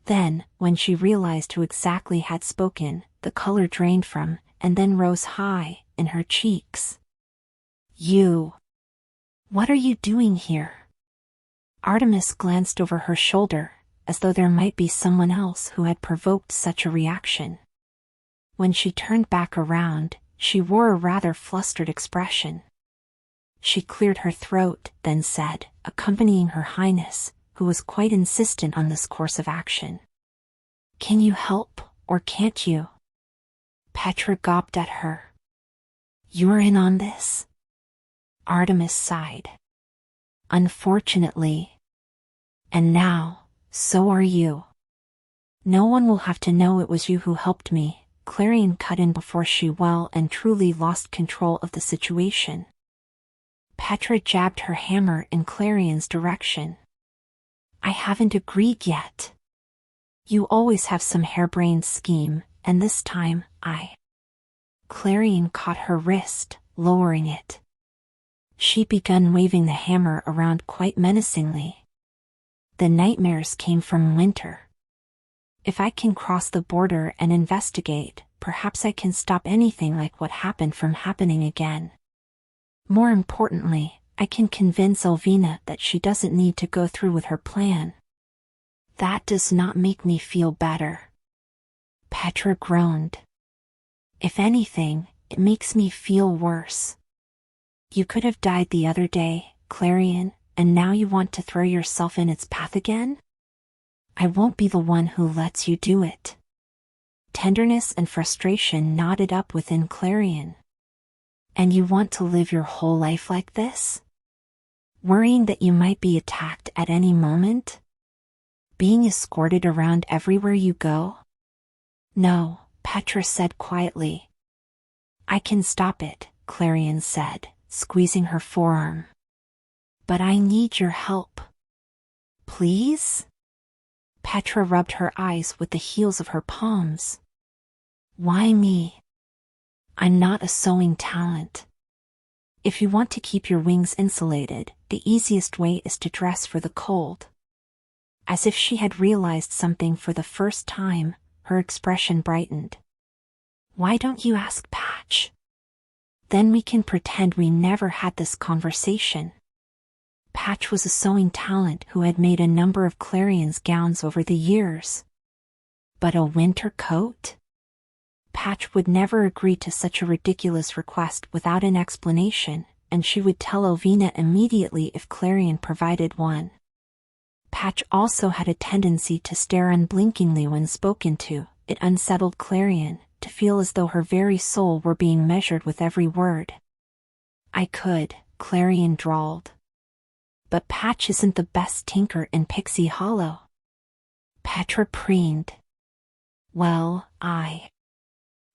Then, when she realized who exactly had spoken, the color drained from, and then rose high, in her cheeks. You! What are you doing here? Artemis glanced over her shoulder, as though there might be someone else who had provoked such a reaction. When she turned back around, she wore a rather flustered expression. She cleared her throat, then said, accompanying Her Highness, who was quite insistent on this course of action. Can you help, or can't you? Petra gawped at her. You're in on this? Artemis sighed. Unfortunately. And now, so are you. No one will have to know it was you who helped me, Clarion cut in before she well and truly lost control of the situation. Petra jabbed her hammer in Clarion's direction. I haven't agreed yet. You always have some harebrained scheme, and this time, Clarion caught her wrist, lowering it. She began waving the hammer around quite menacingly. The nightmares came from winter. If I can cross the border and investigate, perhaps I can stop anything like what happened from happening again. More importantly, I can convince 𝐒𝐿 that she doesn't need to go through with her plan. That does not make me feel better. Petra groaned. If anything, it makes me feel worse. You could have died the other day, Clarion, and now you want to throw yourself in its path again? I won't be the one who lets you do it. Tenderness and frustration knotted up within Clarion. And you want to live your whole life like this? Worrying that you might be attacked at any moment? Being escorted around everywhere you go? No, Petra said quietly. I can stop it, Clarion said, squeezing her forearm. But I need your help. Please? Petra rubbed her eyes with the heels of her palms. Why me? I'm not a sewing talent. If you want to keep your wings insulated, the easiest way is to dress for the cold. As if she had realized something for the first time, her expression brightened. Why don't you ask Patch? Then we can pretend we never had this conversation. Patch was a sewing talent who had made a number of Clarion's gowns over the years. But a winter coat? Patch would never agree to such a ridiculous request without an explanation, and she would tell 𝐒𝐿 immediately if Clarion provided one. Patch also had a tendency to stare unblinkingly when spoken to. It unsettled Clarion, to feel as though her very soul were being measured with every word. I could, Clarion drawled. But Patch isn't the best tinker in Pixie Hollow. Petra preened. Well,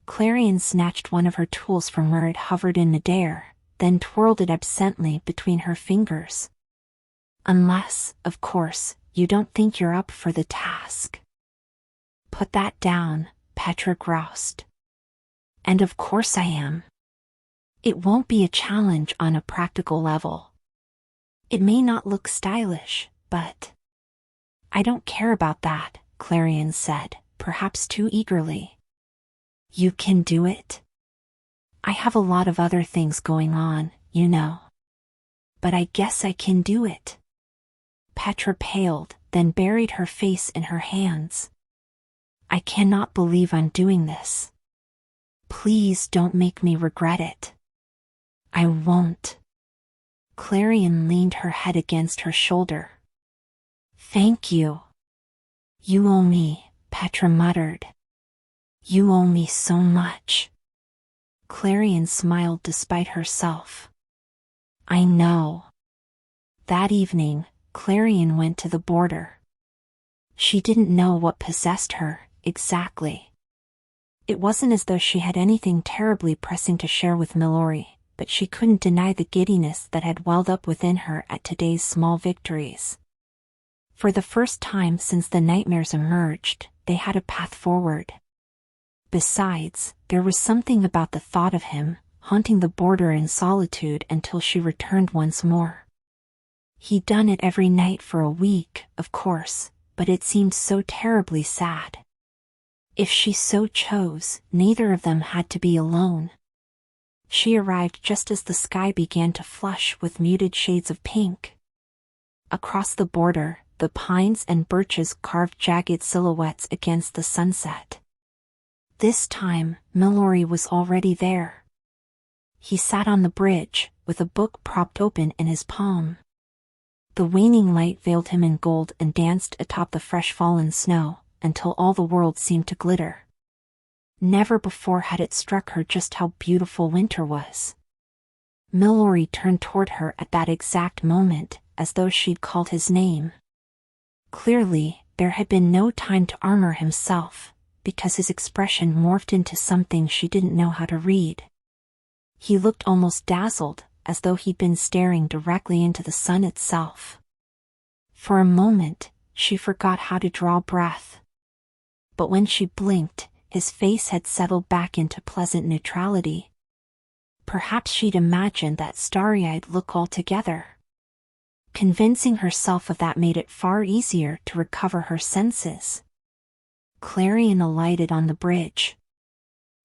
Clarion snatched one of her tools from where it hovered in midair, then twirled it absently between her fingers. Unless, of course, you don't think you're up for the task. Put that down, Petra groused. And of course I am. It won't be a challenge on a practical level. It may not look stylish, but... I don't care about that, Clarion said, perhaps too eagerly. You can do it? I have a lot of other things going on, you know. But I guess I can do it. Petra paled, then buried her face in her hands. I cannot believe I'm doing this. Please don't make me regret it. I won't. Clarion leaned her head against her shoulder. Thank you. You owe me, Petra muttered. You owe me so much. Clarion smiled despite herself. I know. That evening, Clarion went to the border. She didn't know what possessed her, exactly. It wasn't as though she had anything terribly pressing to share with Milori, but she couldn't deny the giddiness that had welled up within her at today's small victories. For the first time since the nightmares emerged, they had a path forward. Besides, there was something about the thought of him, haunting the border in solitude until she returned once more. He'd done it every night for a week, of course, but it seemed so terribly sad. If she so chose, neither of them had to be alone. She arrived just as the sky began to flush with muted shades of pink. Across the border, the pines and birches carved jagged silhouettes against the sunset. This time, Milori was already there. He sat on the bridge, with a book propped open in his palm. The waning light veiled him in gold and danced atop the fresh-fallen snow, until all the world seemed to glitter. Never before had it struck her just how beautiful winter was. Milori turned toward her at that exact moment, as though she'd called his name. Clearly, there had been no time to armor himself, because his expression morphed into something she didn't know how to read. He looked almost dazzled, as though he'd been staring directly into the sun itself. For a moment, she forgot how to draw breath. But when she blinked, his face had settled back into pleasant neutrality. Perhaps she'd imagined that starry-eyed look altogether. Convincing herself of that made it far easier to recover her senses. Clarion alighted on the bridge.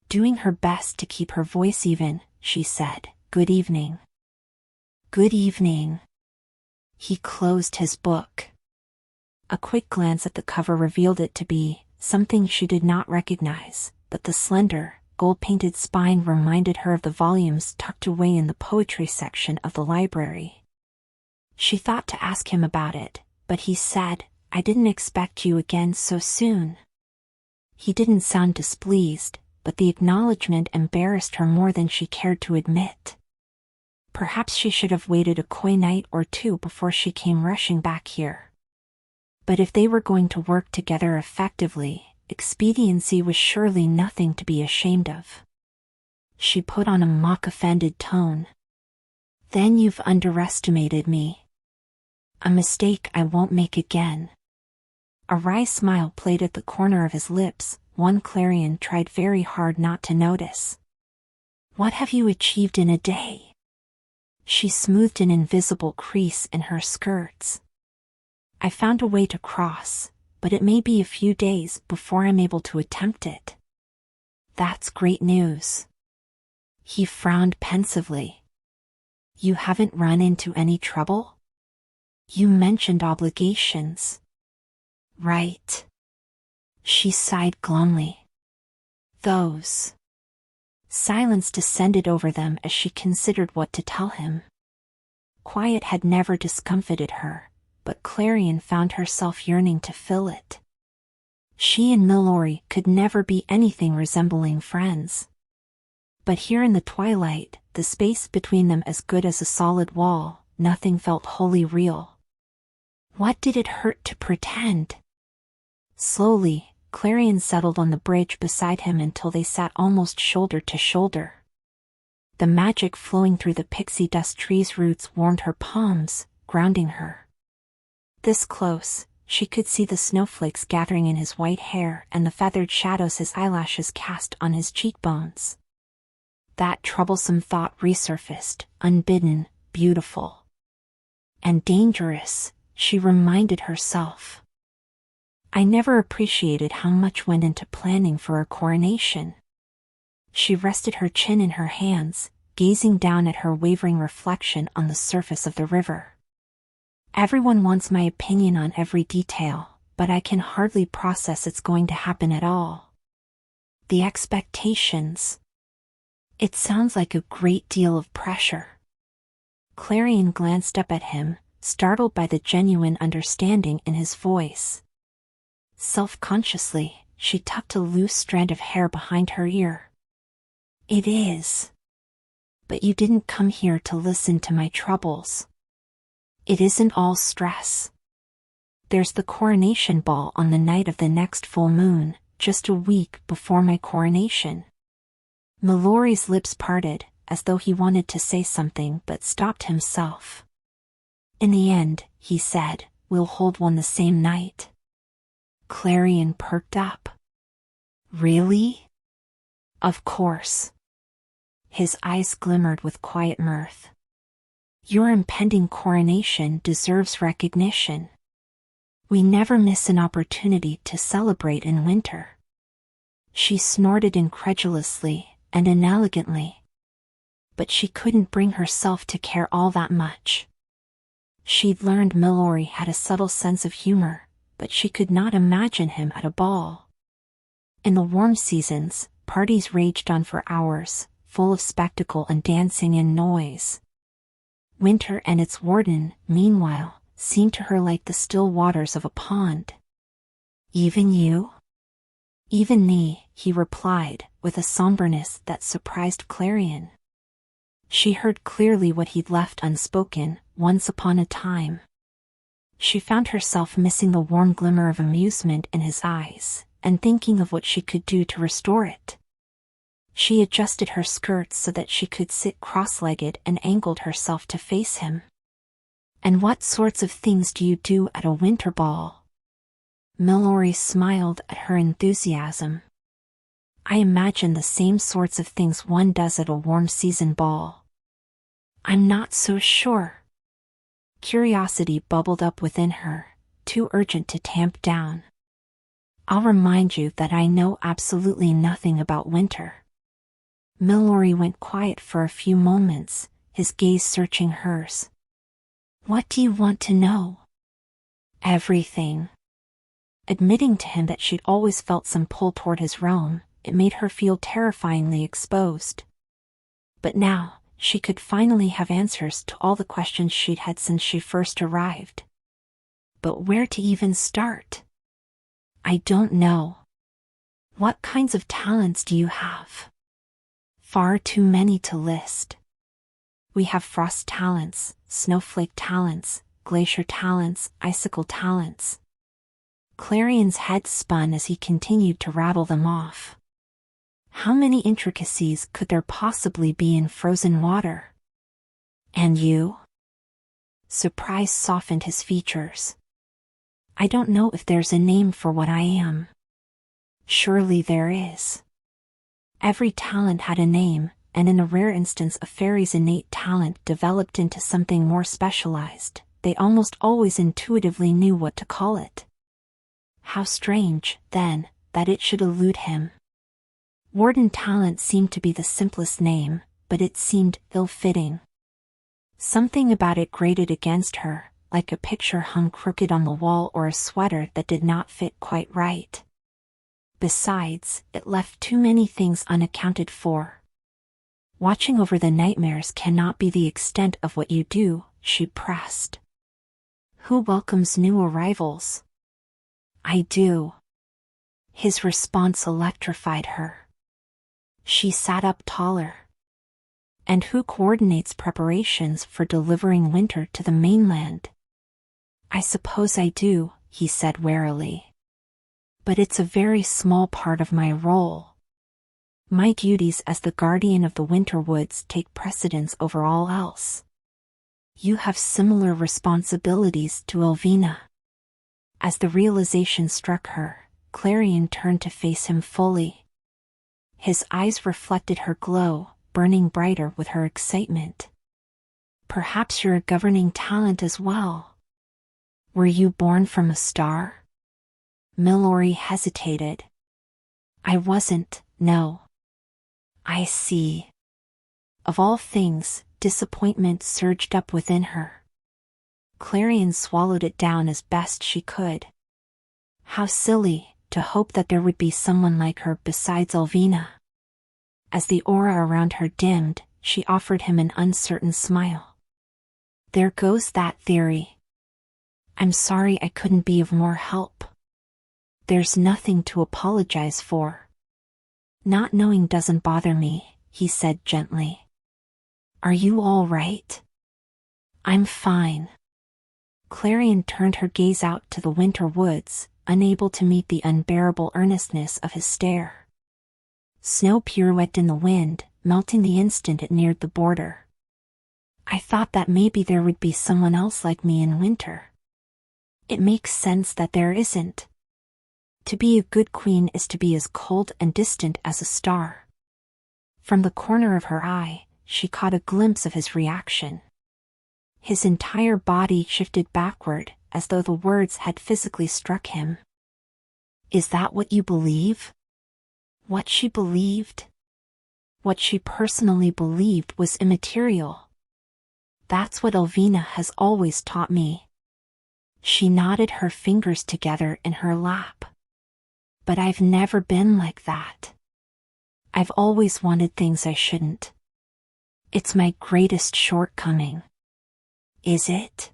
Doing her best to keep her voice even, she said, "Good evening." "Good evening." He closed his book. A quick glance at the cover revealed it to be something she did not recognize, but the slender, gold-painted spine reminded her of the volumes tucked away in the poetry section of the library. She thought to ask him about it, but he said, "I didn't expect you again so soon." He didn't sound displeased, but the acknowledgement embarrassed her more than she cared to admit. Perhaps she should have waited a coy night or two before she came rushing back here. But if they were going to work together effectively, expediency was surely nothing to be ashamed of. She put on a mock-offended tone. "Then you've underestimated me. A mistake I won't make again." A wry smile played at the corner of his lips, one Clarion tried very hard not to notice. "What have you achieved in a day?" She smoothed an invisible crease in her skirts. "I found a way to cross, but it may be a few days before I'm able to attempt it." "That's great news." He frowned pensively. "You haven't run into any trouble?" "You mentioned obligations." "Right." She sighed glumly. "Those." Silence descended over them as she considered what to tell him. Quiet had never discomfited her, but Clarion found herself yearning to fill it. She and Milori could never be anything resembling friends. But here in the twilight, the space between them as good as a solid wall, nothing felt wholly real. What did it hurt to pretend? Slowly, Clarion settled on the bridge beside him until they sat almost shoulder to shoulder. The magic flowing through the pixie dust tree's roots warmed her palms, grounding her. This close, she could see the snowflakes gathering in his white hair and the feathered shadows his eyelashes cast on his cheekbones. That troublesome thought resurfaced, unbidden, beautiful. And dangerous, she reminded herself. I never appreciated how much went into planning for a coronation. She rested her chin in her hands, gazing down at her wavering reflection on the surface of the river. Everyone wants my opinion on every detail, but I can hardly process it's going to happen at all. The expectations. It sounds like a great deal of pressure. Clarion glanced up at him, startled by the genuine understanding in his voice. Self-consciously, she tucked a loose strand of hair behind her ear. "It is. But you didn't come here to listen to my troubles. It isn't all stress. There's the coronation ball on the night of the next full moon, just a week before my coronation." Milori's lips parted, as though he wanted to say something but stopped himself. "In the end," he said, "we'll hold one the same night." Clarion perked up. "Really?" "Of course." His eyes glimmered with quiet mirth. "Your impending coronation deserves recognition. We never miss an opportunity to celebrate in winter." She snorted incredulously and inelegantly. But she couldn't bring herself to care all that much. She'd learned Milori had a subtle sense of humor, but she could not imagine him at a ball. In the warm seasons, parties raged on for hours, full of spectacle and dancing and noise. Winter and its warden, meanwhile, seemed to her like the still waters of a pond. "Even you?" "Even me," he replied, with a somberness that surprised Clarion. She heard clearly what he'd left unspoken, once upon a time. She found herself missing the warm glimmer of amusement in his eyes, and thinking of what she could do to restore it. She adjusted her skirts so that she could sit cross-legged and angled herself to face him. "And what sorts of things do you do at a winter ball?" Milori smiled at her enthusiasm. "I imagine the same sorts of things one does at a warm season ball." "I'm not so sure." Curiosity bubbled up within her, too urgent to tamp down. "I'll remind you that I know absolutely nothing about winter." Milori went quiet for a few moments, his gaze searching hers. "What do you want to know?" "Everything." Admitting to him that she'd always felt some pull toward his realm, it made her feel terrifyingly exposed. But now, she could finally have answers to all the questions she'd had since she first arrived. But where to even start? "I don't know." "What kinds of talents do you have?" "Far too many to list. We have frost talents, snowflake talents, glacier talents, icicle talents." Clarion's head spun as he continued to rattle them off. How many intricacies could there possibly be in frozen water? "And you?" Surprise softened his features. "I don't know if there's a name for what I am." "Surely there is." Every talent had a name, and in a rare instance a fairy's innate talent developed into something more specialized. They almost always intuitively knew what to call it. How strange, then, that it should elude him. Warden talent seemed to be the simplest name, but it seemed ill-fitting. Something about it grated against her, like a picture hung crooked on the wall or a sweater that did not fit quite right. Besides, it left too many things unaccounted for. "Watching over the nightmares cannot be the extent of what you do," she pressed. "Who welcomes new arrivals?" "I do." His response electrified her. She sat up taller. "And who coordinates preparations for delivering winter to the mainland?" "I suppose I do," he said warily. "But it's a very small part of my role. My duties as the guardian of the winter woods take precedence over all else." "You have similar responsibilities to 𝐒𝐿. As the realization struck her, Clarion turned to face him fully. His eyes reflected her glow, burning brighter with her excitement. "Perhaps you're a governing talent as well." "Were you born from a star?" Milori hesitated. "I wasn't, no." "I see." Of all things, disappointment surged up within her. Clarion swallowed it down as best she could. How silly, to hope that there would be someone like her besides 𝐒𝐿. As the aura around her dimmed, she offered him an uncertain smile. "There goes that theory. I'm sorry I couldn't be of more help." "There's nothing to apologize for." "Not knowing doesn't bother me," he said gently. "Are you all right?" "I'm fine." Clarion turned her gaze out to the winter woods, unable to meet the unbearable earnestness of his stare. Snow pirouetted in the wind, melting the instant it neared the border. "I thought that maybe there would be someone else like me in winter." "It makes sense that there isn't. To be a good queen is to be as cold and distant as a star." From the corner of her eye, she caught a glimpse of his reaction. His entire body shifted backward, as though the words had physically struck him. "Is that what you believe?" What she believed? What she personally believed was immaterial. "That's what 𝐒𝐿 has always taught me." She knotted her fingers together in her lap. "But I've never been like that. I've always wanted things I shouldn't. It's my greatest shortcoming." "Is it?"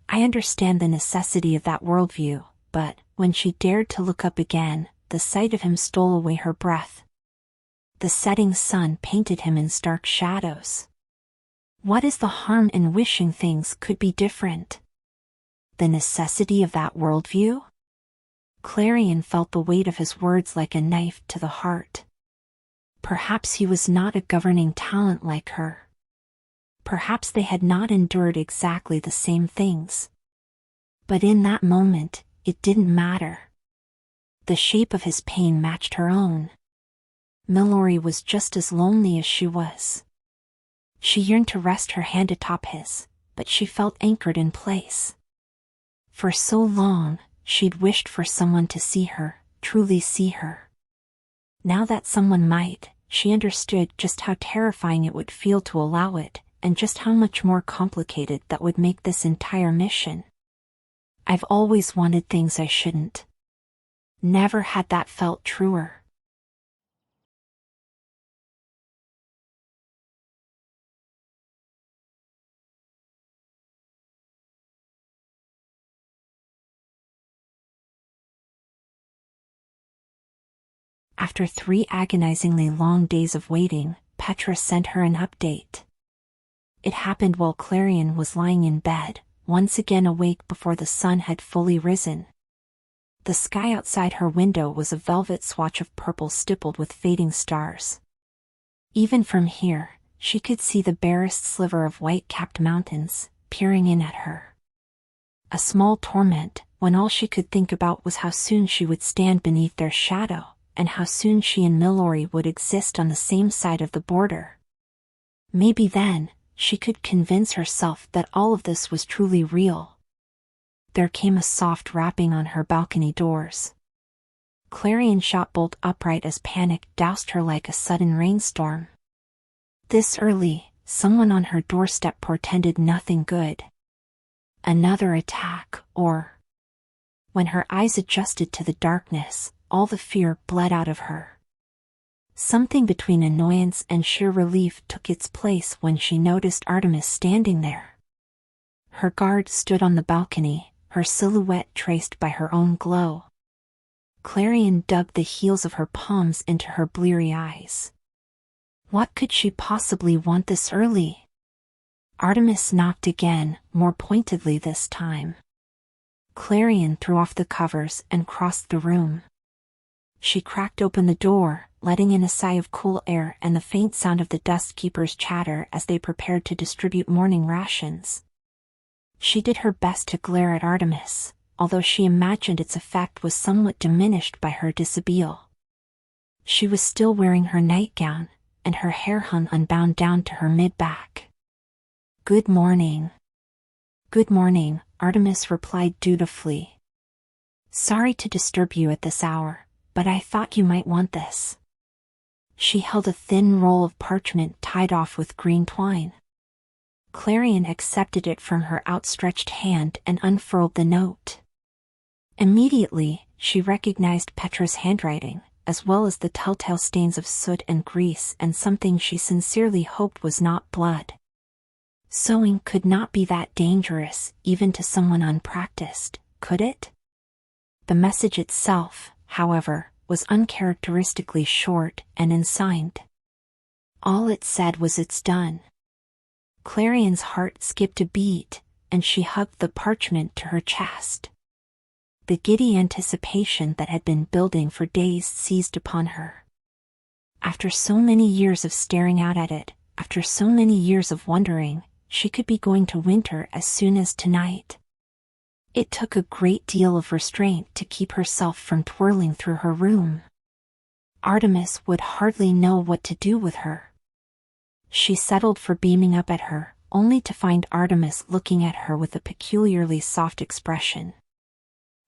I understand the necessity of that worldview, but, when she dared to look up again, the sight of him stole away her breath. The setting sun painted him in stark shadows. What is the harm in wishing things could be different? The necessity of that worldview? Clarion felt the weight of his words like a knife to the heart. Perhaps he was not a governing talent like her. Perhaps they had not endured exactly the same things. But in that moment, it didn't matter. The shape of his pain matched her own. Milori was just as lonely as she was. She yearned to rest her hand atop his, but she felt anchored in place. For so long, she'd wished for someone to see her, truly see her. Now that someone might, she understood just how terrifying it would feel to allow it, and just how much more complicated that would make this entire mission. I've always wanted things I shouldn't. Never had that felt truer. After 3 agonizingly long days of waiting, Petra sent her an update. It happened while Clarion was lying in bed, once again awake before the sun had fully risen. The sky outside her window was a velvet swatch of purple stippled with fading stars. Even from here, she could see the barest sliver of white-capped mountains, peering in at her. A small torment, when all she could think about was how soon she would stand beneath their shadow, and how soon she and Milori would exist on the same side of the border. Maybe then, she could convince herself that all of this was truly real. There came a soft rapping on her balcony doors. Clarion shot bolt upright as panic doused her like a sudden rainstorm. This early, someone on her doorstep portended nothing good. Another attack, or... When her eyes adjusted to the darkness, all the fear bled out of her. Something between annoyance and sheer relief took its place when she noticed Artemis standing there. Her guard stood on the balcony, her silhouette traced by her own glow. Clarion dug the heels of her palms into her bleary eyes. What could she possibly want this early? Artemis knocked again, more pointedly this time. Clarion threw off the covers and crossed the room. She cracked open the door, letting in a sigh of cool air and the faint sound of the dust keepers' chatter as they prepared to distribute morning rations. She did her best to glare at Artemis, although she imagined its effect was somewhat diminished by her dishabille. She was still wearing her nightgown, and her hair hung unbound down to her mid-back. "Good morning." "Good morning," Artemis replied dutifully. "Sorry to disturb you at this hour, but I thought you might want this." She held a thin roll of parchment tied off with green twine. Clarion accepted it from her outstretched hand and unfurled the note. Immediately, she recognized Petra's handwriting, as well as the telltale stains of soot and grease and something she sincerely hoped was not blood. Sewing could not be that dangerous, even to someone unpracticed, could it? The message itself, however, was uncharacteristically short and unsigned. All it said was "It's done." Clarion's heart skipped a beat, and she hugged the parchment to her chest. The giddy anticipation that had been building for days seized upon her. After so many years of staring out at it, after so many years of wondering, she could be going to winter as soon as tonight. It took a great deal of restraint to keep herself from twirling through her room. Artemis would hardly know what to do with her. She settled for beaming up at her, only to find Artemis looking at her with a peculiarly soft expression.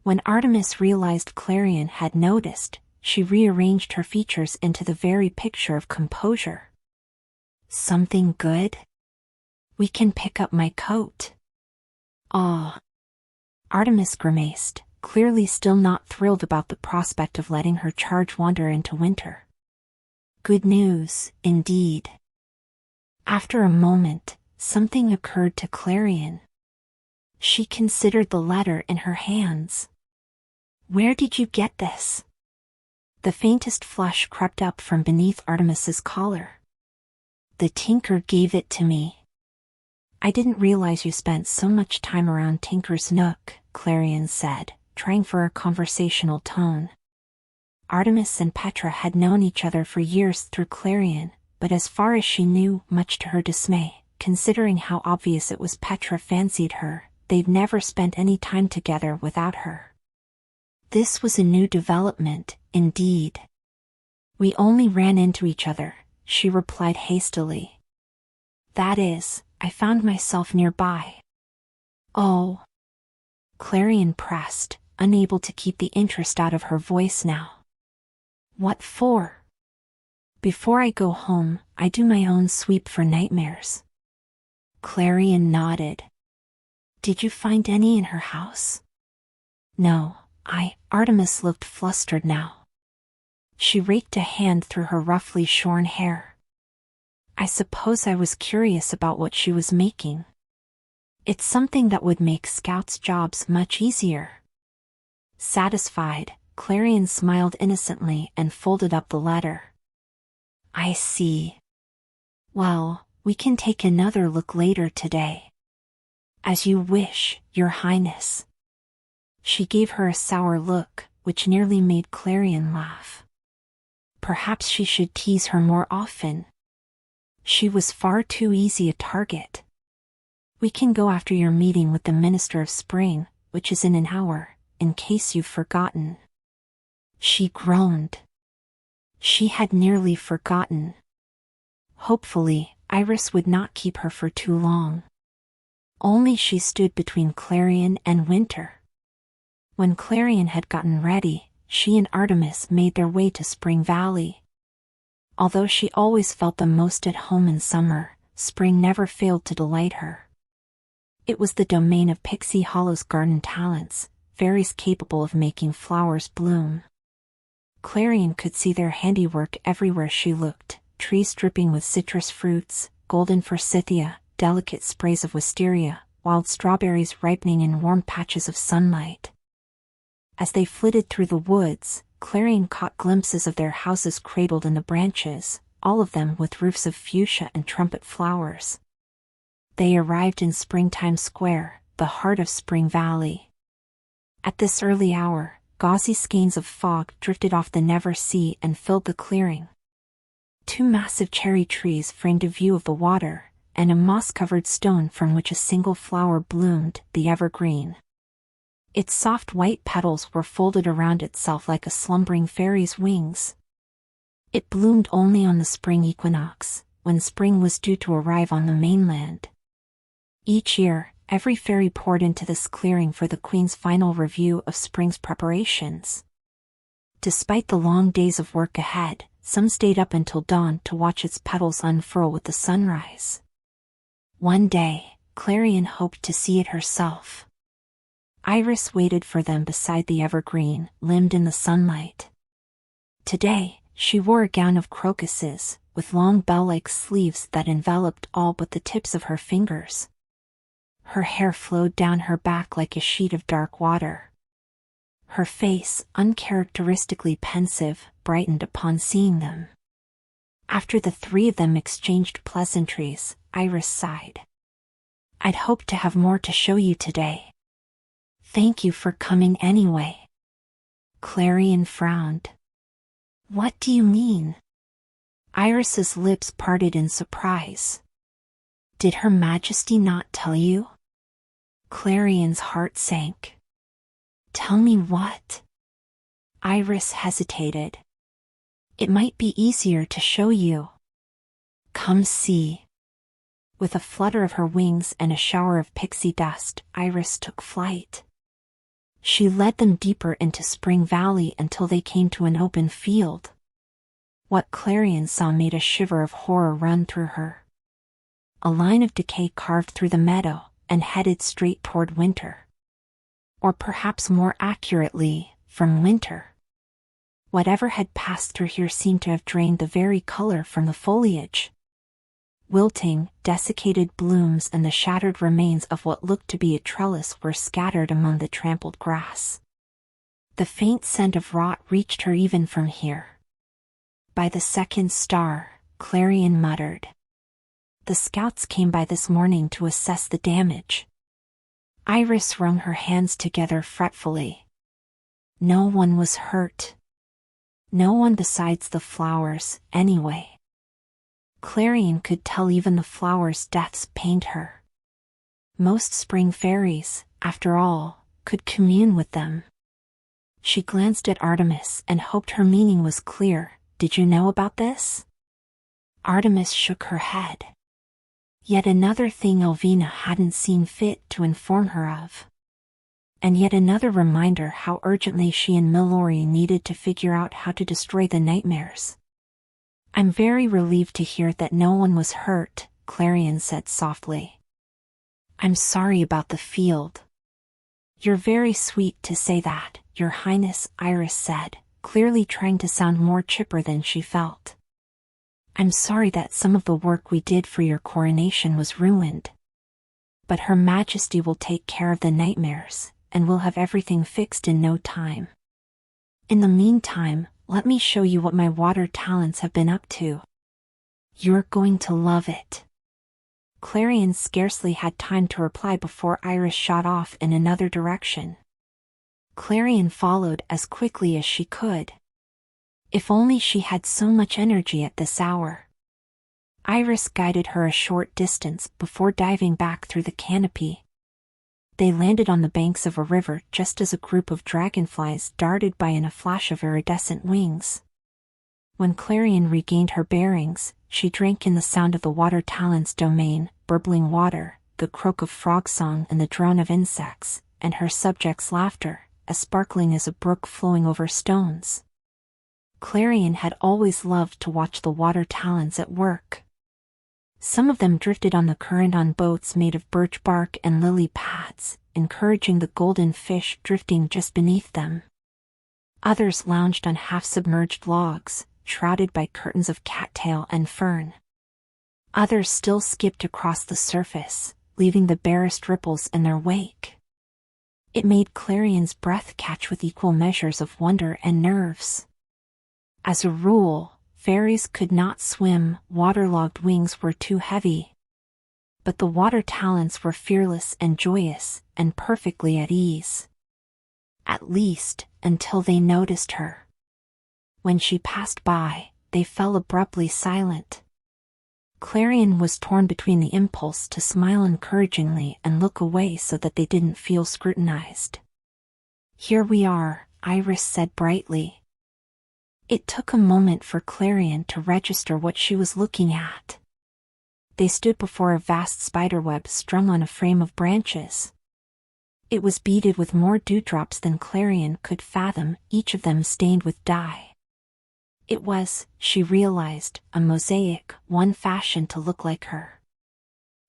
When Artemis realized Clarion had noticed, she rearranged her features into the very picture of composure. "Something good? We can pick up my coat." "Ah." Artemis grimaced, clearly still not thrilled about the prospect of letting her charge wander into winter. "Good news, indeed." After a moment, something occurred to Clarion. She considered the letter in her hands. "Where did you get this?" The faintest flush crept up from beneath Artemis's collar. "The tinker gave it to me." I didn't realize you spent so much time around Tinker's Nook, Clarion said, trying for a conversational tone. Artemis and Petra had known each other for years through Clarion, but as far as she knew, much to her dismay, considering how obvious it was Petra fancied her, they'd never spent any time together without her. This was a new development, indeed. We only ran into each other, she replied hastily. That is, I found myself nearby. Oh. Clarion pressed, unable to keep the interest out of her voice now. What for? Before I go home, I do my own sweep for nightmares. Clarion nodded. Did you find any in her house? No, Artemis looked flustered now. She raked a hand through her roughly shorn hair. I suppose I was curious about what she was making. It's something that would make scouts' jobs much easier. Satisfied, Clarion smiled innocently and folded up the letter. I see. Well, we can take another look later today. As you wish, Your Highness. She gave her a sour look, which nearly made Clarion laugh. Perhaps she should tease her more often. She was far too easy a target. We can go after your meeting with the Minister of Spring, which is in an hour, in case you've forgotten. She groaned. She had nearly forgotten. Hopefully, Iris would not keep her for too long. Only she stood between Clarion and winter. When Clarion had gotten ready, she and Artemis made their way to Spring Valley. Although she always felt the most at home in summer, spring never failed to delight her. It was the domain of Pixie Hollow's garden talents, fairies capable of making flowers bloom. Clarion could see their handiwork everywhere she looked, trees dripping with citrus fruits, golden forsythia, delicate sprays of wisteria, wild strawberries ripening in warm patches of sunlight. As they flitted through the woods, Clarion caught glimpses of their houses cradled in the branches, all of them with roofs of fuchsia and trumpet flowers. They arrived in Springtime Square, the heart of Spring Valley. At this early hour, gauzy skeins of fog drifted off the Never Sea and filled the clearing. Two massive cherry trees framed a view of the water, and a moss-covered stone from which a single flower bloomed, the evergreen. Its soft white petals were folded around itself like a slumbering fairy's wings. It bloomed only on the spring equinox, when spring was due to arrive on the mainland. Each year, every fairy poured into this clearing for the Queen's final review of spring's preparations. Despite the long days of work ahead, some stayed up until dawn to watch its petals unfurl with the sunrise. One day, Clarion hoped to see it herself. Iris waited for them beside the evergreen, limned in the sunlight. Today, she wore a gown of crocuses, with long bell-like sleeves that enveloped all but the tips of her fingers. Her hair flowed down her back like a sheet of dark water. Her face, uncharacteristically pensive, brightened upon seeing them. After the three of them exchanged pleasantries, Iris sighed. I'd hoped to have more to show you today. Thank you for coming anyway. Clarion frowned. What do you mean? Iris's lips parted in surprise. Did Her Majesty not tell you? Clarion's heart sank. Tell me what? Iris hesitated. It might be easier to show you. Come see. With a flutter of her wings and a shower of pixie dust, Iris took flight. She led them deeper into Spring Valley until they came to an open field. What Clarion saw made a shiver of horror run through her. A line of decay carved through the meadow, and headed straight toward winter. Or perhaps more accurately, from winter. Whatever had passed through here seemed to have drained the very color from the foliage. Wilting, desiccated blooms and the shattered remains of what looked to be a trellis were scattered among the trampled grass. The faint scent of rot reached her even from here. By the second star, Clarion muttered. the scouts came by this morning to assess the damage. Iris wrung her hands together fretfully. No one was hurt. No one besides the flowers, anyway. Clarion could tell even the flowers' deaths pained her. Most spring fairies, after all, could commune with them. She glanced at Artemis and hoped her meaning was clear. Did you know about this? Artemis shook her head. Yet another thing 𝐒𝐿 hadn't seen fit to inform her of. And yet another reminder how urgently she and Milori needed to figure out how to destroy the nightmares. I'm very relieved to hear that no one was hurt, Clarion said softly. I'm sorry about the field. You're very sweet to say that, Your Highness, Iris said, clearly trying to sound more chipper than she felt. I'm sorry that some of the work we did for your coronation was ruined. But Her Majesty will take care of the nightmares, and we'll have everything fixed in no time. In the meantime, let me show you what my water talents have been up to. You're going to love it. Clarion scarcely had time to reply before Iris shot off in another direction. Clarion followed as quickly as she could. If only she had so much energy at this hour. Iris guided her a short distance before diving back through the canopy. They landed on the banks of a river just as a group of dragonflies darted by in a flash of iridescent wings. When Clarion regained her bearings, she drank in the sound of the water talent's domain, burbling water, the croak of frog song and the drone of insects, and her subjects' laughter, as sparkling as a brook flowing over stones. Clarion had always loved to watch the water talents at work. Some of them drifted on the current on boats made of birch bark and lily pads, encouraging the golden fish drifting just beneath them. Others lounged on half-submerged logs, shrouded by curtains of cattail and fern. Others still skipped across the surface, leaving the barest ripples in their wake. It made Clarion's breath catch with equal measures of wonder and nerves. As a rule, fairies could not swim, waterlogged wings were too heavy. But the water talents were fearless and joyous, and perfectly at ease. At least, until they noticed her. When she passed by, they fell abruptly silent. Clarion was torn between the impulse to smile encouragingly and look away so that they didn't feel scrutinized. Here we are, Iris said brightly. It took a moment for Clarion to register what she was looking at. They stood before a vast spiderweb strung on a frame of branches. It was beaded with more dewdrops than Clarion could fathom, each of them stained with dye. It was, she realized, a mosaic, one fashioned to look like her.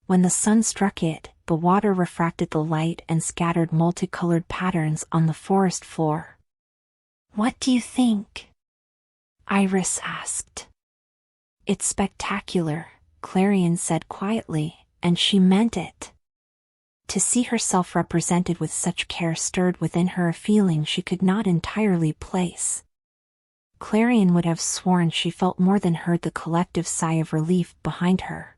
When the sun struck it, the water refracted the light and scattered multicolored patterns on the forest floor. What do you think? Iris asked. It's spectacular, Clarion said quietly, and she meant it. To see herself represented with such care stirred within her a feeling she could not entirely place. Clarion would have sworn she felt more than heard the collective sigh of relief behind her.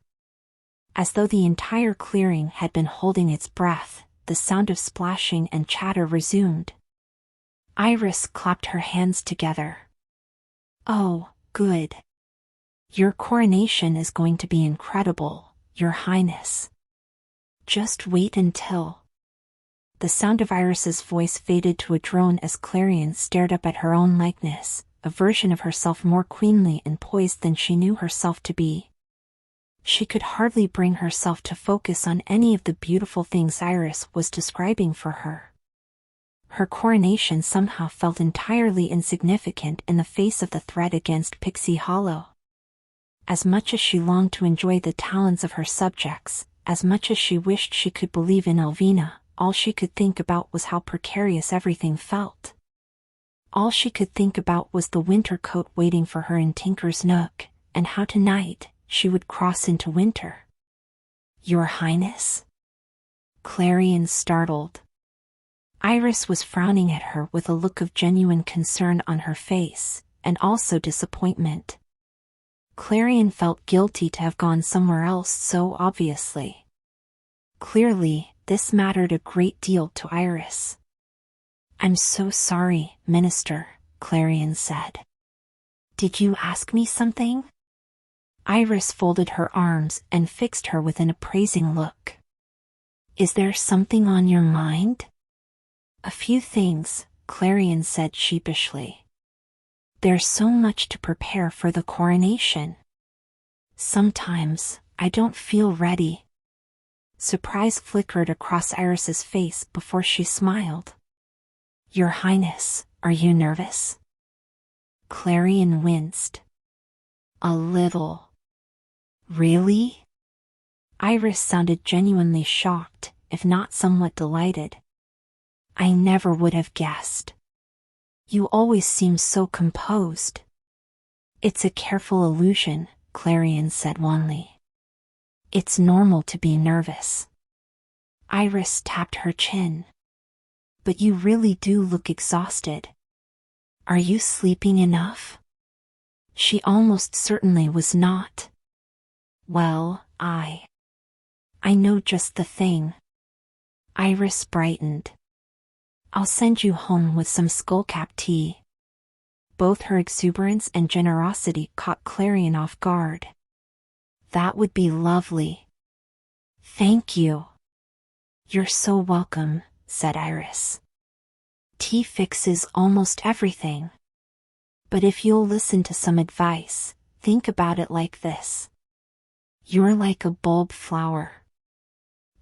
As though the entire clearing had been holding its breath, the sound of splashing and chatter resumed. Iris clapped her hands together. Oh, good. Your coronation is going to be incredible, Your Highness. Just wait until... The sound of Iris's voice faded to a drone as Clarion stared up at her own likeness, a version of herself more queenly and poised than she knew herself to be. She could hardly bring herself to focus on any of the beautiful things Iris was describing for her. Her coronation somehow felt entirely insignificant in the face of the threat against Pixie Hollow. As much as she longed to enjoy the talents of her subjects, as much as she wished she could believe in 𝐒𝐿, all she could think about was how precarious everything felt. All she could think about was the winter coat waiting for her in Tinker's Nook, and how tonight, she would cross into winter. Your Highness? Clarion startled. Iris was frowning at her with a look of genuine concern on her face, and also disappointment. Clarion felt guilty to have gone somewhere else so obviously. Clearly, this mattered a great deal to Iris. "I'm so sorry, Minister," Clarion said. "Did you ask me something?" Iris folded her arms and fixed her with an appraising look. "Is there something on your mind?" "A few things," Clarion said sheepishly. "There's so much to prepare for the coronation. Sometimes, I don't feel ready." Surprise flickered across Iris's face before she smiled. "Your Highness, are you nervous?" Clarion winced. "A little." "Really?" Iris sounded genuinely shocked, if not somewhat delighted. "I never would have guessed. You always seem so composed." "It's a careful illusion," Clarion said wanly. "It's normal to be nervous." Iris tapped her chin. "But you really do look exhausted. Are you sleeping enough?" She almost certainly was not. "Well, I know just the thing." Iris brightened. "I'll send you home with some skullcap tea." Both her exuberance and generosity caught Clarion off guard. "That would be lovely." "Thank you." "You're so welcome," said Iris. "Tea fixes almost everything. But if you'll listen to some advice, think about it like this. You're like a bulb flower."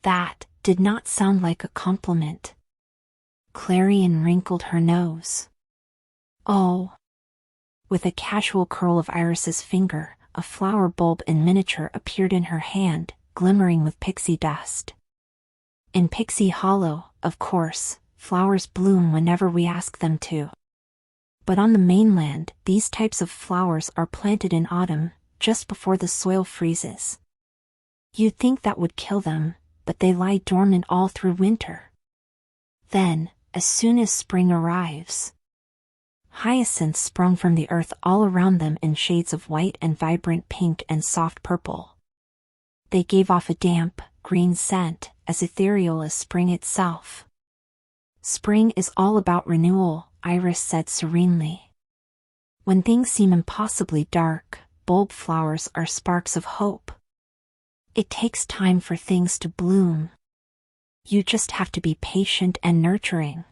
That did not sound like a compliment. Clarion wrinkled her nose. "Oh." With a casual curl of Iris's finger, a flower bulb in miniature appeared in her hand, glimmering with pixie dust. "In Pixie Hollow, of course, flowers bloom whenever we ask them to. But on the mainland, these types of flowers are planted in autumn, just before the soil freezes. You'd think that would kill them, but they lie dormant all through winter. Then, as soon as spring arrives, hyacinths sprung from the earth all around them in shades of white and vibrant pink and soft purple. They gave off a damp, green scent, as ethereal as spring itself." "Spring is all about renewal," Iris said serenely. "When things seem impossibly dark, bulb flowers are sparks of hope. It takes time for things to bloom. You just have to be patient and nurturing."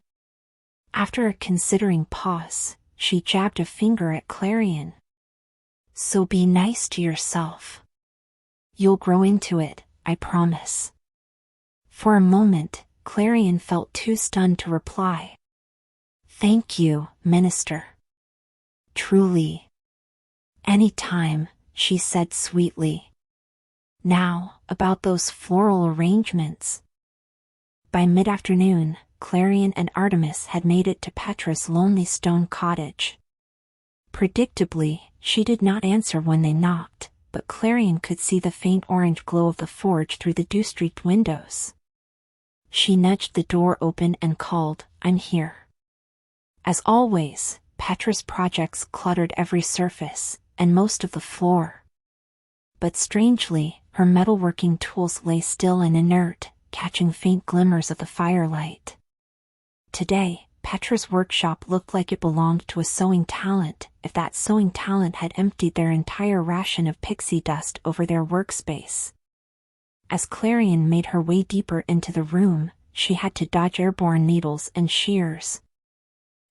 After a considering pause, she jabbed a finger at Clarion. "So be nice to yourself. You'll grow into it, I promise." For a moment, Clarion felt too stunned to reply. "Thank you, Minister." "Truly." "Any time," she said sweetly. "Now, about those floral arrangements." By mid-afternoon, Clarion and Artemis had made it to Petra's lonely stone cottage. Predictably, she did not answer when they knocked, but Clarion could see the faint orange glow of the forge through the dew-streaked windows. She nudged the door open and called, "I'm here." As always, Petra's projects cluttered every surface, and most of the floor. But strangely, her metalworking tools lay still and inert, catching faint glimmers of the firelight. Today, Petra's workshop looked like it belonged to a sewing talent, if that sewing talent had emptied their entire ration of pixie dust over their workspace. As Clarion made her way deeper into the room, she had to dodge airborne needles and shears.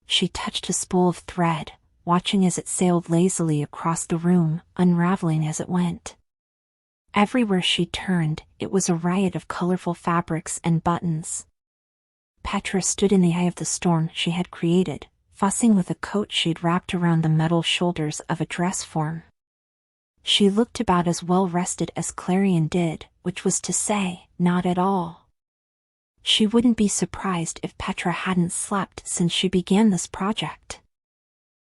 She touched a spool of thread, watching as it sailed lazily across the room, unraveling as it went. Everywhere she turned, it was a riot of colorful fabrics and buttons. Petra stood in the eye of the storm she had created, fussing with a coat she'd wrapped around the metal shoulders of a dress form. She looked about as well rested as Clarion did, which was to say, not at all. She wouldn't be surprised if Petra hadn't slept since she began this project.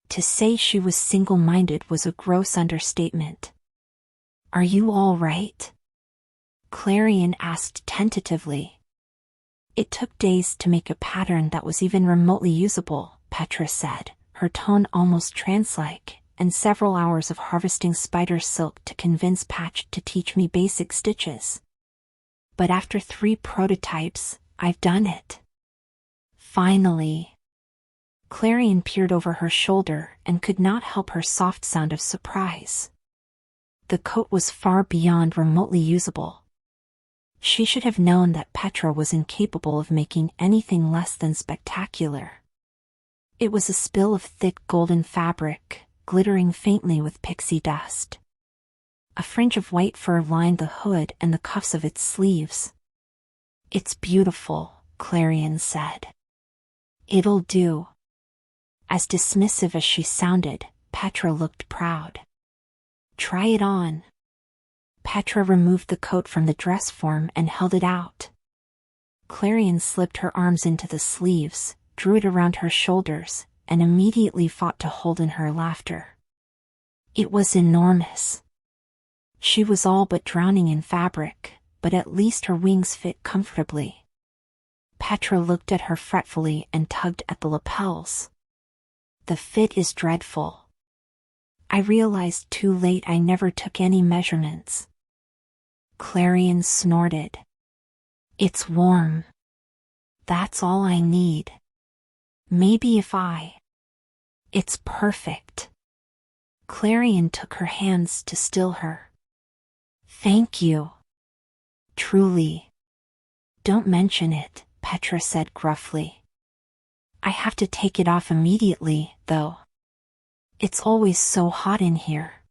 To say she was single-minded was a gross understatement. "Are you all right?" Clarion asked tentatively. "It took days to make a pattern that was even remotely usable," Petra said, her tone almost trance-like, and several hours of harvesting spider silk to convince Patch to teach me basic stitches. But after 3 prototypes, I've done it. Finally. Clarion peered over her shoulder and could not help her soft sound of surprise. The coat was far beyond remotely usable. She should have known that Petra was incapable of making anything less than spectacular. It was a spill of thick golden fabric, glittering faintly with pixie dust. A fringe of white fur lined the hood and the cuffs of its sleeves. "It's beautiful," Clarion said. "It'll do." As dismissive as she sounded, Petra looked proud. "Try it on." Petra removed the coat from the dress form and held it out. Clarion slipped her arms into the sleeves, drew it around her shoulders, and immediately fought to hold in her laughter. It was enormous. She was all but drowning in fabric, but at least her wings fit comfortably. Petra looked at her fretfully and tugged at the lapels. "The fit is dreadful. I realized too late I never took any measurements." Clarion snorted. "It's warm. That's all I need. Maybe if I..." "It's perfect." Clarion took her hands to still her. "Thank you. Truly." "Don't mention it," Petra said gruffly. "I have to take it off immediately, though. It's always so hot in here."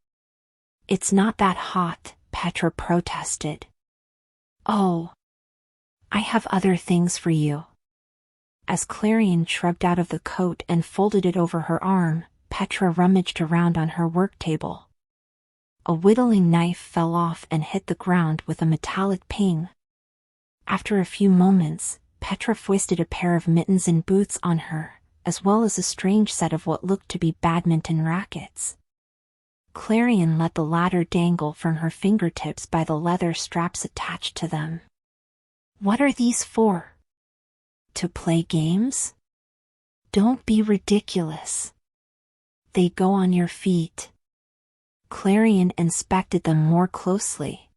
"It's not that hot," Petra protested. "Oh. I have other things for you." As Clarion shrugged out of the coat and folded it over her arm, Petra rummaged around on her work table. A whittling knife fell off and hit the ground with a metallic ping. After a few moments, Petra foisted a pair of mittens and boots on her, as well as a strange set of what looked to be badminton rackets. Clarion let the latter dangle from her fingertips by the leather straps attached to them. "What are these for? To play games? Don't be ridiculous. They go on your feet." Clarion inspected them more closely.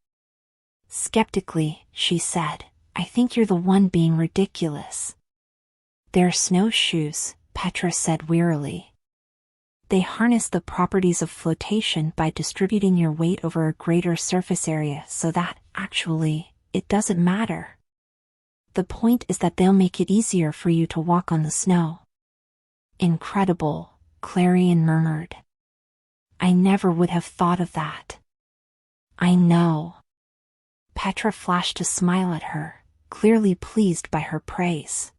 Skeptically, she said, "I think you're the one being ridiculous." "They're snowshoes," Petra said wearily. "They harness the properties of flotation by distributing your weight over a greater surface area so that, actually, it doesn't matter. The point is that they'll make it easier for you to walk on the snow." "Incredible," Clarion murmured. "I never would have thought of that." "I know." Petra flashed a smile at her, clearly pleased by her praise.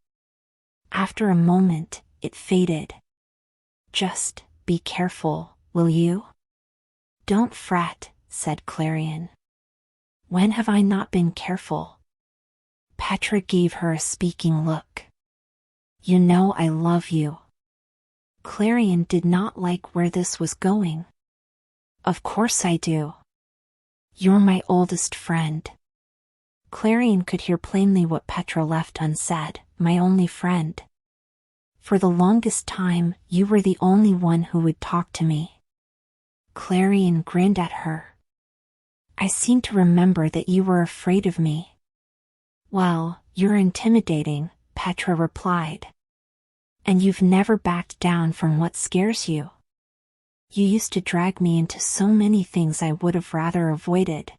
After a moment, it faded. "Just be careful, will you?" "Don't fret," said Clarion. "When have I not been careful?" Petra gave her a speaking look. "You know I love you." Clarion did not like where this was going. "Of course I do. You're my oldest friend." Clarion could hear plainly what Petra left unsaid, "My only friend. For the longest time, you were the only one who would talk to me." Clarion grinned at her. "I seem to remember that you were afraid of me." "Well, you're intimidating," Petra replied. "And you've never backed down from what scares you. You used to drag me into so many things I would have rather avoided."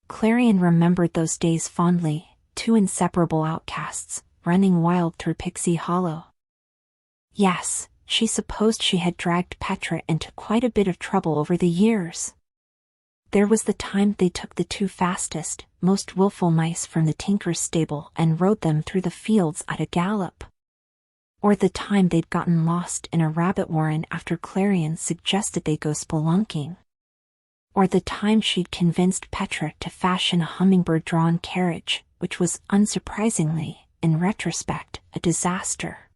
Clarion remembered those days fondly, 2 inseparable outcasts, running wild through Pixie Hollow. Yes, she supposed she had dragged Petra into quite a bit of trouble over the years. There was the time they took the 2 fastest, most willful mice from the tinker's stable and rode them through the fields at a gallop. Or the time they'd gotten lost in a rabbit warren after Clarion suggested they go spelunking. Or the time she'd convinced Petra to fashion a hummingbird-drawn carriage, which was, unsurprisingly, in retrospect, a disaster.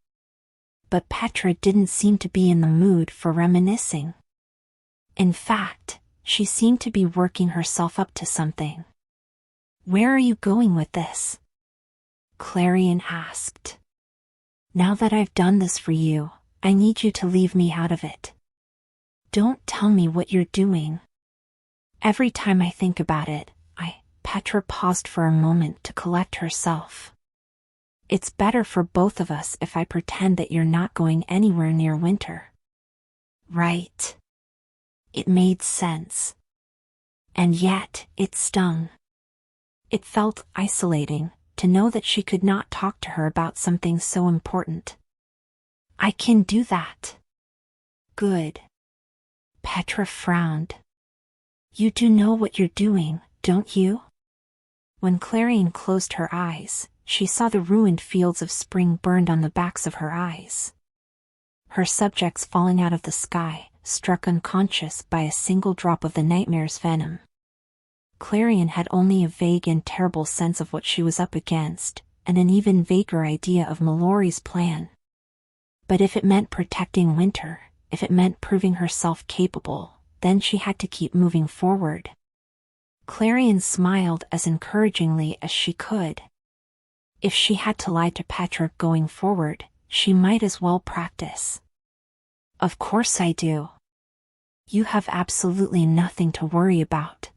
But Petra didn't seem to be in the mood for reminiscing. In fact, she seemed to be working herself up to something. "Where are you going with this?" Clarion asked. "Now that I've done this for you, I need you to leave me out of it." Don't tell me what you're doing. Every time I think about it, Petra paused for a moment to collect herself. It's better for both of us if I pretend that you're not going anywhere near winter. Right. It made sense. And yet, it stung. It felt isolating to know that she could not talk to her about something so important. I can do that. Good. Petra frowned. You do know what you're doing, don't you? When Clarion closed her eyes, she saw the ruined fields of spring burned on the backs of her eyes. Her subjects falling out of the sky, struck unconscious by a single drop of the nightmare's venom. Clarion had only a vague and terrible sense of what she was up against, and an even vaguer idea of Milori's plan. But if it meant protecting Winter, if it meant proving herself capable, then she had to keep moving forward. Clarion smiled as encouragingly as she could. If she had to lie to Petra going forward, she might as well practice. Of course I do. You have absolutely nothing to worry about.